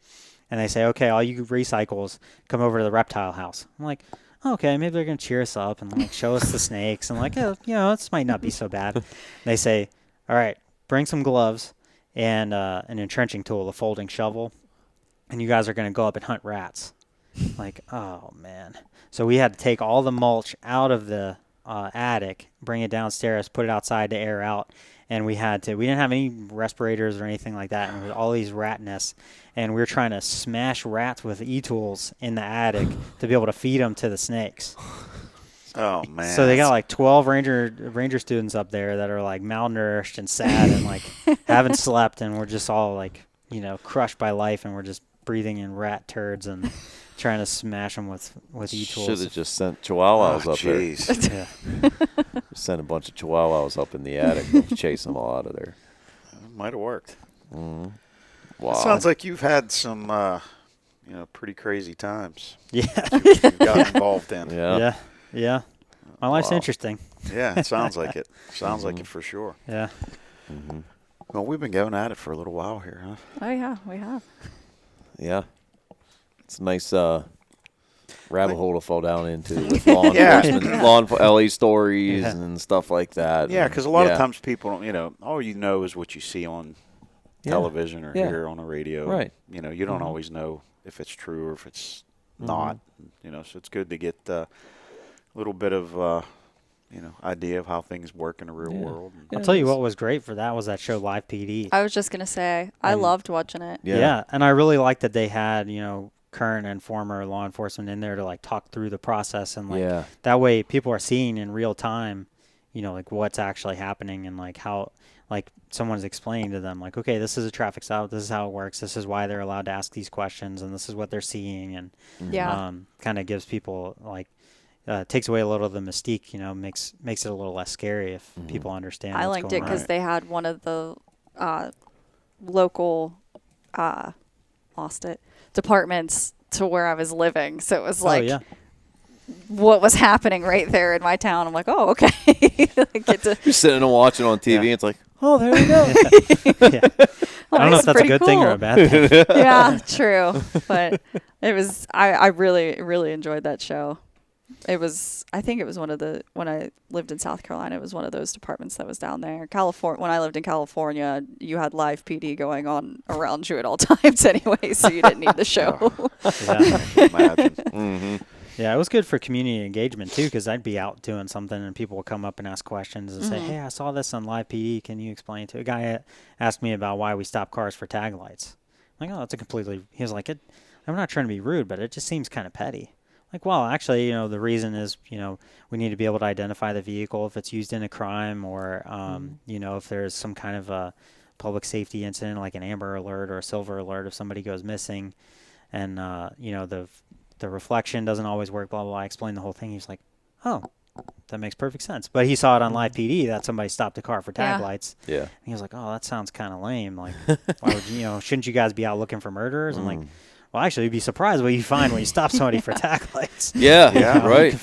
Speaker 4: and they say, okay, all you recycles, come over to the reptile house. I'm like, okay, maybe they're going to cheer us up and like show us the snakes. I'm like, oh, this might not be so bad. They say, all right, bring some gloves and an entrenching tool, a folding shovel, and you guys are going to go up and hunt rats. Like, oh, man. So we had to take all the mulch out of the attic, bring it downstairs, put it outside to air out, and we didn't have any respirators or anything like that, and there was all these rat nests, and we were trying to smash rats with e-tools in the attic to be able to feed them to the snakes.
Speaker 1: Oh man!
Speaker 4: So they got like 12 ranger students up there that are like malnourished and sad and like haven't slept, and we're just all like crushed by life, and we're just breathing in rat turds and trying to smash them with e-tools.
Speaker 3: Should have just sent chihuahuas up there.
Speaker 1: Jeez.
Speaker 4: Yeah.
Speaker 3: Sent a bunch of chihuahuas up in the attic and chase them all out of there.
Speaker 1: Might have worked.
Speaker 3: Mm-hmm. Wow.
Speaker 1: Sounds like you've had some, pretty crazy times.
Speaker 4: Yeah.
Speaker 1: You've got involved in.
Speaker 4: Yeah. My life's
Speaker 3: Wow.
Speaker 4: interesting.
Speaker 1: Yeah, it sounds like it. Sounds like it for sure.
Speaker 4: Yeah.
Speaker 3: Mm-hmm.
Speaker 1: Well, we've been going at it for a little while here, huh?
Speaker 2: Oh, yeah, we have.
Speaker 3: Yeah. It's a nice rabbit hole to fall down into with law
Speaker 1: Yeah.
Speaker 3: enforcement, LA stories and stuff like that.
Speaker 1: Yeah, because a lot of times people don't, all you know is what you see on television or hear on the radio.
Speaker 3: Right.
Speaker 1: You don't always know if it's true or if it's not. So it's good to get a little bit of, idea of how things work in the real world.
Speaker 4: I'll tell you what was great for that was that show Live PD.
Speaker 2: I was just going to say, I loved watching it.
Speaker 4: Yeah, and I really liked that they had, current and former law enforcement in there to like talk through the process, and like
Speaker 3: Yeah.
Speaker 4: that way people are seeing in real time, like what's actually happening, and like how like someone's explaining to them like, okay, this is a traffic stop, this is how it works, this is why they're allowed to ask these questions, and this is what they're seeing, and
Speaker 2: Yeah.
Speaker 4: kind of gives people like takes away a little of the mystique, makes it a little less scary if people understand
Speaker 2: I
Speaker 4: what's
Speaker 2: liked it
Speaker 4: going
Speaker 2: because
Speaker 4: on.
Speaker 2: they had one of the local, lost it, departments to where I was living. So it was like,
Speaker 4: Oh yeah.
Speaker 2: what was happening right there in my town. I'm like, oh, okay. I get to,
Speaker 3: You're sitting and watching on TV.
Speaker 4: Yeah.
Speaker 3: And it's like, oh, there you go.
Speaker 4: Yeah. I don't know if that's a good thing or a bad thing.
Speaker 2: Yeah, true. But it was, I really, really enjoyed that show. It was, I think it was when I lived in South Carolina, it was one of those departments that was down there. California, when I lived in California, you had live PD going on around you at all times anyway, so you didn't need the show.
Speaker 4: Yeah.
Speaker 1: I can imagine.
Speaker 3: Mm-hmm.
Speaker 4: Yeah, it was good for community engagement too, because I'd be out doing something and people would come up and ask questions and say, "Hey, I saw this on live PD. Can you explain it to?" A guy asked me about why we stop cars for tag lights. I'm like, oh, that's a completely. He was like, I'm not trying to be rude, but it just seems kind of petty. Like, well, actually, the reason is, we need to be able to identify the vehicle if it's used in a crime, or if there's some kind of a public safety incident like an Amber Alert or a Silver Alert if somebody goes missing, and the reflection doesn't always work, blah, blah, blah. I explained the whole thing. He was like, oh, that makes perfect sense. But he saw it on live PD that somebody stopped a car for tag lights.
Speaker 3: Yeah.
Speaker 4: And he was like, oh, that sounds kind of lame. Like, why would shouldn't you guys be out looking for murderers? I'm like, well, actually, you'd be surprised what you find when you stop somebody for tag lights.
Speaker 3: Yeah.
Speaker 1: Yeah.
Speaker 3: Right.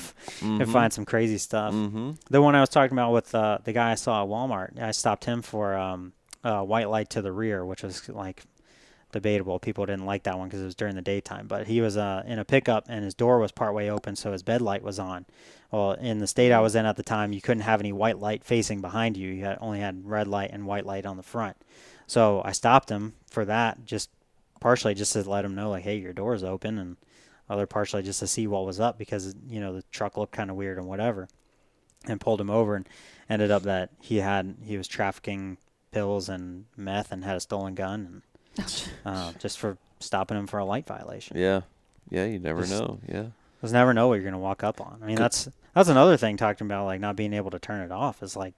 Speaker 4: You can find some crazy stuff.
Speaker 3: Mm-hmm.
Speaker 4: The one I was talking about with the guy I saw at Walmart, I stopped him for white light to the rear, which was like debatable. People didn't like that one because it was during the daytime. But he was in a pickup and his door was partway open, so his bed light was on. Well, in the state I was in at the time, you couldn't have any white light facing behind you. You only had red light and white light on the front. So I stopped him for that, partially just to let him know, like, hey, your door's open, and other partially just to see what was up because, the truck looked kind of weird and whatever, and pulled him over, and ended up that he was trafficking pills and meth and had a stolen gun, and just for stopping him for a light violation.
Speaker 3: Yeah. Yeah. You never know. Yeah.
Speaker 4: Just never know what you're going to walk up on. I mean, that's another thing talking about, like, not being able to turn it off is like,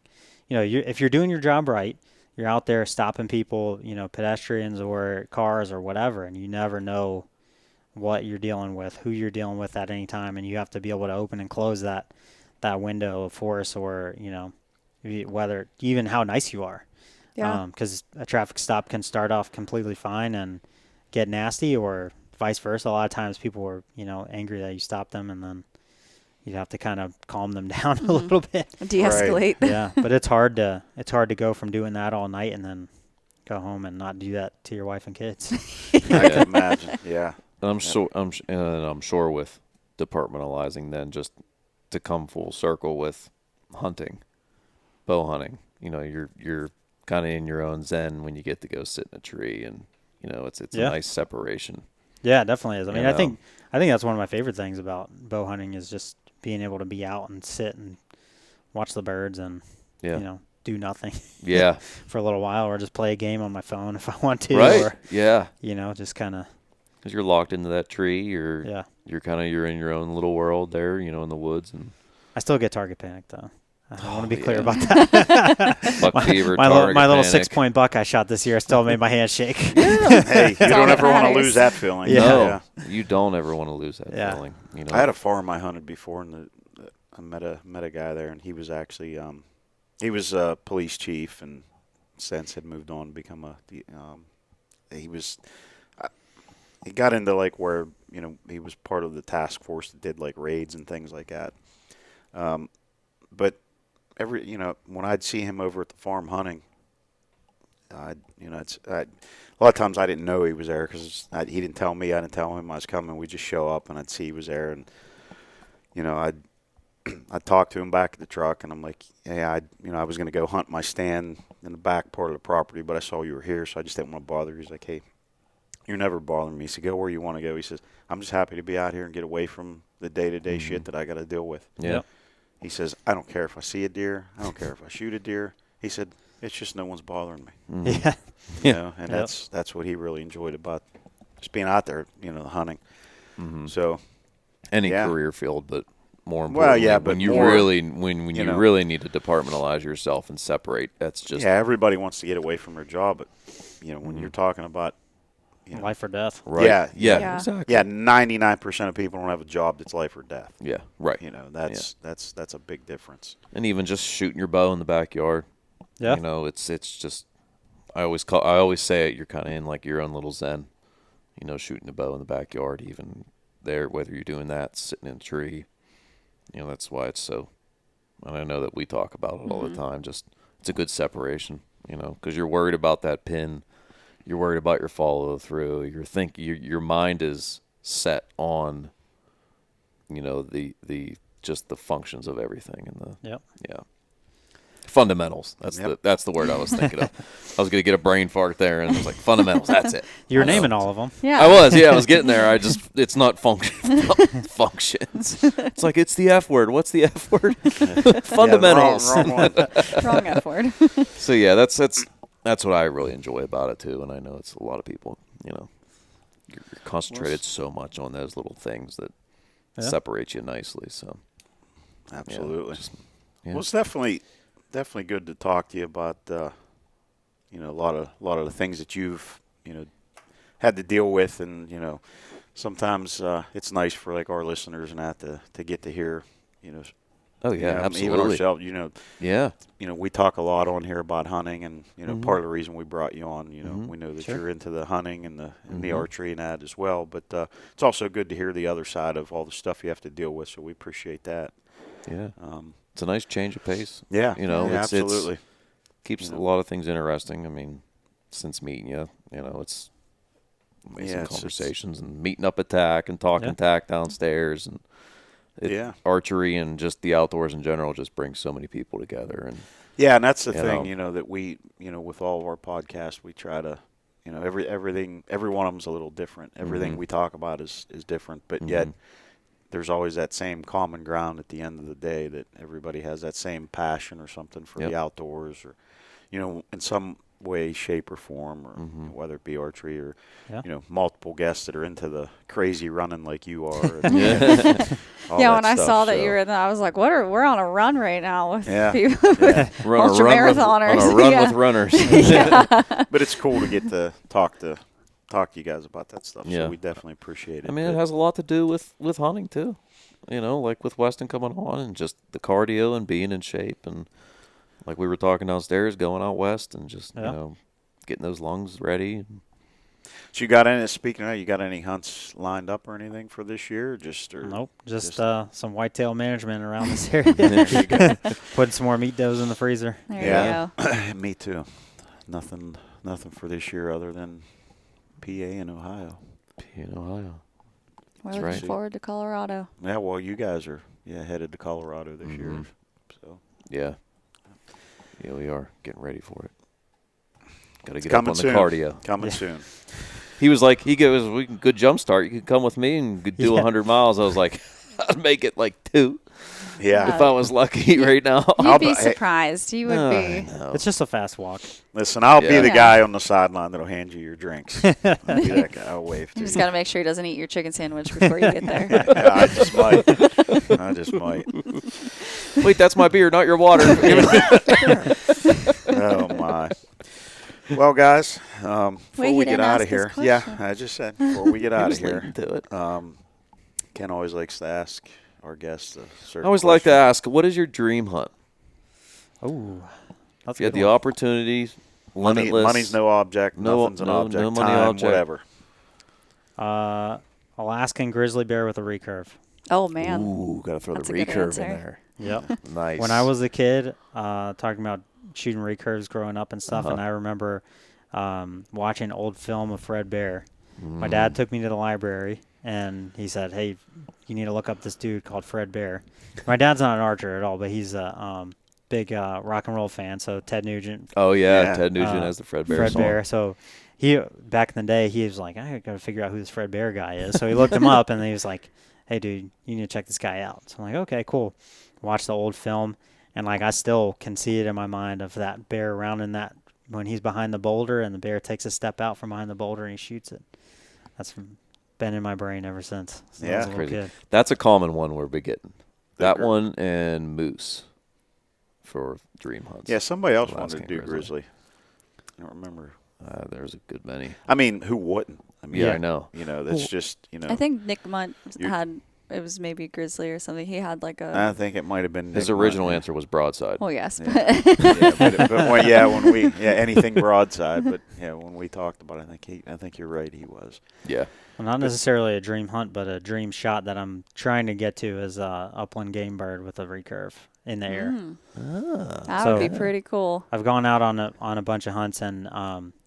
Speaker 4: if you're doing your job right, you're out there stopping people, pedestrians or cars or whatever, and you never know what you're dealing with, who you're dealing with at any time, and you have to be able to open and close that window of force, or, whether even how nice you are.
Speaker 2: Yeah.
Speaker 4: Because a traffic stop can start off completely fine and get nasty, or vice versa. A lot of times people were, angry that you stopped them, and then you'd have to kind of calm them down a little bit.
Speaker 2: De-escalate.
Speaker 4: Yeah, but it's hard to go from doing that all night and then go home and not do that to your wife and kids.
Speaker 1: I can imagine. Yeah.
Speaker 3: And I'm sure with departmentalizing, then just to come full circle with hunting, bow hunting, you're kind of in your own zen when you get to go sit in a tree, and it's a nice separation.
Speaker 4: Yeah, it definitely is. I mean, I think that's one of my favorite things about bow hunting is just being able to be out and sit and watch the birds and do nothing.
Speaker 3: Yeah.
Speaker 4: For a little while, or just play a game on my phone if I want to.
Speaker 3: Right.
Speaker 4: Or,
Speaker 3: yeah.
Speaker 4: Just kind of.
Speaker 3: Because you're locked into that tree, you're in your own little world there, in the woods, and
Speaker 4: I still get target panic though. I want to be clear about that.
Speaker 3: buck fever,
Speaker 4: my
Speaker 3: target
Speaker 4: little
Speaker 3: panic.
Speaker 4: 6-point buck I shot this year still made my hand shake.
Speaker 1: Hey, you don't ever want to lose that feeling.
Speaker 4: Yeah.
Speaker 3: No, you don't ever want to lose that feeling.
Speaker 1: I had a farm I hunted before, and I met a guy there, and he was actually he was a police chief, and since had moved on to become he got into like where he was part of the task force that did like raids and things like that. But when I'd see him over at the farm hunting, a lot of times I didn't know he was there because he didn't tell me. I didn't tell him I was coming. We'd just show up, and I'd see he was there, and I'd talk to him back at the truck, and I'm like, yeah, I was going to go hunt my stand in the back part of the property, but I saw you were here, so I just didn't want to bother you. He's like, hey, you're never bothering me. He said, go where you want to go. He says, I'm just happy to be out here and get away from the day-to-day shit that I got to deal with.
Speaker 3: Yeah.
Speaker 1: He says, I don't care if I see a deer. I don't care if I shoot a deer. He said, it's just no one's bothering me.
Speaker 4: Yeah.
Speaker 1: And that's what he really enjoyed about just being out there, you know, hunting.
Speaker 3: Mm-hmm.
Speaker 1: So
Speaker 3: Any
Speaker 1: yeah.
Speaker 3: career field, but more
Speaker 1: Well,
Speaker 3: importantly,
Speaker 1: yeah, but
Speaker 3: when you
Speaker 1: more,
Speaker 3: really when
Speaker 1: you
Speaker 3: you
Speaker 1: know.
Speaker 3: really need to departmentalize yourself and separate, that's just
Speaker 1: yeah, everybody wants to get away from their job, but you know, when
Speaker 3: Mhm.
Speaker 1: you're talking about, you know,
Speaker 4: Life or death.
Speaker 3: right.
Speaker 1: Yeah,
Speaker 3: yeah,
Speaker 2: yeah.
Speaker 3: exactly.
Speaker 1: yeah, 99% of people don't have a job that's life or death.
Speaker 3: Yeah, right.
Speaker 1: You know, that's a big difference.
Speaker 3: And even just shooting your bow in the backyard.
Speaker 4: Yeah.
Speaker 3: You know, it's just I always say it, you're kind of in like your own little zen. You know, shooting a bow in the backyard, even there, whether you're doing that, sitting in a tree. You know, that's why it's so. And I know that we talk about it all the time. Just it's a good separation. You know, because you're worried about that pin, you're worried about your follow through. Your mind is set on. You know the just the functions of everything and the
Speaker 4: Yep.
Speaker 3: yeah. Fundamentals.
Speaker 1: Yep.
Speaker 3: That's the word I was thinking of. I was gonna get a brain fart there, and I was like, fundamentals. That's it.
Speaker 4: You were
Speaker 3: I know.
Speaker 4: naming all of them.
Speaker 2: Yeah.
Speaker 3: I was. I was getting there. It's not functions. It's like it's the F word. What's the F word? Fundamentals.
Speaker 1: Yeah, wrong one.
Speaker 2: Wrong F word.
Speaker 3: So yeah, that's what I really enjoy about it too, and I know it's a lot of people. You know, you're concentrated so much on those little things that separate you nicely. So
Speaker 1: Absolutely.
Speaker 3: yeah.
Speaker 1: Well, it's definitely good to talk to you about you know, a lot of the things that you've, you know, had to deal with, and you know, sometimes it's nice for like our listeners and that to get to hear, you know.
Speaker 3: Oh
Speaker 1: you
Speaker 3: yeah,
Speaker 1: know,
Speaker 3: absolutely.
Speaker 1: Even ourselves, you know.
Speaker 3: Yeah.
Speaker 1: You know, we talk a lot on here about hunting, and you know,
Speaker 3: Mhm.
Speaker 1: part of the reason we brought you on, you know,
Speaker 3: Mhm.
Speaker 1: we know that
Speaker 4: Sure.
Speaker 1: you're into the hunting and the
Speaker 3: Mhm.
Speaker 1: archery and that as well. But it's also good to hear the other side of all the stuff you have to deal with. So we appreciate that.
Speaker 3: Yeah.
Speaker 1: Um,
Speaker 3: It's a nice change of pace.
Speaker 1: yeah,
Speaker 3: You know,
Speaker 1: yeah,
Speaker 3: it's
Speaker 1: absolutely.
Speaker 3: keeps
Speaker 1: You know.
Speaker 3: a lot of things interesting. I mean, since meeting you, you know, it's amazing
Speaker 1: Yeah, it's-
Speaker 3: conversations and meeting up at TAC and talking
Speaker 4: Yeah.
Speaker 3: TAC downstairs and
Speaker 1: Yeah.
Speaker 3: archery and just the outdoors in general just brings so many people together. And
Speaker 1: Yeah, and that's the
Speaker 3: You
Speaker 1: thing,
Speaker 3: know.
Speaker 1: you know, that we, you know, with all of our podcasts, we try to, you know, every one of them's a little different. Everything
Speaker 3: Mhm.
Speaker 1: we talk about is different, but yet
Speaker 3: Mhm.
Speaker 1: there's always that same common ground at the end of the day, that everybody has that same passion or something for
Speaker 3: Yep.
Speaker 1: the outdoors, or, you know, in some way, shape, or form, or
Speaker 3: Mhm.
Speaker 1: you know, whether it be archery or,
Speaker 4: Yeah.
Speaker 1: you know, multiple guests that are into the crazy running like you are. And,
Speaker 3: Yeah.
Speaker 1: all
Speaker 2: Yeah,
Speaker 1: that
Speaker 2: when I
Speaker 1: stuff,
Speaker 2: saw that
Speaker 1: so.
Speaker 2: you were in that, I was like, we're on a run right now with
Speaker 1: Yeah.
Speaker 2: people.
Speaker 1: Yeah.
Speaker 2: Ultra marathoners.
Speaker 3: On a run
Speaker 2: Yeah.
Speaker 3: with runners.
Speaker 2: Yeah.
Speaker 1: But it's cool to get to talk to you guys about that stuff.
Speaker 3: Yeah.
Speaker 1: So we definitely appreciate it.
Speaker 3: I mean, it
Speaker 1: But-
Speaker 3: has a lot to do with hunting too. You know, like with Weston coming on and just the cardio and being in shape, and like we were talking downstairs, going out west and just
Speaker 4: Yeah.
Speaker 3: you know getting those lungs ready.
Speaker 1: So you got any? Speaking of that, you got any hunts lined up or anything for this year? Or
Speaker 4: Nope. Just
Speaker 1: just-
Speaker 4: some whitetail management around this area. Putting some more meat doughs in the freezer.
Speaker 2: There
Speaker 1: Yeah.
Speaker 2: you go.
Speaker 1: Me too. Nothing for this year other than PA and Ohio.
Speaker 3: In Ohio.
Speaker 2: We're
Speaker 3: That's
Speaker 2: looking
Speaker 3: right.
Speaker 2: forward to Colorado.
Speaker 1: Yeah, well, you guys are headed to Colorado this year,
Speaker 3: Mhm.
Speaker 1: so
Speaker 3: Yeah. Yeah, we are getting ready for it. Got to get
Speaker 1: coming
Speaker 3: up on
Speaker 1: soon.
Speaker 3: the cardio.
Speaker 1: Coming
Speaker 4: Yeah.
Speaker 1: soon.
Speaker 3: He was like, we can good jump start. You could come with me and could do
Speaker 4: Yeah.
Speaker 3: 100 miles. I was like, I'd make it like 2
Speaker 1: Yeah.
Speaker 3: if I was lucky right now.
Speaker 2: You'd
Speaker 1: I'll
Speaker 2: be
Speaker 1: be-
Speaker 2: surprised. You would
Speaker 3: I
Speaker 2: be.
Speaker 3: know.
Speaker 4: It's just a fast walk.
Speaker 1: Listen, I'll be
Speaker 3: Yeah.
Speaker 1: the
Speaker 2: Yeah.
Speaker 1: guy on the sideline that'll hand you your drinks. I'll be that guy. I'll wave to
Speaker 2: You
Speaker 1: you.
Speaker 2: just got to make sure he doesn't eat your chicken sandwich before you get there.
Speaker 1: Yeah, I just might. I just might.
Speaker 3: Wait, that's my beer, not your water.
Speaker 1: Oh my. Well, guys, before
Speaker 2: Wait,
Speaker 1: we
Speaker 2: he
Speaker 1: get
Speaker 2: didn't
Speaker 1: out
Speaker 2: ask
Speaker 1: of
Speaker 2: his
Speaker 1: here,
Speaker 2: question.
Speaker 1: I just said before we get out of
Speaker 3: Just
Speaker 1: here,
Speaker 3: leading to it.
Speaker 1: Ken always likes to ask our guests a certain
Speaker 3: I always like to
Speaker 1: question.
Speaker 3: ask, what is your dream hunt?
Speaker 4: Oh, that's
Speaker 3: If you
Speaker 4: a
Speaker 3: had
Speaker 4: good
Speaker 3: the
Speaker 4: one.
Speaker 3: opportunity, limitless.
Speaker 1: Money's no object.
Speaker 3: No-
Speaker 1: Nothing's an
Speaker 3: no-
Speaker 1: object.
Speaker 3: no money
Speaker 1: Time,
Speaker 3: object.
Speaker 1: whatever.
Speaker 4: Alaskan grizzly bear with a recurve.
Speaker 2: Oh, man.
Speaker 3: Ooh, got to throw
Speaker 2: That's
Speaker 3: the
Speaker 2: a good
Speaker 3: recurve in
Speaker 2: answer.
Speaker 3: there.
Speaker 4: Yep.
Speaker 3: Nice.
Speaker 4: When I was a kid, talking about shooting recurves growing up and stuff, and
Speaker 3: Uh-huh.
Speaker 4: I remember watching an old film of Fred Bear. My
Speaker 3: Mm.
Speaker 4: dad took me to the library, and he said, "Hey, you need to look up this dude called Fred Bear." My dad's not an archer at all, but he's a big rock and roll fan. So Ted Nugent,
Speaker 3: Oh yeah,
Speaker 1: Yeah.
Speaker 3: Ted Nugent has the Fred Bear
Speaker 4: Fred
Speaker 3: song.
Speaker 4: Bear. So he back in the day, he was like, "I got to figure out who this Fred Bear guy is." So he looked him up, and he was like, "Hey, dude, you need to check this guy out." So I'm like, "Okay, cool." Watch the old film, and like I still can see it in my mind of that bear around in that when he's behind the boulder, and the bear takes a step out from behind the boulder and he shoots it. That's been in my brain ever since I
Speaker 1: Yeah.
Speaker 4: was a little
Speaker 3: Crazy.
Speaker 4: kid.
Speaker 3: That's a common one we're be getting. That
Speaker 1: Bigger.
Speaker 3: one and moose for dream hunts.
Speaker 1: Yeah, somebody else
Speaker 3: Alaskan
Speaker 1: wanted to do
Speaker 3: grizzly.
Speaker 1: grizzly. I don't remember.
Speaker 3: There's a good many.
Speaker 1: I mean, who wouldn't? I mean,
Speaker 3: Yeah, I know.
Speaker 1: That's just,
Speaker 2: I think Nick Munt
Speaker 1: You-
Speaker 2: had, it was maybe grizzly or something. He had like
Speaker 1: I
Speaker 2: a,
Speaker 1: think it might have been
Speaker 3: His
Speaker 1: Nick
Speaker 3: original
Speaker 1: Munt, yeah.
Speaker 3: answer was broadside.
Speaker 2: well, yes,
Speaker 1: Yeah.
Speaker 2: but
Speaker 1: Anything broadside. But yeah, when we talked about it, I think you're right. He was.
Speaker 3: Yeah.
Speaker 4: Well, not necessarily a dream hunt, but a dream shot that I'm trying to get to is a upland game bird with a recurve in the air.
Speaker 2: that
Speaker 4: So-
Speaker 2: would be pretty cool.
Speaker 4: I've gone out on a bunch of hunts, and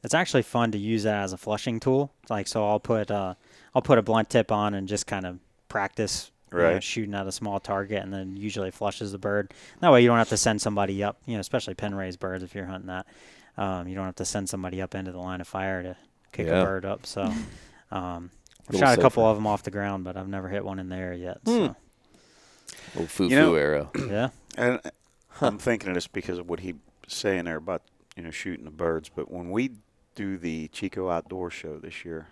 Speaker 4: it's actually fun to use that as a flushing tool. Like, so I'll put a blunt tip on and just kind of practice
Speaker 1: Right.
Speaker 4: shooting at a small target, and then usually flushes the bird. That way you don't have to send somebody up, especially pen raised birds if you're hunting that. You don't have to send somebody up into the line of fire to kick
Speaker 3: Yeah.
Speaker 4: a bird up. So I've
Speaker 3: Little
Speaker 4: shot a couple
Speaker 3: safer.
Speaker 4: of them off the ground, but I've never hit one in the air yet. So
Speaker 3: Little foo-foo
Speaker 1: You know-
Speaker 3: arrow.
Speaker 4: yeah.
Speaker 1: And I'm thinking of this because of what he was saying there about shooting the birds. But when we do the Chico Outdoor Show this year,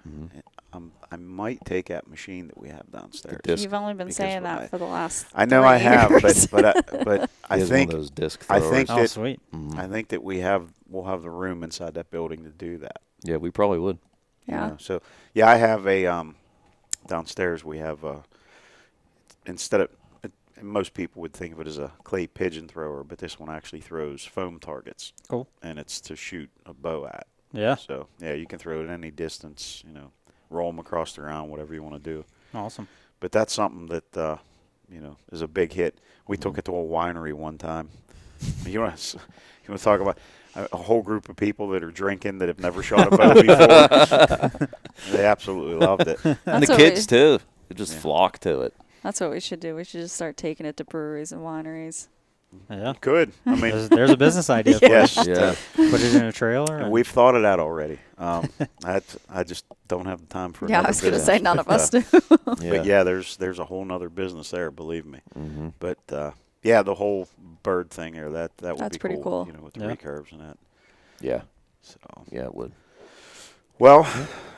Speaker 1: I might take that machine that we have downstairs.
Speaker 3: disc.
Speaker 2: You've only been
Speaker 1: Because
Speaker 2: saying
Speaker 1: I-
Speaker 2: that for the last.
Speaker 1: I know
Speaker 2: 3
Speaker 1: I have,
Speaker 2: years.
Speaker 1: but I
Speaker 3: He has
Speaker 1: think
Speaker 3: one of those disc
Speaker 1: I
Speaker 3: throwers.
Speaker 1: think
Speaker 4: Oh,
Speaker 1: that-
Speaker 4: sweet.
Speaker 1: I think that we'll have the room inside that building to do that.
Speaker 3: Yeah, we probably would.
Speaker 2: Yeah.
Speaker 1: So yeah, I have a downstairs. We have instead of most people would think of it as a clay pigeon thrower, but this one actually throws foam targets.
Speaker 4: Cool.
Speaker 1: And it's to shoot a bow at.
Speaker 4: Yeah.
Speaker 1: So yeah, you can throw it any distance. Roll them across the ground, whatever you want to do.
Speaker 4: Awesome.
Speaker 1: But that's something that is a big hit. We took it to a winery one time. You want to talk about a whole group of people that are drinking that have never shot a bow before? They absolutely loved it.
Speaker 3: And
Speaker 2: That's
Speaker 3: the
Speaker 2: what
Speaker 3: kids, too. They just
Speaker 1: Yeah.
Speaker 3: flock to it.
Speaker 2: That's what we should do. We should just start taking it to breweries and wineries.
Speaker 4: Yeah.
Speaker 1: Could I mean?
Speaker 4: There's a business idea for it.
Speaker 1: Yes.
Speaker 3: Yeah.
Speaker 4: Put it in a trailer.
Speaker 1: And
Speaker 4: and-
Speaker 1: we've thought of that already. I just don't have the time for.
Speaker 2: Yeah, I
Speaker 1: another
Speaker 2: was going to
Speaker 1: business.
Speaker 2: say none of
Speaker 1: But,
Speaker 2: us do.
Speaker 1: But yeah, there's a whole nother business there. Believe me.
Speaker 3: Mm-hmm.
Speaker 1: But yeah, the whole bird thing there that would
Speaker 2: That's
Speaker 1: be
Speaker 2: pretty cool.
Speaker 1: with the
Speaker 4: Yeah.
Speaker 1: recurves and that.
Speaker 3: Yeah.
Speaker 1: So
Speaker 3: Yeah, it would.
Speaker 1: well,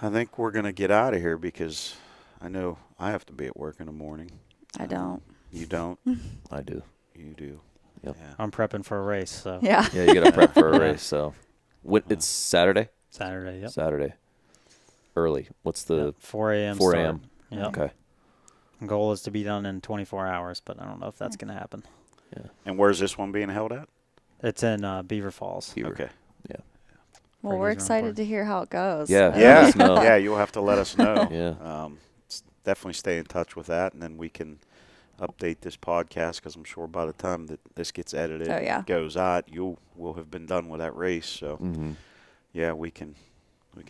Speaker 1: I think we're gonna get out of here because I know I have to be at work in the morning.
Speaker 2: I don't.
Speaker 1: You don't.
Speaker 3: I do.
Speaker 1: You do.
Speaker 3: Yep.
Speaker 1: Yeah.
Speaker 4: I'm prepping for a race, so
Speaker 2: Yeah.
Speaker 3: Yeah, you got to prep for a race. So it's Saturday?
Speaker 4: Saturday. Yep.
Speaker 3: Saturday. Early. What's the
Speaker 4: Yep, 4 a.m.
Speaker 3: 4
Speaker 4: start.
Speaker 3: a.m.?
Speaker 4: Yep.
Speaker 3: Okay.
Speaker 4: Goal is to be done in 24 hours, but I don't know if that's going to happen.
Speaker 1: And where's this one being held at?
Speaker 4: It's in Beaver Falls.
Speaker 3: Beaver.
Speaker 1: Okay.
Speaker 2: Well, we're excited to hear how it goes.
Speaker 3: Yeah.
Speaker 2: I
Speaker 1: Yeah.
Speaker 3: Let us know.
Speaker 1: Yeah. You'll have to let us know.
Speaker 3: Yeah.
Speaker 1: Definitely stay in touch with that, and then we can update this podcast because I'm sure by the time that this gets edited,
Speaker 2: Oh, yeah.
Speaker 1: and goes out, will have been done with that race. So
Speaker 3: Mm-hmm.
Speaker 1: yeah, we can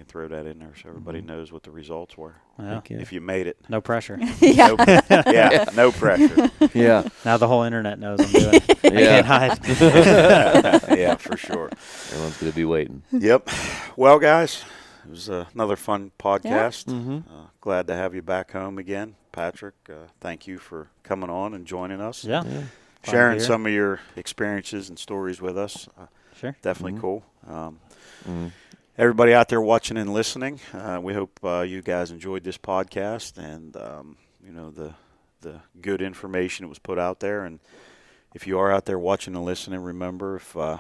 Speaker 1: throw that in there so everybody knows what the results were.
Speaker 4: Yeah.
Speaker 1: If you made it.
Speaker 4: No pressure.
Speaker 2: Yeah.
Speaker 1: No, yeah, no pressure.
Speaker 3: Yeah.
Speaker 4: Now the whole internet knows I'm doing it. I
Speaker 3: Yeah.
Speaker 4: can't hide.
Speaker 1: Yeah, for sure.
Speaker 3: Everyone's going to be waiting.
Speaker 1: Yep. Well, guys, it was another fun podcast.
Speaker 3: Mm-hmm.
Speaker 1: Glad to have you back home again, Patrick. Thank you for coming on and joining us.
Speaker 4: Yeah.
Speaker 3: Yeah.
Speaker 1: Sharing
Speaker 4: here.
Speaker 1: some of your experiences and stories with us.
Speaker 4: Sure.
Speaker 1: Definitely
Speaker 3: Mhm.
Speaker 1: cool.
Speaker 3: Mm-hmm.
Speaker 1: Everybody out there watching and listening, we hope you guys enjoyed this podcast and the good information that was put out there. And if you are out there watching and listening, remember if you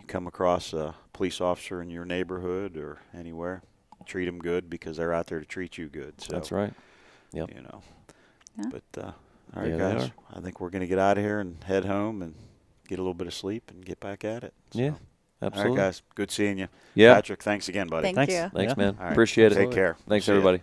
Speaker 1: come across a police officer in your neighborhood or anywhere, treat them good because they're out there to treat you good. So
Speaker 3: That's right. Yep.
Speaker 2: Yeah.
Speaker 1: But all right,
Speaker 3: Yeah, they
Speaker 1: guys,
Speaker 3: are.
Speaker 1: I think we're going to get out of here and head home and get a little bit of sleep and get back at it. So,
Speaker 3: Yeah. Absolutely.
Speaker 1: All right, guys. Good seeing you.
Speaker 3: Yeah.
Speaker 1: Patrick, thanks again, buddy.
Speaker 2: Thank
Speaker 4: Thanks.
Speaker 2: you.
Speaker 3: Thanks,
Speaker 4: Yeah.
Speaker 3: man.
Speaker 1: All right.
Speaker 3: Appreciate it.
Speaker 1: Take care.
Speaker 3: Thanks,
Speaker 1: See ya.
Speaker 3: everybody.